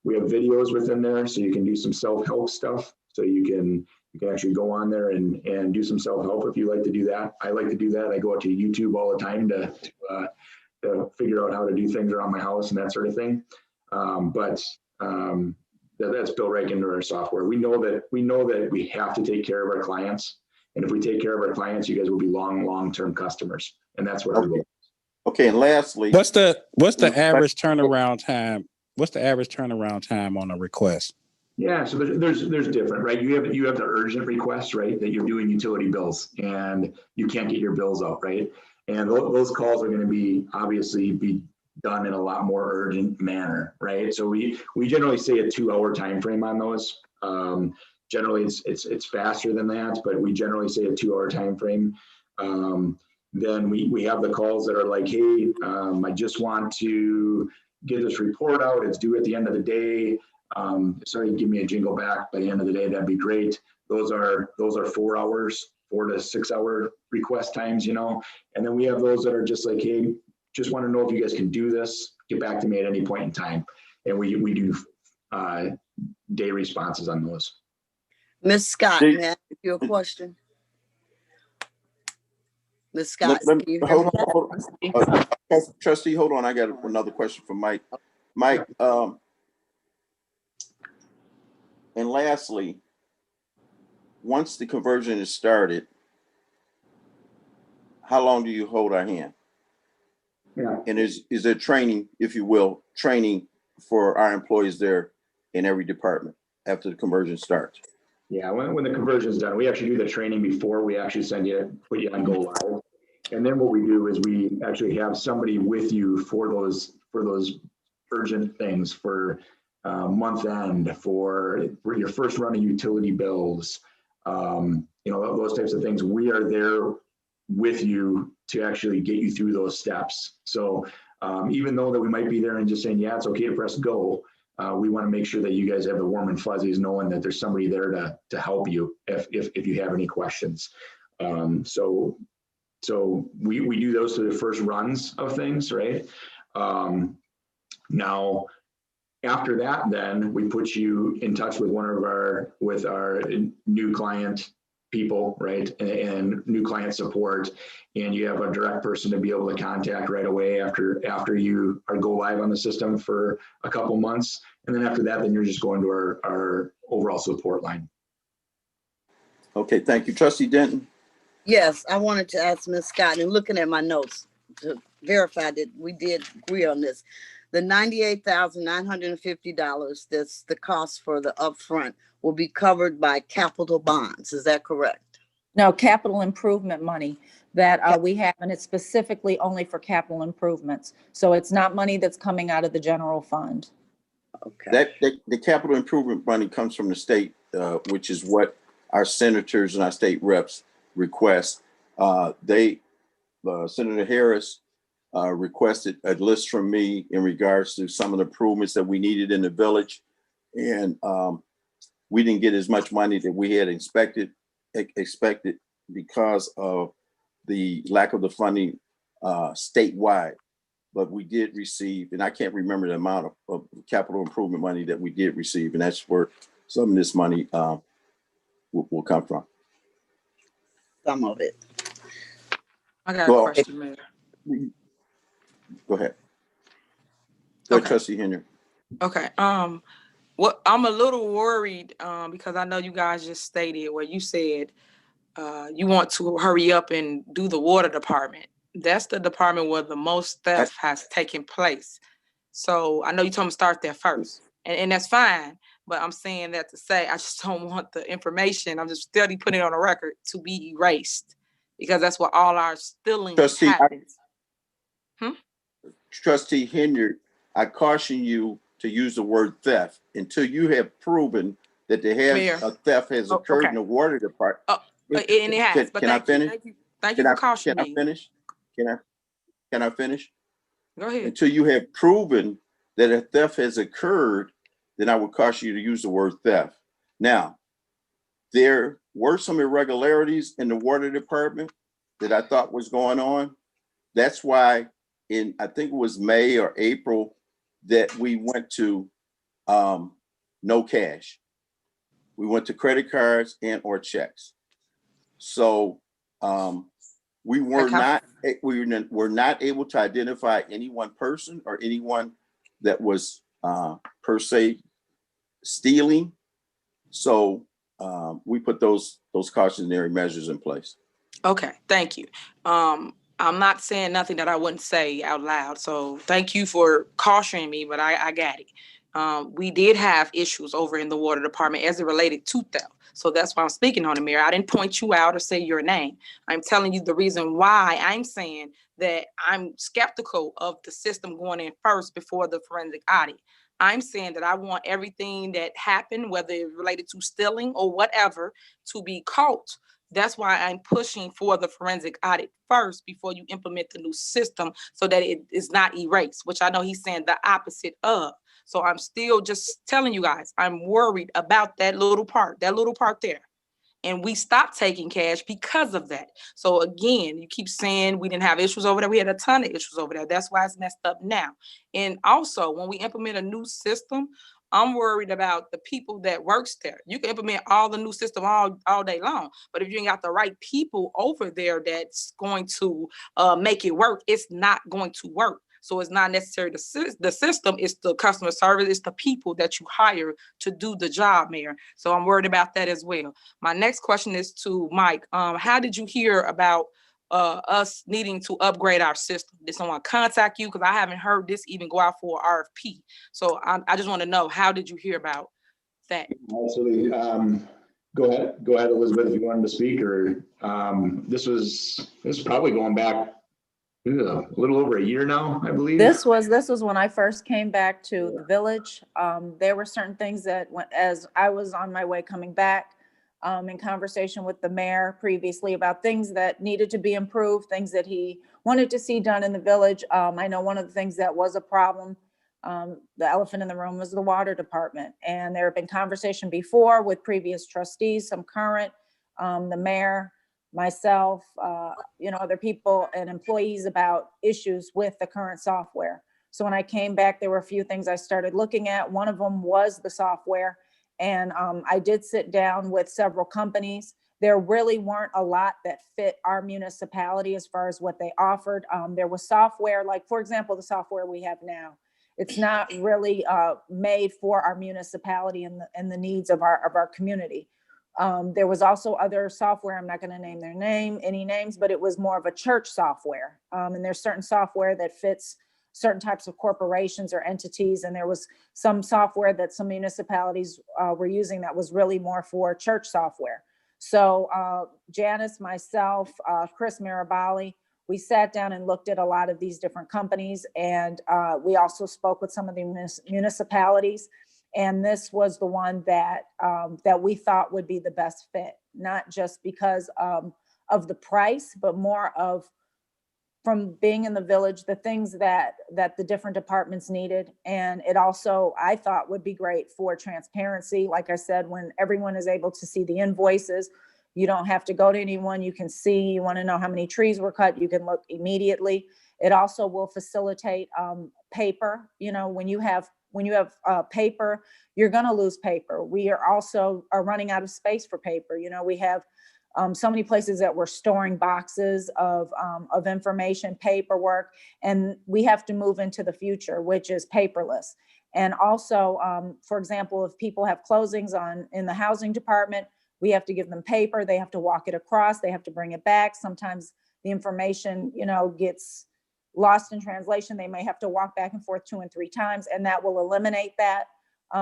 [SPEAKER 15] We have videos within there, so you can do some self-help stuff. So you can actually go on there and do some self-help if you like to do that. I like to do that. I go out to YouTube all the time to figure out how to do things around my house and that sort of thing. That's built right into our software. We know that we have to take care of our clients, and if we take care of our clients, you guys will be long-term customers, and that's what our goal is.
[SPEAKER 2] Okay, and lastly,
[SPEAKER 17] what's the average turnaround time? What's the average turnaround time on a request?
[SPEAKER 15] Yeah, so there's different, right? You have the urgent requests, right? That you're doing utility bills and you can't get your bills out, right? And those calls are going to be obviously done in a lot more urgent manner, right? So we generally say a 2-hour time frame on those. Generally, it's faster than that, but we generally say a 2-hour time frame. Then we have the calls that are like, hey, I just want to get this report out. It's due at the end of the day. Sorry, give me a jingle back by the end of the day. That'd be great. Those are 4 hours, 4 to 6 hour request times, And then we have those that are just like, hey, just want to know if you guys can do this. Get back to me at any point in time. And we do day responses on those.
[SPEAKER 4] Ms. Scott, may I ask you a question? Ms. Scott,
[SPEAKER 2] hold on. Trustee, hold on. I got another question for Mike. Mike, and lastly, once the conversion is started, how long do you hold our hand?
[SPEAKER 15] Yeah.
[SPEAKER 2] And is there training, if you will, training for our employees there in every department after the conversion starts?
[SPEAKER 15] Yeah, when the conversion is done, we actually do the training before we actually put you on go live. And then what we do is we actually have somebody with you for those urgent things, for month end, for your first run of utility bills, those types of things. We are there with you to actually get you through those steps. So even though that we might be there and just saying, yeah, it's okay to press go, we want to make sure that you guys have the warm and fuzzies, knowing that there's somebody there to help you if you have any questions. So we do those to the first runs of things, right? Now, after that, then we put you in touch with with our new client people, right? And new client support. And you have a direct person to be able to contact right away after you go live on the system for a couple months. And then after that, then you're just going to our overall support line.
[SPEAKER 2] Okay, thank you. Trustee Denton?
[SPEAKER 4] Yes, I wanted to ask Ms. Scott, and looking at my notes, verify that we did agree on this. The $98,950, that's the cost for the upfront, will be covered by capital bonds. Is that correct?
[SPEAKER 8] No, capital improvement money that we have, and it's specifically only for capital improvements. So it's not money that's coming out of the general fund.
[SPEAKER 4] Okay.
[SPEAKER 2] The capital improvement money comes from the state, which is what our senators and our state reps request. Senator Harris requested a list from me in regards to some of the improvements that we needed in the village. And we didn't get as much money that we had expected because of the lack of the funding statewide. But we did receive, and I can't remember the amount of capital improvement money that we did receive, and that's where some of this money will come from.
[SPEAKER 4] Some of it.
[SPEAKER 6] I got a question, Mayor.
[SPEAKER 2] Go ahead. Go ahead, Trustee Henry.
[SPEAKER 6] Okay. What I'm a little worried because I know you guys just stated where you said you want to hurry up and do the water department. That's the department where the most theft has taken place. So I know you told me to start there first, and that's fine. But I'm saying that to say I just don't want the information. I'm just steadily putting it on a record to be erased because that's where all our stealing happens.
[SPEAKER 2] Trustee Henry, I caution you to use the word theft until you have proven that a theft has occurred in the water department.
[SPEAKER 6] And it has. But
[SPEAKER 2] can I finish?
[SPEAKER 6] Thank you for cautioning me.
[SPEAKER 2] Can I finish? Can I finish?
[SPEAKER 6] Go ahead.
[SPEAKER 2] Until you have proven that a theft has occurred, then I would caution you to use the word theft. Now, there were some irregularities in the water department that I thought was going on. That's why I think it was May or April that we went to no cash. We went to credit cards and or checks. So we were not able to identify any one person or anyone that was per se stealing. So we put those cautionary measures in place.
[SPEAKER 6] Okay, thank you. I'm not saying nothing that I wouldn't say out loud. So thank you for cautioning me, but I got it. We did have issues over in the water department as it related to theft. So that's why I'm speaking on it, Mayor. I didn't point you out or say your name. I'm telling you the reason why I'm saying that I'm skeptical of the system going in first before the forensic audit. I'm saying that I want everything that happened, whether it's related to stealing or whatever, to be caught. That's why I'm pushing for the forensic audit first before you implement the new system so that it is not erased, which I know he's saying the opposite of. So I'm still just telling you guys, I'm worried about that little part there. And we stopped taking cash because of that. So again, you keep saying we didn't have issues over there. We had a ton of issues over there. That's why it's messed up now. And also when we implement a new system, I'm worried about the people that works there. You can implement all the new system all day long, but if you ain't got the right people over there that's going to make it work, it's not going to work. So it's not necessarily the system, it's the customer service, it's the people that you hire to do the job, Mayor. So I'm worried about that as well. My next question is to Mike. How did you hear about us needing to upgrade our system? Did someone contact you? Because I haven't heard this even go out for RFP. So I just want to know, how did you hear about that?
[SPEAKER 15] Absolutely. Go ahead, Elizabeth, if you wanted to speak. Or this was probably going back a little over a year now, I believe.
[SPEAKER 8] This was when I first came back to the village. There were certain things that as I was on my way coming back, in conversation with the mayor previously about things that needed to be improved, things that he wanted to see done in the village. I know one of the things that was a problem, the elephant in the room, was the water department. And there have been conversation before with previous trustees, some current, the mayor, myself, other people and employees about issues with the current software. So when I came back, there were a few things I started looking at. One of them was the software. And I did sit down with several companies. There really weren't a lot that fit our municipality as far as what they offered. There was software, like, for example, the software we have now. It's not really made for our municipality and the needs of our community. There was also other software. I'm not going to name any names, but it was more of a church software. And there's certain software that fits certain types of corporations or entities. And there was some software that some municipalities were using that was really more for church software. So Janice, myself, Chris Mirabali, we sat down and looked at a lot of these different companies. And we also spoke with some of the municipalities. And this was the one that that we thought would be the best fit, not just because of the price, but more of from being in the village, the things that the different departments needed. And it also, I thought, would be great for transparency. Like I said, when everyone is able to see the invoices, you don't have to go to anyone. You can see, you want to know how many trees were cut, you can look immediately. It also will facilitate paper. You know, when you have paper, you're going to lose paper. We are also running out of space for paper. You know, we have so many places that we're storing boxes of information, paperwork, and we have to move into the future, which is paperless. And also, for example, if people have closings in the housing department, we have to give them paper. They have to walk it across. They have to bring it back. Sometimes the information, you know, gets lost in translation. They may have to walk back and forth 2 and 3 times, and that will eliminate that.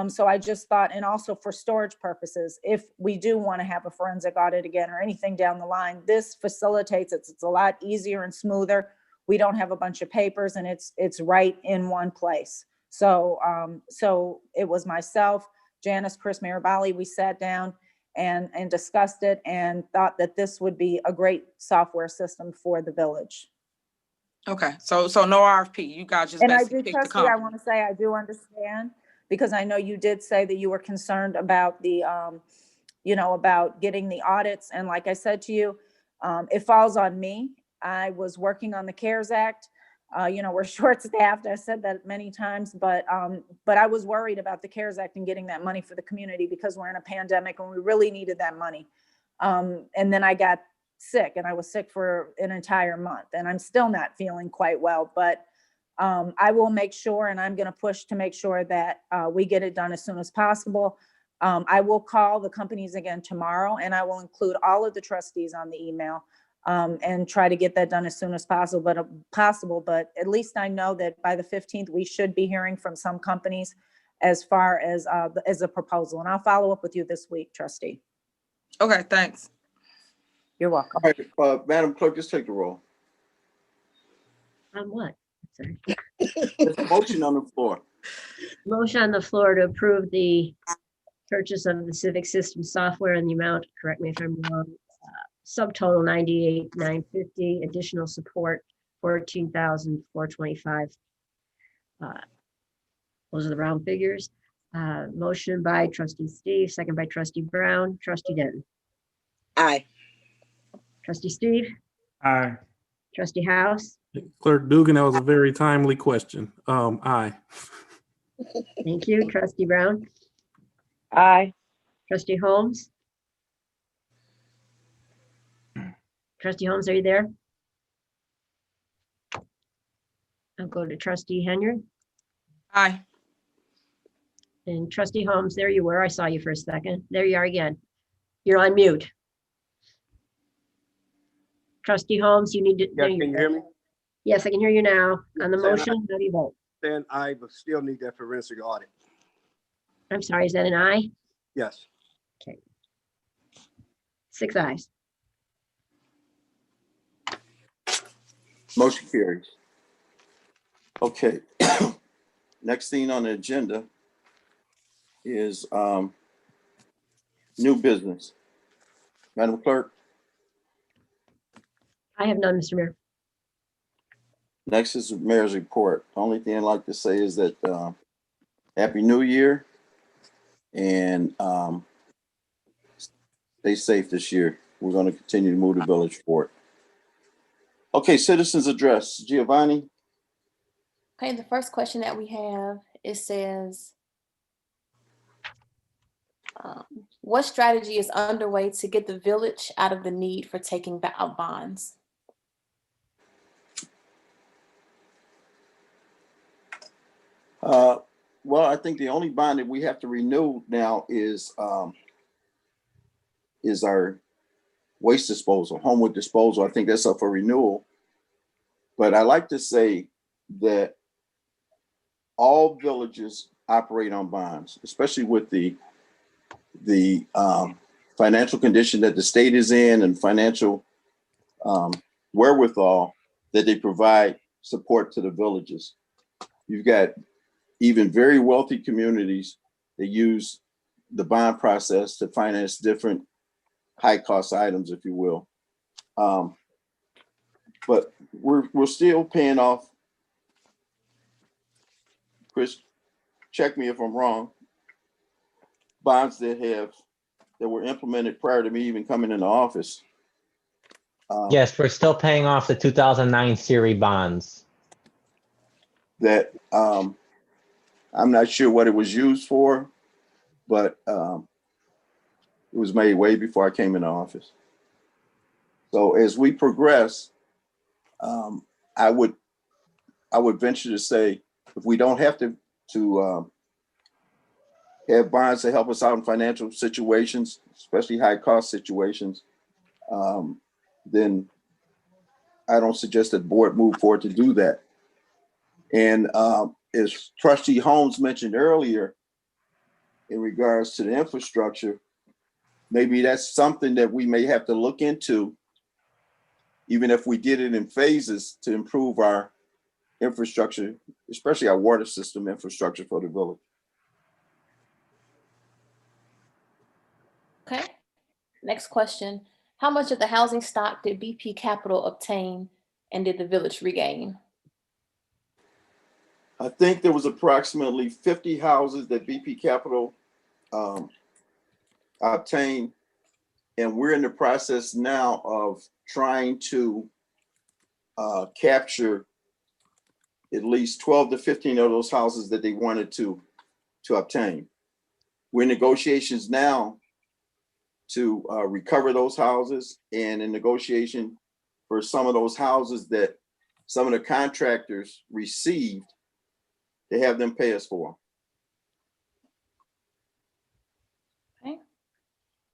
[SPEAKER 8] So I just thought, and also for storage purposes, if we do want to have a forensic audit again or anything down the line, this facilitates it. It's a lot easier and smoother. We don't have a bunch of papers, and it's right in one place. So so it was myself, Janice, Chris Mirabali. We sat down and discussed it and thought that this would be a great software system for the village.
[SPEAKER 6] Okay, so no RFP. You guys just
[SPEAKER 8] And I
[SPEAKER 6] basically
[SPEAKER 8] do,
[SPEAKER 6] picked the
[SPEAKER 8] trustee, I
[SPEAKER 6] company.
[SPEAKER 8] want to say I do understand, because I know you did say that you were concerned about the, you know, about getting the audits. And like I said to you, it falls on me. I was working on the CARES Act. You know, we're short-staffed. I said that many times, but I was worried about the CARES Act and getting that money for the community because we're in a pandemic and we really needed that money. And then I got sick, and I was sick for an entire month, and I'm still not feeling quite well, but I will make sure, and I'm going to push to make sure that we get it done as soon as possible. I will call the companies again tomorrow, and I will include all of the trustees on the email and try to get that done as soon as possible. But at least I know that by the 15th, we should be hearing from some companies as far as a proposal. And I'll follow up with you this week, trustee.
[SPEAKER 6] Okay, thanks.
[SPEAKER 8] You're welcome.
[SPEAKER 2] All right, Madam Clerk, just take the roll.
[SPEAKER 3] On what? Sorry.
[SPEAKER 2] There's a motion on the floor.
[SPEAKER 3] Motion on the floor to approve the purchase of the civic system software in the amount, correct me if I'm wrong, subtotal 98,950, additional support 14,425. Those are the round figures. Motion by trustee Steve, second by trustee Brown. Trustee Denton.
[SPEAKER 4] Aye.
[SPEAKER 3] Trustee Steve.
[SPEAKER 5] Aye.
[SPEAKER 3] Trustee House.
[SPEAKER 7] Clerk Dugan, that was a very timely question. Aye.
[SPEAKER 3] Thank you. Trustee Brown.
[SPEAKER 13] Aye.
[SPEAKER 3] Trustee Holmes. Trustee Holmes, are you there? I'll go to trustee Henry.
[SPEAKER 6] Aye.
[SPEAKER 3] And trustee Holmes, there you were. I saw you for a second. There you are again. You're on mute. Trustee Holmes, you need to.
[SPEAKER 9] Yeah, can you hear me?
[SPEAKER 3] Yes, I can hear you now. On the
[SPEAKER 9] Saying
[SPEAKER 3] motion, how do you vote?
[SPEAKER 9] Then I would still need that forensic audit.
[SPEAKER 3] I'm sorry, is that an aye?
[SPEAKER 9] Yes.
[SPEAKER 3] Okay. 6 ayes.
[SPEAKER 2] Motion carries. Okay. Next thing on the agenda is new business. Madam Clerk,
[SPEAKER 3] I have none, Mr. Mayor.
[SPEAKER 2] next is the mayor's report. The only thing I'd like to say is that Happy New Year, and stay safe this year. We're going to continue to move the village forward. Okay, citizens address. Giovanni.
[SPEAKER 1] Okay, the first question that we have, it says, what strategy is underway to get the village out of the need for taking out bonds?
[SPEAKER 2] Well, I think the only bond that we have to renew now is is our waste disposal, Homewood disposal. I think that's up for renewal. But I like to say that all villages operate on bonds, especially with the financial condition that the state is in and financial wherewithal that they provide support to the villages. You've got even very wealthy communities that use the bond process to finance different high cost items, if you will. But we're still paying off. Chris, check me if I'm wrong. Bonds that were implemented prior to me even coming into office.
[SPEAKER 14] Yes, we're still paying off the 2009 series bonds.
[SPEAKER 2] That I'm not sure what it was used for, but it was made way before I came into office. So as we progress, I would venture to say, if we don't have to have bonds to help us out in financial situations, especially high cost situations, then I don't suggest that the board move forward to do that. And as Trustee Holmes mentioned earlier, in regards to the infrastructure, maybe that's something that we may have to look into, even if we did it in phases, to improve our infrastructure, especially our water system infrastructure for the village.
[SPEAKER 1] Okay. Next question. How much of the housing stock did BP Capital obtain and did the village regain?
[SPEAKER 2] I think there was approximately 50 houses that BP Capital obtained, and we're in the process now of trying to capture at least 12 to 15 of those houses that they wanted to obtain. We're in negotiations now to recover those houses, and in negotiation for some of those houses that some of the contractors received, to have them pay us for.
[SPEAKER 1] Okay.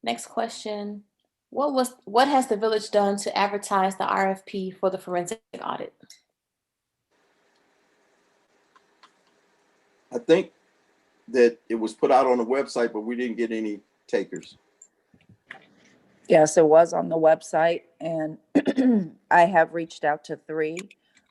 [SPEAKER 1] Next question. What has the village done to advertise the RFP for the forensic audit?
[SPEAKER 2] I think that it was put out on the website, but we didn't get any takers.
[SPEAKER 8] Yes, it was on the website, and I have reached out to 3.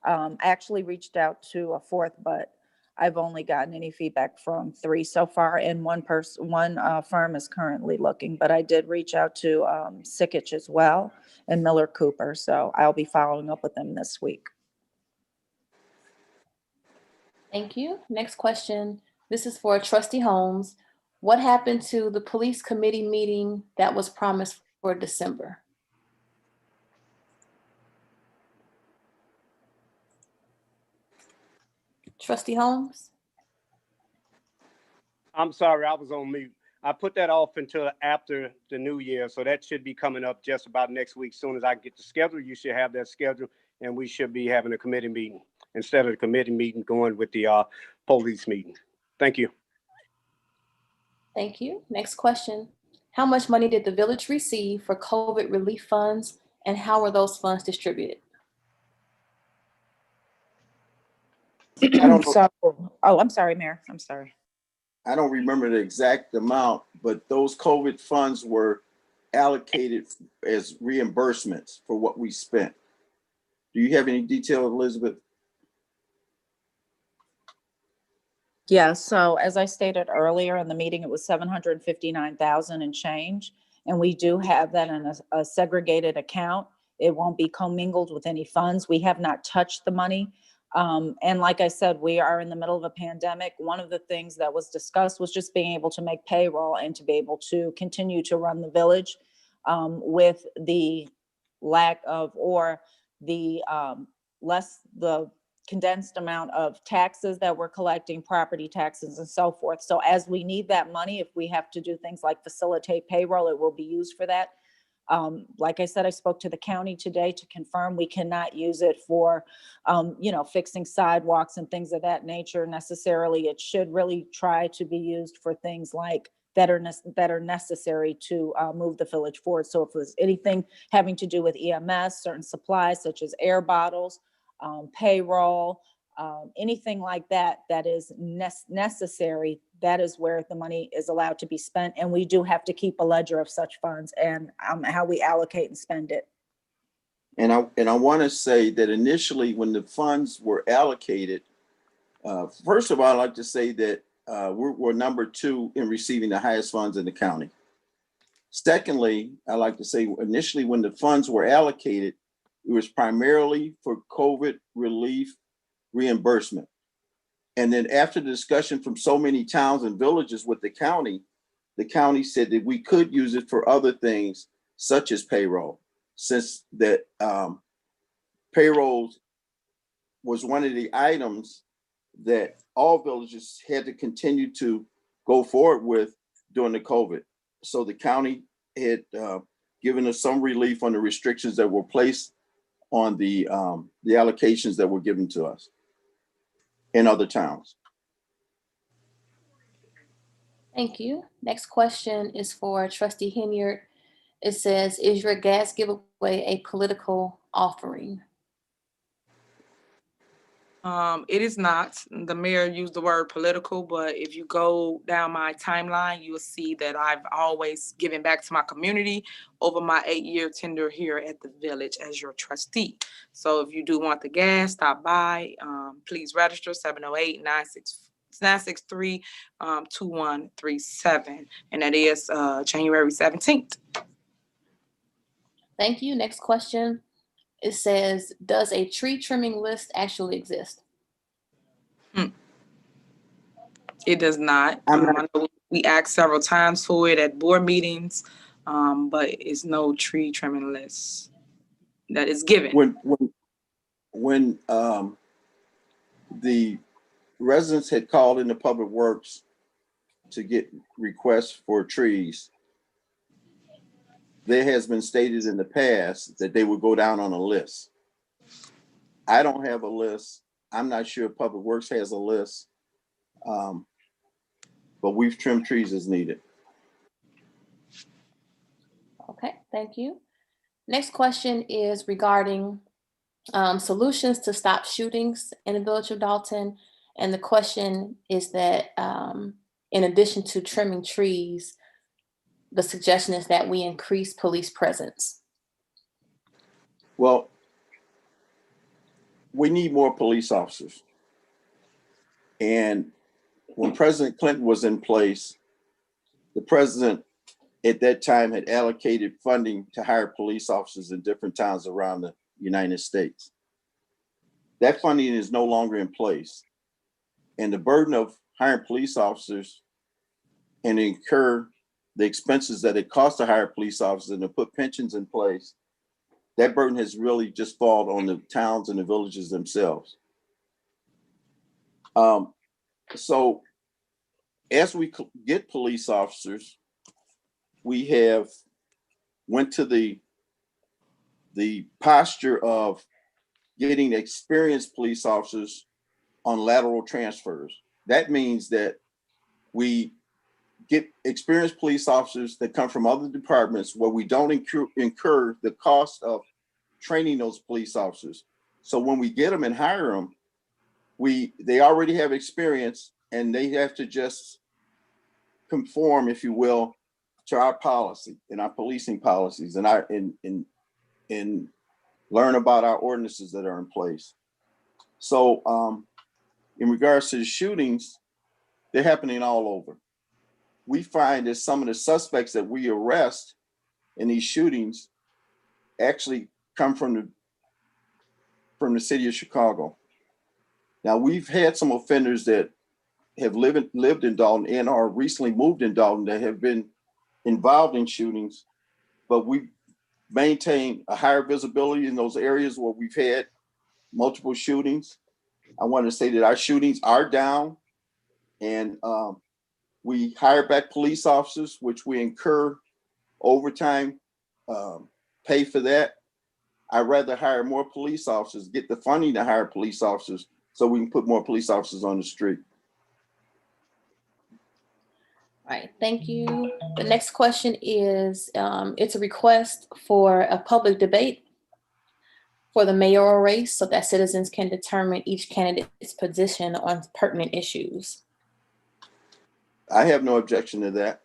[SPEAKER 8] I actually reached out to a 4th, but I've only gotten any feedback from 3 so far, and one firm is currently looking. But I did reach out to Sikich as well and Miller Cooper, so I'll be following up with them this week.
[SPEAKER 1] Thank you. Next question. This is for Trustee Holmes. What happened to the police committee meeting that was promised for December? Trustee Holmes?
[SPEAKER 9] I'm sorry, I was on mute. I put that off until after the new year, so that should be coming up just about next week. As soon as I get the schedule, you should have that schedule, and we should be having a committee meeting instead of the committee meeting going with the police meeting. Thank you.
[SPEAKER 1] Thank you. Next question. How much money did the village receive for COVID relief funds, and how were those funds distributed?
[SPEAKER 8] I'm sorry, Mayor. I'm sorry.
[SPEAKER 2] I don't remember the exact amount, but those COVID funds were allocated as reimbursements for what we spent. Do you have any detail, Elizabeth?
[SPEAKER 8] Yeah, so as I stated earlier in the meeting, it was 759,000 and change. And we do have that in a segregated account. It won't be commingled with any funds. We have not touched the money. And like I said, we are in the middle of a pandemic. One of the things that was discussed was just being able to make payroll and to be able to continue to run the village with the lack of, or the the condensed amount of taxes that we're collecting, property taxes and so forth. So as we need that money, if we have to do things like facilitate payroll, it will be used for that. Like I said, I spoke to the county today to confirm we cannot use it for, fixing sidewalks and things of that nature necessarily. It should really try to be used for things like that are necessary to move the village forward. So if there's anything having to do with EMS, certain supplies such as air bottles, payroll, anything like that that is necessary, that is where the money is allowed to be spent. And we do have to keep a ledger of such funds and how we allocate and spend it.
[SPEAKER 2] And I want to say that initially when the funds were allocated, first of all, I'd like to say that we're number 2 in receiving the highest funds in the county. Secondly, I like to say initially when the funds were allocated, it was primarily for COVID relief reimbursement. And then after the discussion from so many towns and villages with the county said that we could use it for other things such as payroll, since that payroll was one of the items that all villages had to continue to go forward with during the COVID. So the county had given us some relief on the restrictions that were placed on the allocations that were given to us in other towns.
[SPEAKER 1] Thank you. Next question is for Trustee Henyard. It says, is your gas giveaway a political offering?
[SPEAKER 6] It is not. The mayor used the word political, but if you go down my timeline, you will see that I've always given back to my community over my 8-year tenure here at the village as your trustee. So if you do want the gas, stop by. Please register 708-963-2137. And that is January 17th.
[SPEAKER 1] Thank you. Next question. It says, does a tree trimming list actually exist?
[SPEAKER 6] It does not. I know we asked several times for it at board meetings, but it's no tree trimming list that is given.
[SPEAKER 2] When the residents had called into Public Works to get requests for trees, there has been stated in the past that they would go down on a list. I don't have a list. I'm not sure if Public Works has a list, but we've trimmed trees as needed.
[SPEAKER 1] Okay, thank you. Next question is regarding solutions to stop shootings in the village of Dalton. And the question is that in addition to trimming trees, the suggestion is that we increase police presence.
[SPEAKER 2] Well, we need more police officers. And when President Clinton was in place, the president at that time had allocated funding to hire police officers in different towns around the United States. That funding is no longer in place. And the burden of hiring police officers and incur the expenses that it costs to hire police officers and to put pensions in place, that burden has really just fallen on the towns and the villages themselves. So as we get police officers, we have went to the posture of getting experienced police officers on lateral transfers. That means that we get experienced police officers that come from other departments where we don't incur the cost of training those police officers. So when we get them and hire them, they already have experience and they have to just conform, if you will, to our policy and our policing policies and learn about our ordinances that are in place. So in regards to the shootings, they're happening all over. We find that some of the suspects that we arrest in these shootings actually come from the city of Chicago. Now, we've had some offenders that have lived in Dalton and are recently moved in Dalton that have been involved in shootings, but we maintain a higher visibility in those areas where we've had multiple shootings. I want to say that our shootings are down, and we hire back police officers, which we incur overtime pay for that. I'd rather hire more police officers, get the funding to hire police officers so we can put more police officers on the street.
[SPEAKER 1] right, thank you. The next question is, it's a request for a public debate for the mayoral race so that citizens can determine each candidate's position on pertinent issues.
[SPEAKER 2] I have no objection to that.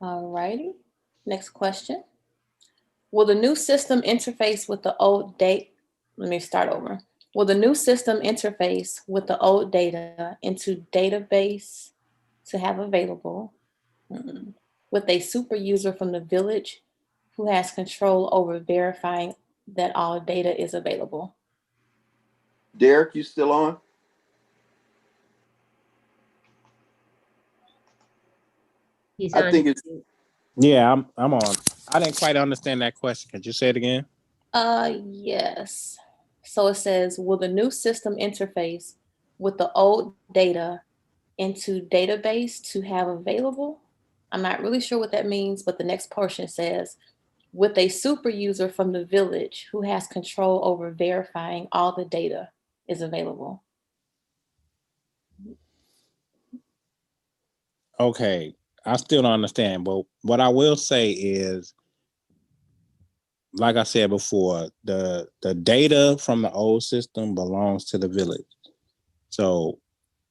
[SPEAKER 1] All righty, next question. Will the new system interface with the old date? Let me start over. Will the new system interface with the old data into database to have available with a super user from the village who has control over verifying that all data is available?
[SPEAKER 2] Derek, you still on?
[SPEAKER 3] He's
[SPEAKER 2] I
[SPEAKER 3] on.
[SPEAKER 2] think it's
[SPEAKER 17] Yeah, I'm on. I didn't quite understand that question. Could you say it again?
[SPEAKER 1] Yes. So it says, will the new system interface with the old data into database to have available? I'm not really sure what that means, but the next portion says, with a super user from the village who has control over verifying all the data is available.
[SPEAKER 17] Okay, I still don't understand, but what I will say is, like I said before, the data from the old system belongs to the village. So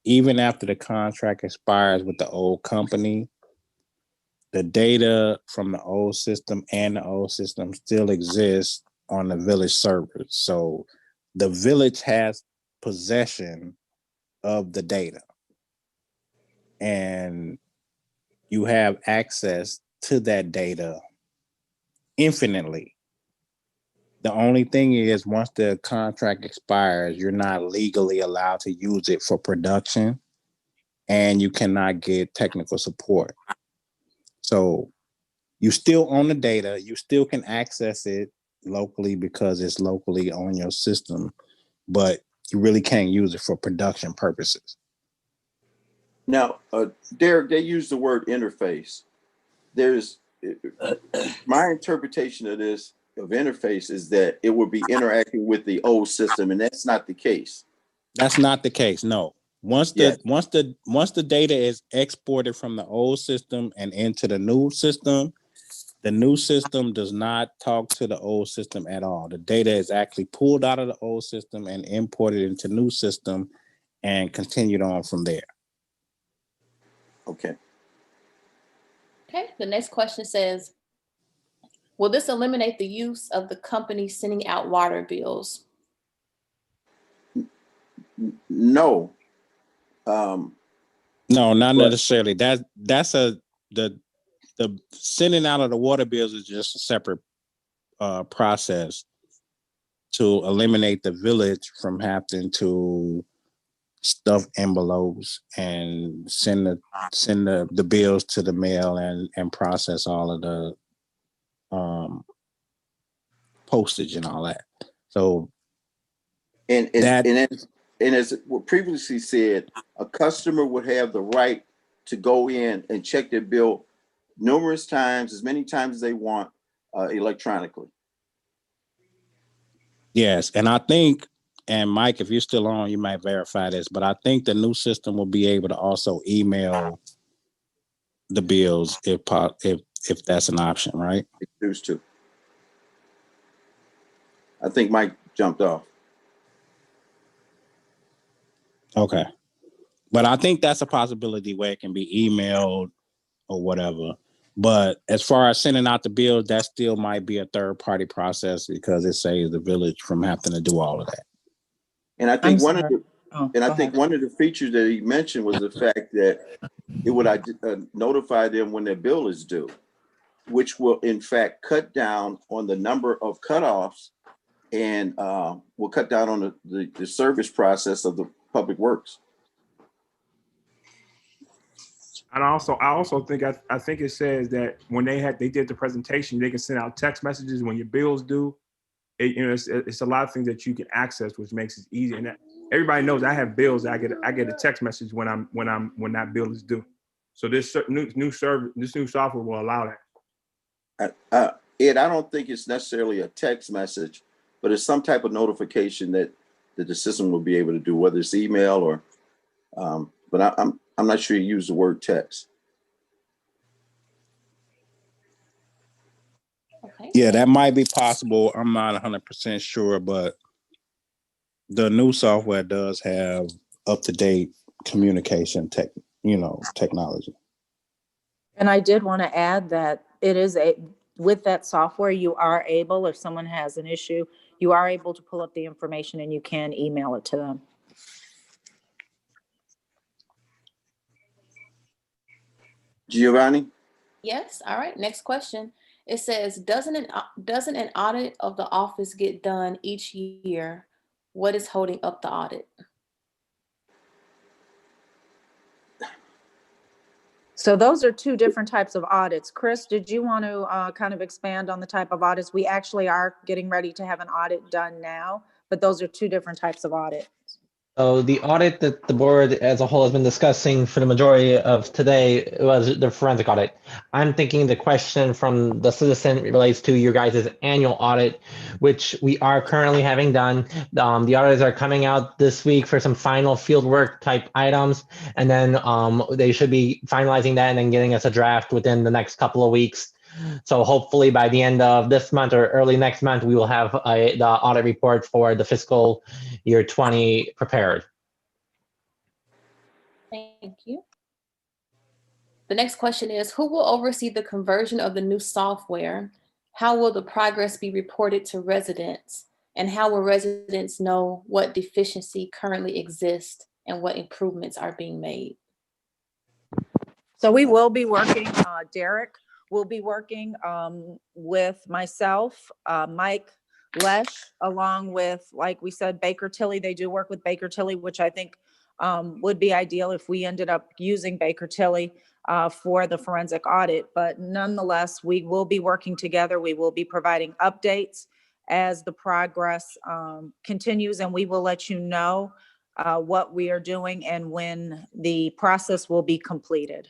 [SPEAKER 17] even after the contract expires with the old company, the data from the old system and the old system still exists on the village servers. So the village has possession of the data, and you have access to that data infinitely. The only thing is, once the contract expires, you're not legally allowed to use it for production, and you cannot get technical support. So you still own the data, you still can access it locally because it's locally on your system, but you really can't use it for production purposes.
[SPEAKER 2] now, Derek, they use the word interface. There's my interpretation of this of interface is that it would be interacting with the old system, and that's not the case.
[SPEAKER 17] That's not the case. No. Once the data is exported from the old system and into the new system does not talk to the old system at all. The data is actually pulled out of the old system and imported into new system and continued on from there.
[SPEAKER 2] Okay.
[SPEAKER 1] Okay, the next question says, will this eliminate the use of the company sending out water bills?
[SPEAKER 2] No.
[SPEAKER 17] No, not necessarily. The sending out of the water bills is just a separate process to eliminate the village from having to stuff envelopes and send the bills to the mail and process all of the postage and all that. So
[SPEAKER 2] and as previously said, a customer would have the right to go in and check their bill numerous times, as many times as they want, electronically.
[SPEAKER 17] Yes, and I think, and Mike, if you're still on, you might verify this, but I think the new system will be able to also email the bills if that's an option, right?
[SPEAKER 2] It choose to. I think Mike jumped off.
[SPEAKER 17] Okay, but I think that's a possibility where it can be emailed or whatever. But as far as sending out the bills, that still might be a third party process because it saves the village from having to do all of that.
[SPEAKER 2] And I think one of the features that he mentioned was the fact that it would notify them when their bill is due, which will in fact cut down on the number of cutoffs and will cut down on the service process of the public works.
[SPEAKER 5] And I also think I think it says that when they did the presentation, they can send out text messages when your bills due. It's a lot of things that you can access, which makes it easy. And everybody knows I have bills. I get a text message when that bill is due. So this new software will allow that.
[SPEAKER 2] Ed, I don't think it's necessarily a text message, but it's some type of notification that that the system will be able to do, whether it's email or, but I'm not sure you use the word text.
[SPEAKER 1] Okay.
[SPEAKER 17] Yeah, that might be possible. I'm not 100% sure, but the new software does have up-to-date communication technology.
[SPEAKER 8] And I did want to add that it is with that software, you are able, if someone has an issue, you are able to pull up the information and you can email it to them.
[SPEAKER 2] Giovanni?
[SPEAKER 1] Yes, all right, next question. It says, doesn't an audit of the office get done each year? What is holding up the audit?
[SPEAKER 8] So those are two different types of audits. Chris, did you want to kind of expand on the type of audits? We actually are getting ready to have an audit done now, but those are two different types of audit.
[SPEAKER 14] So the audit that the board as a whole has been discussing for the majority of today was the forensic audit. I'm thinking the question from the citizen relates to your guys' annual audit, which we are currently having done. The auditors are coming out this week for some final field work type items, and then they should be finalizing that and then getting us a draft within the next couple of weeks. So hopefully by the end of this month or early next month, we will have the audit report for the fiscal year 20 prepared.
[SPEAKER 1] Thank you. The next question is, who will oversee the conversion of the new software? How will the progress be reported to residents? And how will residents know what deficiency currently exists and what improvements are being made?
[SPEAKER 8] So we will be working, Derek will be working with myself, Mike Lesh, along with, like we said, Baker Tilly. They do work with Baker Tilly, which I think would be ideal if we ended up using Baker Tilly for the forensic audit. But nonetheless, we will be working together. We will be providing updates as the progress continues, and we will let you know what we are doing and when the process will be completed.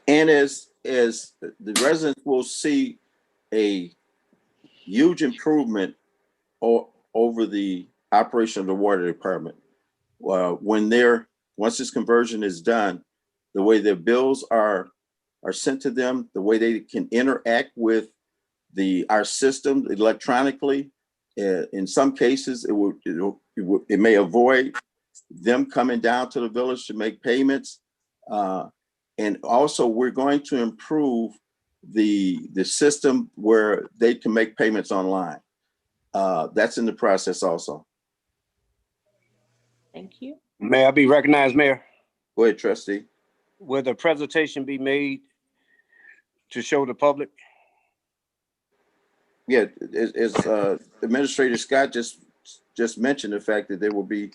[SPEAKER 2] And as the residents will see a huge improvement over the operation of the water department. Once this conversion is done, the way their bills are sent to them, the way they can interact with our system electronically. In some cases, it may avoid them coming down to the village to make payments. And also, we're going to improve the system where they can make payments online. That's in the process also.
[SPEAKER 1] Thank you.
[SPEAKER 9] May I be recognized, Mayor?
[SPEAKER 2] Go ahead, trustee.
[SPEAKER 9] Will the presentation be made to show the public?
[SPEAKER 2] Yeah, as Administrator Scott just mentioned, the fact that there will be,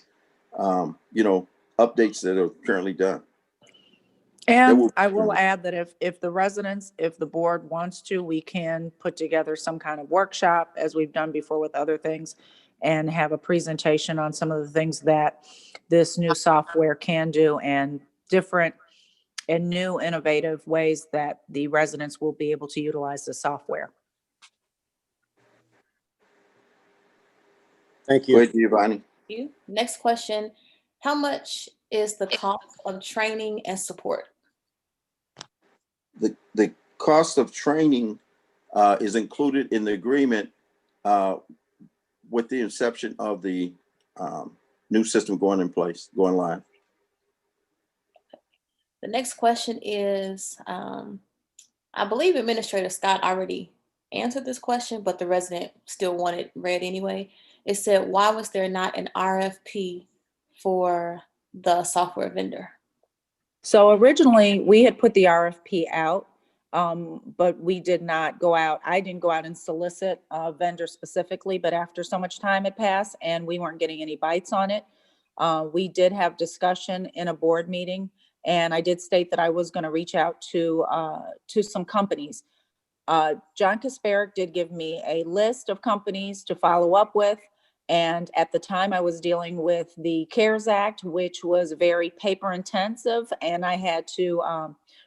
[SPEAKER 2] updates that are currently done.
[SPEAKER 8] And I will add that if the residents, if the board wants to, we can put together some kind of workshop, as we've done before with other things, and have a presentation on some of the things that this new software can do and different and new innovative ways that the residents will be able to utilize the software.
[SPEAKER 9] Thank you.
[SPEAKER 2] Go ahead, Giovanni.
[SPEAKER 1] Thank you. Next question. How much is the cost of training and support?
[SPEAKER 2] The cost of training is included in the agreement with the inception of the new system going live.
[SPEAKER 1] The next question is, I believe Administrator Scott already answered this question, but the resident still wanted read anyway. It said, why was there not an RFP for the software vendor?
[SPEAKER 8] So originally we had put the RFP out, but we did not go out. I didn't go out and solicit a vendor specifically, but after so much time had passed and we weren't getting any bites on it, we did have discussion in a board meeting, and I did state that I was going to reach out to some companies. John Kasparik did give me a list of companies to follow up with. And at the time I was dealing with the CARES Act, which was very paper intensive. And I had to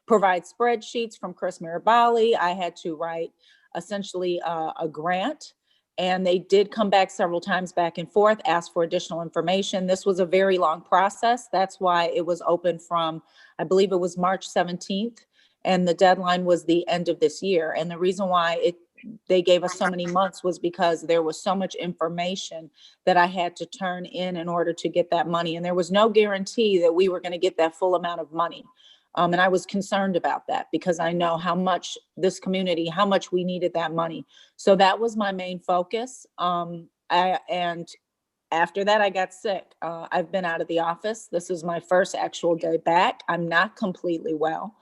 [SPEAKER 8] provide spreadsheets from Chris Mirabali. I had to write essentially a grant. And they did come back several times back and forth, ask for additional information. This was a very long process. That's why it was open from, I believe it was March 17th, and the deadline was the end of this year. And the reason why they gave us so many months was because there was so much information that I had to turn in order to get that money. And there was no guarantee that we were going to get that full amount of money. And I was concerned about that because I know how much this community, how much we needed that money. So that was my main focus. And after that, I got sick. I've been out of the office. This is my first actual day back. I'm not completely well,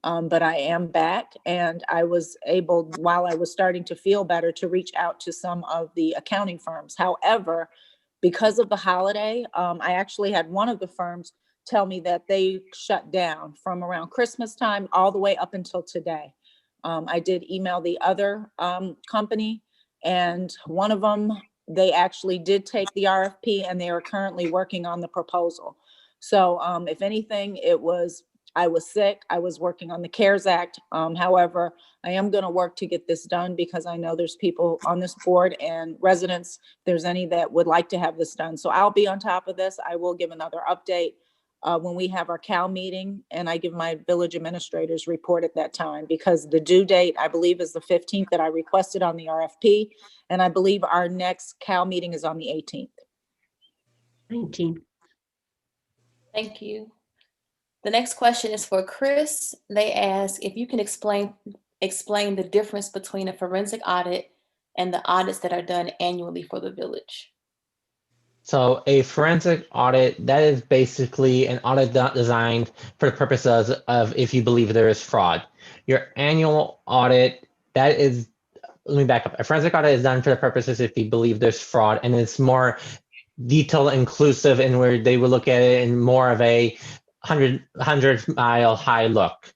[SPEAKER 8] but I am back. And I was able, while I was starting to feel better, to reach out to some of the accounting firms. However, because of the holiday, I actually had one of the firms tell me that they shut down from around Christmas time all the way up until today. I did email the other company, and one of them, they actually did take the RFP and they are currently working on the proposal. So if anything, I was sick. I was working on the CARES Act. However, I am going to work to get this done because I know there's people on this board and residents, if there's any that would like to have this done. So I'll be on top of this. I will give another update when we have our CAL meeting, and I give my village administrators report at that time, because the due date, I believe, is the 15th that I requested on the RFP. And I believe our next CAL meeting is on the 18th.
[SPEAKER 3] 19th.
[SPEAKER 1] Thank you. The next question is for Chris. They ask if you can explain the difference between a forensic audit and the audits that are done annually for the village.
[SPEAKER 14] So a forensic audit, that is basically an audit designed for the purposes of if you believe there is fraud. Your annual audit, that is, let me back up. A forensic audit is done for the purposes if you believe there's fraud, and it's more detailed, inclusive, and where they will look at it in more of a 100-mile high look.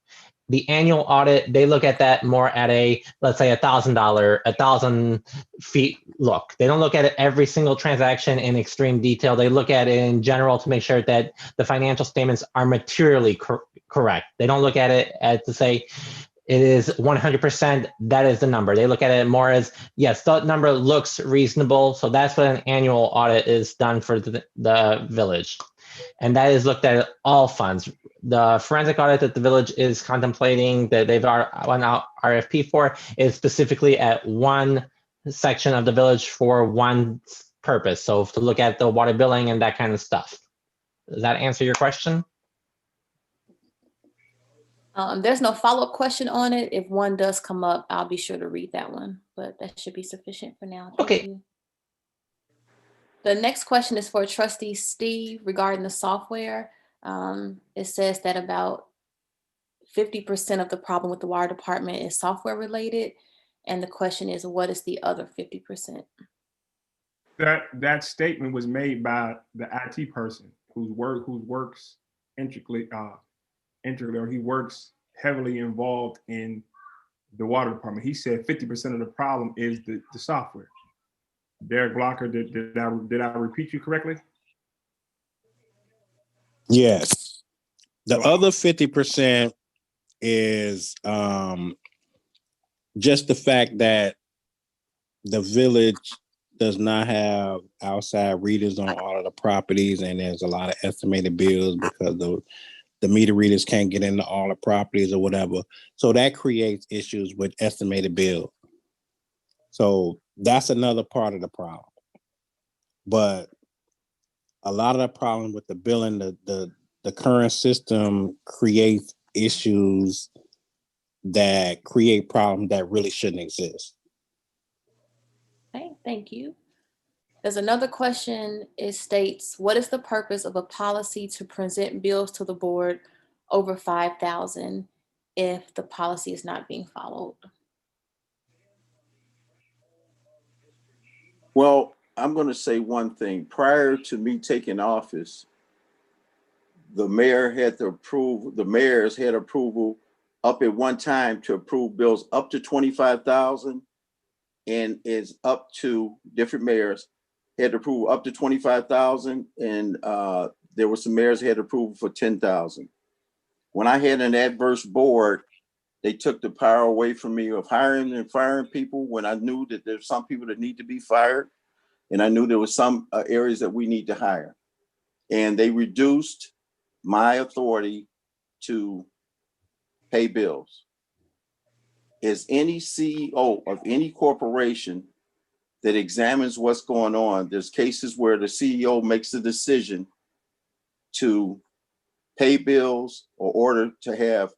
[SPEAKER 14] The annual audit, they look at that more at a, let's say, $1,000, 1,000 feet look. They don't look at it every single transaction in extreme detail. They look at it in general to make sure that the financial statements are materially correct. They don't look at it as to say it is 100%, that is the number. They look at it more as, yes, that number looks reasonable. So that's what an annual audit is done for the village. And that is looked at all funds. The forensic audit that the village is contemplating, that they've won out RFP for, is specifically at one section of the village for one purpose. So to look at the water billing and that kind of stuff. Does that answer your question?
[SPEAKER 1] There's no follow-up question on it. If one does come up, I'll be sure to read that one, but that should be sufficient for now. Thank you. The next question is for Trustee Steve regarding the software. It says that about 50% of the problem with the water department is software related. And the question is, what is the other 50%?
[SPEAKER 5] That statement was made by the IT person who works intricately, or he works heavily involved in the water department. He said 50% of the problem is the software. Derek Blocker, did I repeat you correctly?
[SPEAKER 17] Yes. The other 50% is just the fact that the village does not have outside readers on all of the properties, and there's a lot of estimated bills because the meter readers can't get into all the properties or whatever. So that creates issues with estimated bill. So that's another part of the problem. But a lot of the problem with the billing, the current system creates issues that create problems that really shouldn't exist.
[SPEAKER 1] Okay, thank you. There's another question. It states, what is the purpose of a policy to present bills to the board over $5,000 if the policy is not being followed?
[SPEAKER 2] Well, I'm going to say one thing. Prior to me taking office, the mayors had approval up at one time to approve bills up to $25,000, and is up to different mayors had approval up to $25,000, and there were some mayors had approval for $10,000. When I had an adverse board, They took the power away from me of hiring and firing people when I knew that there's some people that need to be fired. And I knew there was some areas that we need to hire. And they reduced my authority to pay bills. As any CEO of any corporation that examines what's going on, there's cases where the CEO makes a decision to pay bills or order to have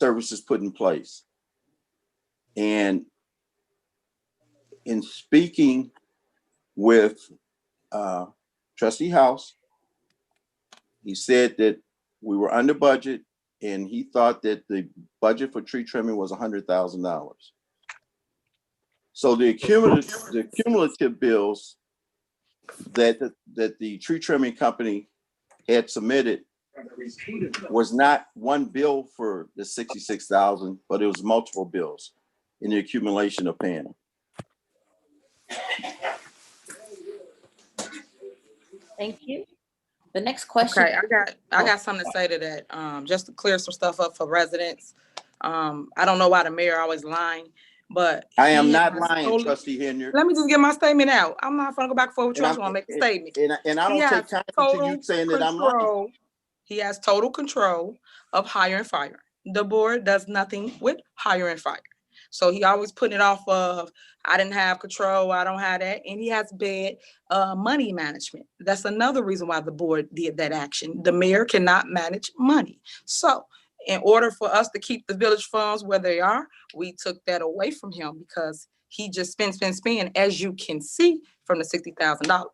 [SPEAKER 2] services put in place. And in speaking with Trustee House, he said that we were under budget and he thought that the budget for tree trimming was $100,000. So the cumulative bills that the tree trimming company had submitted was not one bill for the $66,000, but it was multiple bills in the accumulation of paying them.
[SPEAKER 1] Thank you. The next question.
[SPEAKER 6] Okay, I got something to say to that. Just to clear some stuff up for residents. I don't know why the mayor always lying, but
[SPEAKER 2] I am
[SPEAKER 6] he
[SPEAKER 2] not
[SPEAKER 6] has
[SPEAKER 2] lying,
[SPEAKER 6] totally-
[SPEAKER 2] Trustee Henry.
[SPEAKER 6] Let me just get my statement out. I'm not gonna go back and forth with you. I just want to make a statement.
[SPEAKER 2] And I
[SPEAKER 6] He
[SPEAKER 2] don't take
[SPEAKER 6] has
[SPEAKER 2] time to
[SPEAKER 6] total
[SPEAKER 2] you saying that I'm lying.
[SPEAKER 6] control. He has total control of hire and fire. The board does nothing with hire and fire. So he always putting it off of, I didn't have control, I don't have that, and he has bad money management. That's another reason why the board did that action. The mayor cannot manage money. So in order for us to keep the village funds where they are, we took that away from him because he just spend, as you can see from the $60,000.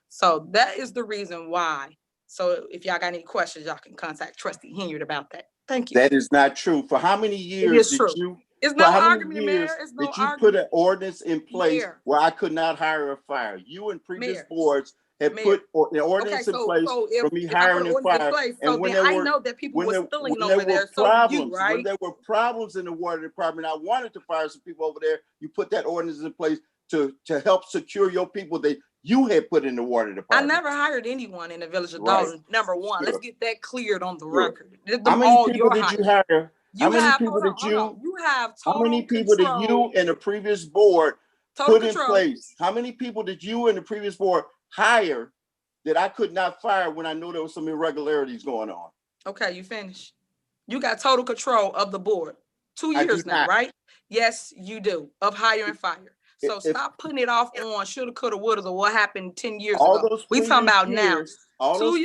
[SPEAKER 6] So that is the reason why. So if y'all got any questions, y'all can contact Trustee Henyard about that. Thank you.
[SPEAKER 2] That is not true. For how many years did you?
[SPEAKER 6] It's
[SPEAKER 2] for
[SPEAKER 6] no
[SPEAKER 2] how many
[SPEAKER 6] argument, Mayor.
[SPEAKER 2] years
[SPEAKER 6] It's no
[SPEAKER 2] did you
[SPEAKER 6] argument.
[SPEAKER 2] put an ordinance in place
[SPEAKER 6] Mayor.
[SPEAKER 2] where I could not hire or fire? You and previous
[SPEAKER 6] Mayor.
[SPEAKER 2] boards have
[SPEAKER 6] Mayor.
[SPEAKER 2] put an ordinance in place for me
[SPEAKER 6] if I
[SPEAKER 2] hiring
[SPEAKER 6] put
[SPEAKER 2] and
[SPEAKER 6] ordinance in
[SPEAKER 2] firing.
[SPEAKER 6] place,
[SPEAKER 2] And
[SPEAKER 6] so
[SPEAKER 2] when
[SPEAKER 6] then
[SPEAKER 2] there
[SPEAKER 6] I
[SPEAKER 2] were
[SPEAKER 6] know that people were stealing
[SPEAKER 2] when
[SPEAKER 6] over
[SPEAKER 2] there
[SPEAKER 6] there.
[SPEAKER 2] were
[SPEAKER 6] So do
[SPEAKER 2] problems,
[SPEAKER 6] you, right?
[SPEAKER 2] when there were problems in the water department, I wanted to fire some people over there. You put that ordinance in place to help secure your people that you had put in the water
[SPEAKER 6] I
[SPEAKER 2] department.
[SPEAKER 6] never hired anyone in the village of
[SPEAKER 2] Right.
[SPEAKER 6] Dalton. Number one, let's
[SPEAKER 2] Sure.
[SPEAKER 6] get that cleared on the
[SPEAKER 2] Sure.
[SPEAKER 6] record. Them
[SPEAKER 2] How many
[SPEAKER 6] all
[SPEAKER 2] people
[SPEAKER 6] your
[SPEAKER 2] did you
[SPEAKER 6] hires.
[SPEAKER 2] hire? How many
[SPEAKER 6] have,
[SPEAKER 2] people
[SPEAKER 6] hold on,
[SPEAKER 2] did
[SPEAKER 6] hold
[SPEAKER 2] you?
[SPEAKER 6] on. You have
[SPEAKER 2] How
[SPEAKER 6] total
[SPEAKER 2] many people did you
[SPEAKER 6] control.
[SPEAKER 2] and the previous board
[SPEAKER 6] Total
[SPEAKER 2] put in
[SPEAKER 6] control.
[SPEAKER 2] place? How many people did you and the previous board hire that I could not fire when I knew there was some irregularities going on?
[SPEAKER 6] Okay, you finished. You got total control of the board. 2
[SPEAKER 2] I do
[SPEAKER 6] years now,
[SPEAKER 2] not.
[SPEAKER 6] right? Yes, you do, of hire and fire. So
[SPEAKER 2] If-
[SPEAKER 6] stop putting it off on shoulda, coulda, woulda, or what happened 10 years
[SPEAKER 2] All
[SPEAKER 6] ago.
[SPEAKER 2] those
[SPEAKER 6] We talking
[SPEAKER 2] previous
[SPEAKER 6] about now.
[SPEAKER 2] years, all
[SPEAKER 6] 2
[SPEAKER 2] those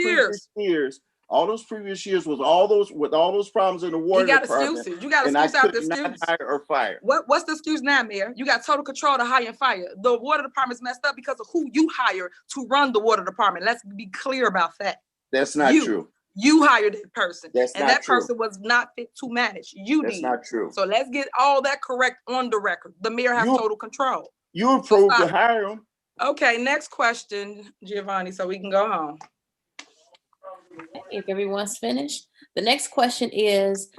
[SPEAKER 6] years.
[SPEAKER 2] all those previous years was all those problems in the water
[SPEAKER 6] You got
[SPEAKER 2] department.
[SPEAKER 6] excuses. You got
[SPEAKER 2] and I
[SPEAKER 6] excuse after
[SPEAKER 2] could not
[SPEAKER 6] excuse.
[SPEAKER 2] hire or fire.
[SPEAKER 6] What's the excuse now, Mayor? You got total control to hire and fire. The water department's messed up because of who you hire to run the water department. Let's be clear about that.
[SPEAKER 2] That's not
[SPEAKER 6] You.
[SPEAKER 2] true.
[SPEAKER 6] You hired that person.
[SPEAKER 2] That's
[SPEAKER 6] and
[SPEAKER 2] not
[SPEAKER 6] that
[SPEAKER 2] true.
[SPEAKER 6] person was not fit to manage. You
[SPEAKER 2] That's
[SPEAKER 6] did.
[SPEAKER 2] not true.
[SPEAKER 6] So let's get all that correct on the record. The mayor has
[SPEAKER 2] You-
[SPEAKER 6] total control.
[SPEAKER 2] You approved
[SPEAKER 6] stop.
[SPEAKER 2] to hire them.
[SPEAKER 6] Okay, next question, Giovanni, so we can go home.
[SPEAKER 1] If everyone's finished, the next question is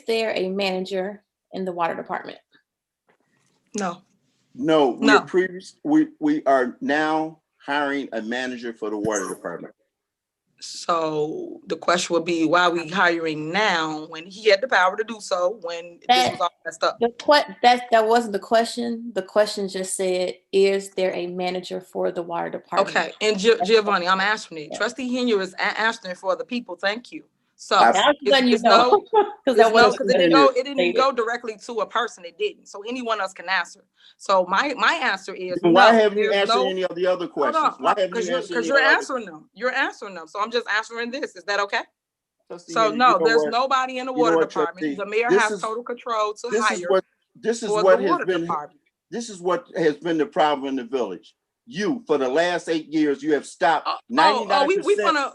[SPEAKER 1] there a manager in the water department?
[SPEAKER 6] No.
[SPEAKER 2] No,
[SPEAKER 6] No.
[SPEAKER 2] We are now hiring a manager for the water department.
[SPEAKER 6] So the question would be, why are we hiring now when he had the power to do so when this was all messed up?
[SPEAKER 1] That wasn't the question. The question just said, is there a manager for the water department?
[SPEAKER 6] Okay, and Giovanni, I'm answering it. Trustee Henyard is answering for the people. Thank you. So
[SPEAKER 2] I-
[SPEAKER 1] I was letting you know, because that
[SPEAKER 6] no,
[SPEAKER 1] wasn't
[SPEAKER 6] because it didn't
[SPEAKER 1] stated.
[SPEAKER 6] go directly to a person. It didn't. So anyone else can answer. So my answer is
[SPEAKER 2] Then
[SPEAKER 6] no.
[SPEAKER 2] why haven't you
[SPEAKER 6] there's
[SPEAKER 2] answered
[SPEAKER 6] no-
[SPEAKER 2] any of the other
[SPEAKER 6] Hold
[SPEAKER 2] questions?
[SPEAKER 6] on,
[SPEAKER 2] Why haven't
[SPEAKER 6] because
[SPEAKER 2] you answered any
[SPEAKER 6] you're
[SPEAKER 2] of the other-
[SPEAKER 6] answering them. You're answering them. So I'm just answering this. Is that okay?
[SPEAKER 2] Trustee
[SPEAKER 6] So
[SPEAKER 2] Henry,
[SPEAKER 6] no,
[SPEAKER 2] you know
[SPEAKER 6] there's
[SPEAKER 2] what?
[SPEAKER 6] nobody in the
[SPEAKER 2] You know
[SPEAKER 6] water
[SPEAKER 2] what,
[SPEAKER 6] department.
[SPEAKER 2] Trustee?
[SPEAKER 6] The mayor
[SPEAKER 2] This
[SPEAKER 6] has
[SPEAKER 2] is-
[SPEAKER 6] total control to
[SPEAKER 2] This
[SPEAKER 6] hire
[SPEAKER 2] is what this is
[SPEAKER 6] for
[SPEAKER 2] what
[SPEAKER 6] the
[SPEAKER 2] has
[SPEAKER 6] water
[SPEAKER 2] been
[SPEAKER 6] department.
[SPEAKER 2] this is what has been the problem in the village. You, for the last 8 years, you have stopped
[SPEAKER 6] we
[SPEAKER 2] 99%.
[SPEAKER 6] finna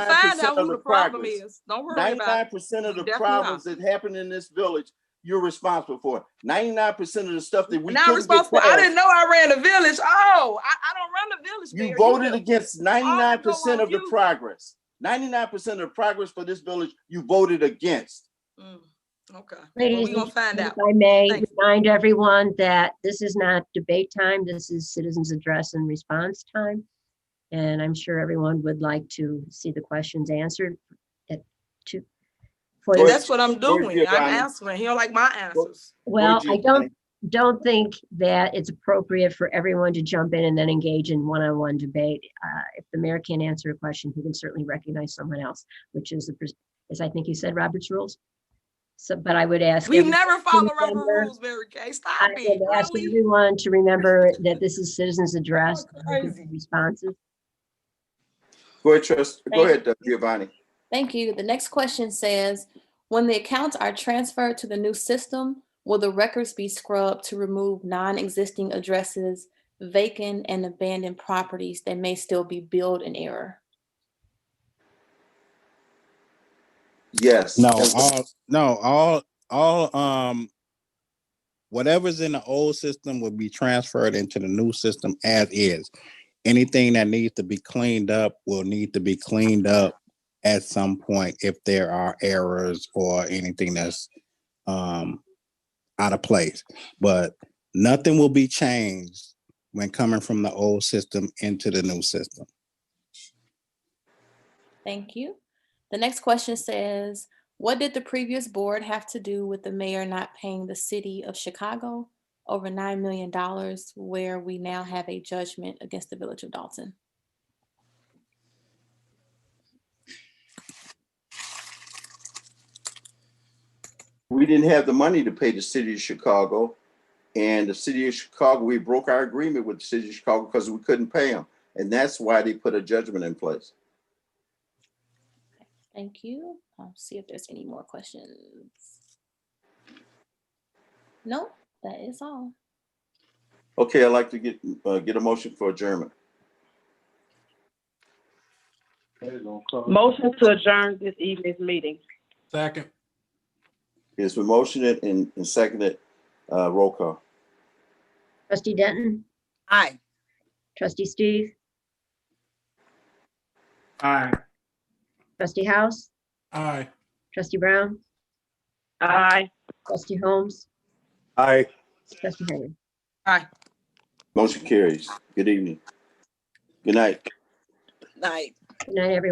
[SPEAKER 6] find out who
[SPEAKER 2] of
[SPEAKER 6] the
[SPEAKER 2] the
[SPEAKER 6] problem
[SPEAKER 2] progress.
[SPEAKER 6] is. Don't worry about it.
[SPEAKER 2] 99% of
[SPEAKER 6] We
[SPEAKER 2] the
[SPEAKER 6] definitely
[SPEAKER 2] problems that happen in this village, you're responsible for. 99% of the stuff that we
[SPEAKER 6] Now
[SPEAKER 2] couldn't get
[SPEAKER 6] responsible. I
[SPEAKER 2] passed,
[SPEAKER 6] didn't know I ran the village. Oh, I don't run the village.
[SPEAKER 2] you
[SPEAKER 6] Mayor.
[SPEAKER 2] voted
[SPEAKER 6] do.
[SPEAKER 2] against
[SPEAKER 6] All go
[SPEAKER 2] 99%
[SPEAKER 6] on
[SPEAKER 2] of the
[SPEAKER 6] you.
[SPEAKER 2] progress. 99% of the progress for this village, you voted against.
[SPEAKER 6] Okay.
[SPEAKER 3] Ladies
[SPEAKER 6] Well, we
[SPEAKER 3] and
[SPEAKER 6] gonna find
[SPEAKER 3] gentlemen,
[SPEAKER 6] out.
[SPEAKER 3] if I may
[SPEAKER 6] Thank you.
[SPEAKER 3] remind everyone that this is not debate time. This is citizens address and response time. And I'm sure everyone would like to see the questions answered for
[SPEAKER 2] Go
[SPEAKER 3] this.
[SPEAKER 2] ahead.
[SPEAKER 6] That's what I'm
[SPEAKER 2] Go ahead,
[SPEAKER 6] doing. I'm
[SPEAKER 2] Giovanni.
[SPEAKER 6] answering. He don't like my answers.
[SPEAKER 3] Well, I
[SPEAKER 2] Giovanni.
[SPEAKER 3] don't think that it's appropriate for everyone to jump in and then engage in one-on-one debate. If the mayor can't answer a question, he can certainly recognize someone else, which is as I think you said, Robert's rules. So, but I would ask.
[SPEAKER 6] We
[SPEAKER 3] everyone
[SPEAKER 6] never
[SPEAKER 3] to
[SPEAKER 6] follow Robert
[SPEAKER 3] remember-
[SPEAKER 6] rules, Mary Kay. Stop
[SPEAKER 3] I
[SPEAKER 6] it.
[SPEAKER 3] would ask
[SPEAKER 6] Really?
[SPEAKER 3] everyone to remember that this is citizens address.
[SPEAKER 6] Crazy.
[SPEAKER 3] Responses.
[SPEAKER 2] Go ahead, Go ahead, Giovanni.
[SPEAKER 1] Thank you. The next question says, when the accounts are transferred to the new system, will the records be scrubbed to remove non-existing addresses, vacant and abandoned properties that may still be billed in error?
[SPEAKER 2] Yes.
[SPEAKER 17] All whatever's in the old system will be transferred into the new system as is. Anything that needs to be cleaned up will need to be cleaned up at some point if there are errors or anything that's out of place. But nothing will be changed when coming from the old system into the new system.
[SPEAKER 1] Thank you. The next question says, what did the previous board have to do with the mayor not paying the city of Chicago over $9 million, where we now have a judgment against the village of Dalton?
[SPEAKER 2] We didn't have the money to pay the city of Chicago. And the city of Chicago, we broke our agreement with the city of Chicago because we couldn't pay them. And that's why they put a judgment in place.
[SPEAKER 1] Thank you. I'll see if there's any more questions. No, that is all.
[SPEAKER 2] Okay, I'd like to get a motion for adjournment.
[SPEAKER 13] Motion to adjourn this evening's meeting.
[SPEAKER 7] Second.
[SPEAKER 2] It's been motioned and seconded. Roll call.
[SPEAKER 3] Trustee Denton,
[SPEAKER 4] Aye.
[SPEAKER 3] Trustee Steve,
[SPEAKER 5] Aye.
[SPEAKER 3] Trustee House,
[SPEAKER 7] Aye.
[SPEAKER 3] Trustee Brown,
[SPEAKER 13] Aye.
[SPEAKER 3] Trustee Holmes,
[SPEAKER 9] Aye.
[SPEAKER 3] Trustee Henry.
[SPEAKER 6] Aye.
[SPEAKER 2] Motion carries. Good evening. Good night.
[SPEAKER 4] Night.
[SPEAKER 3] Good night, everyone.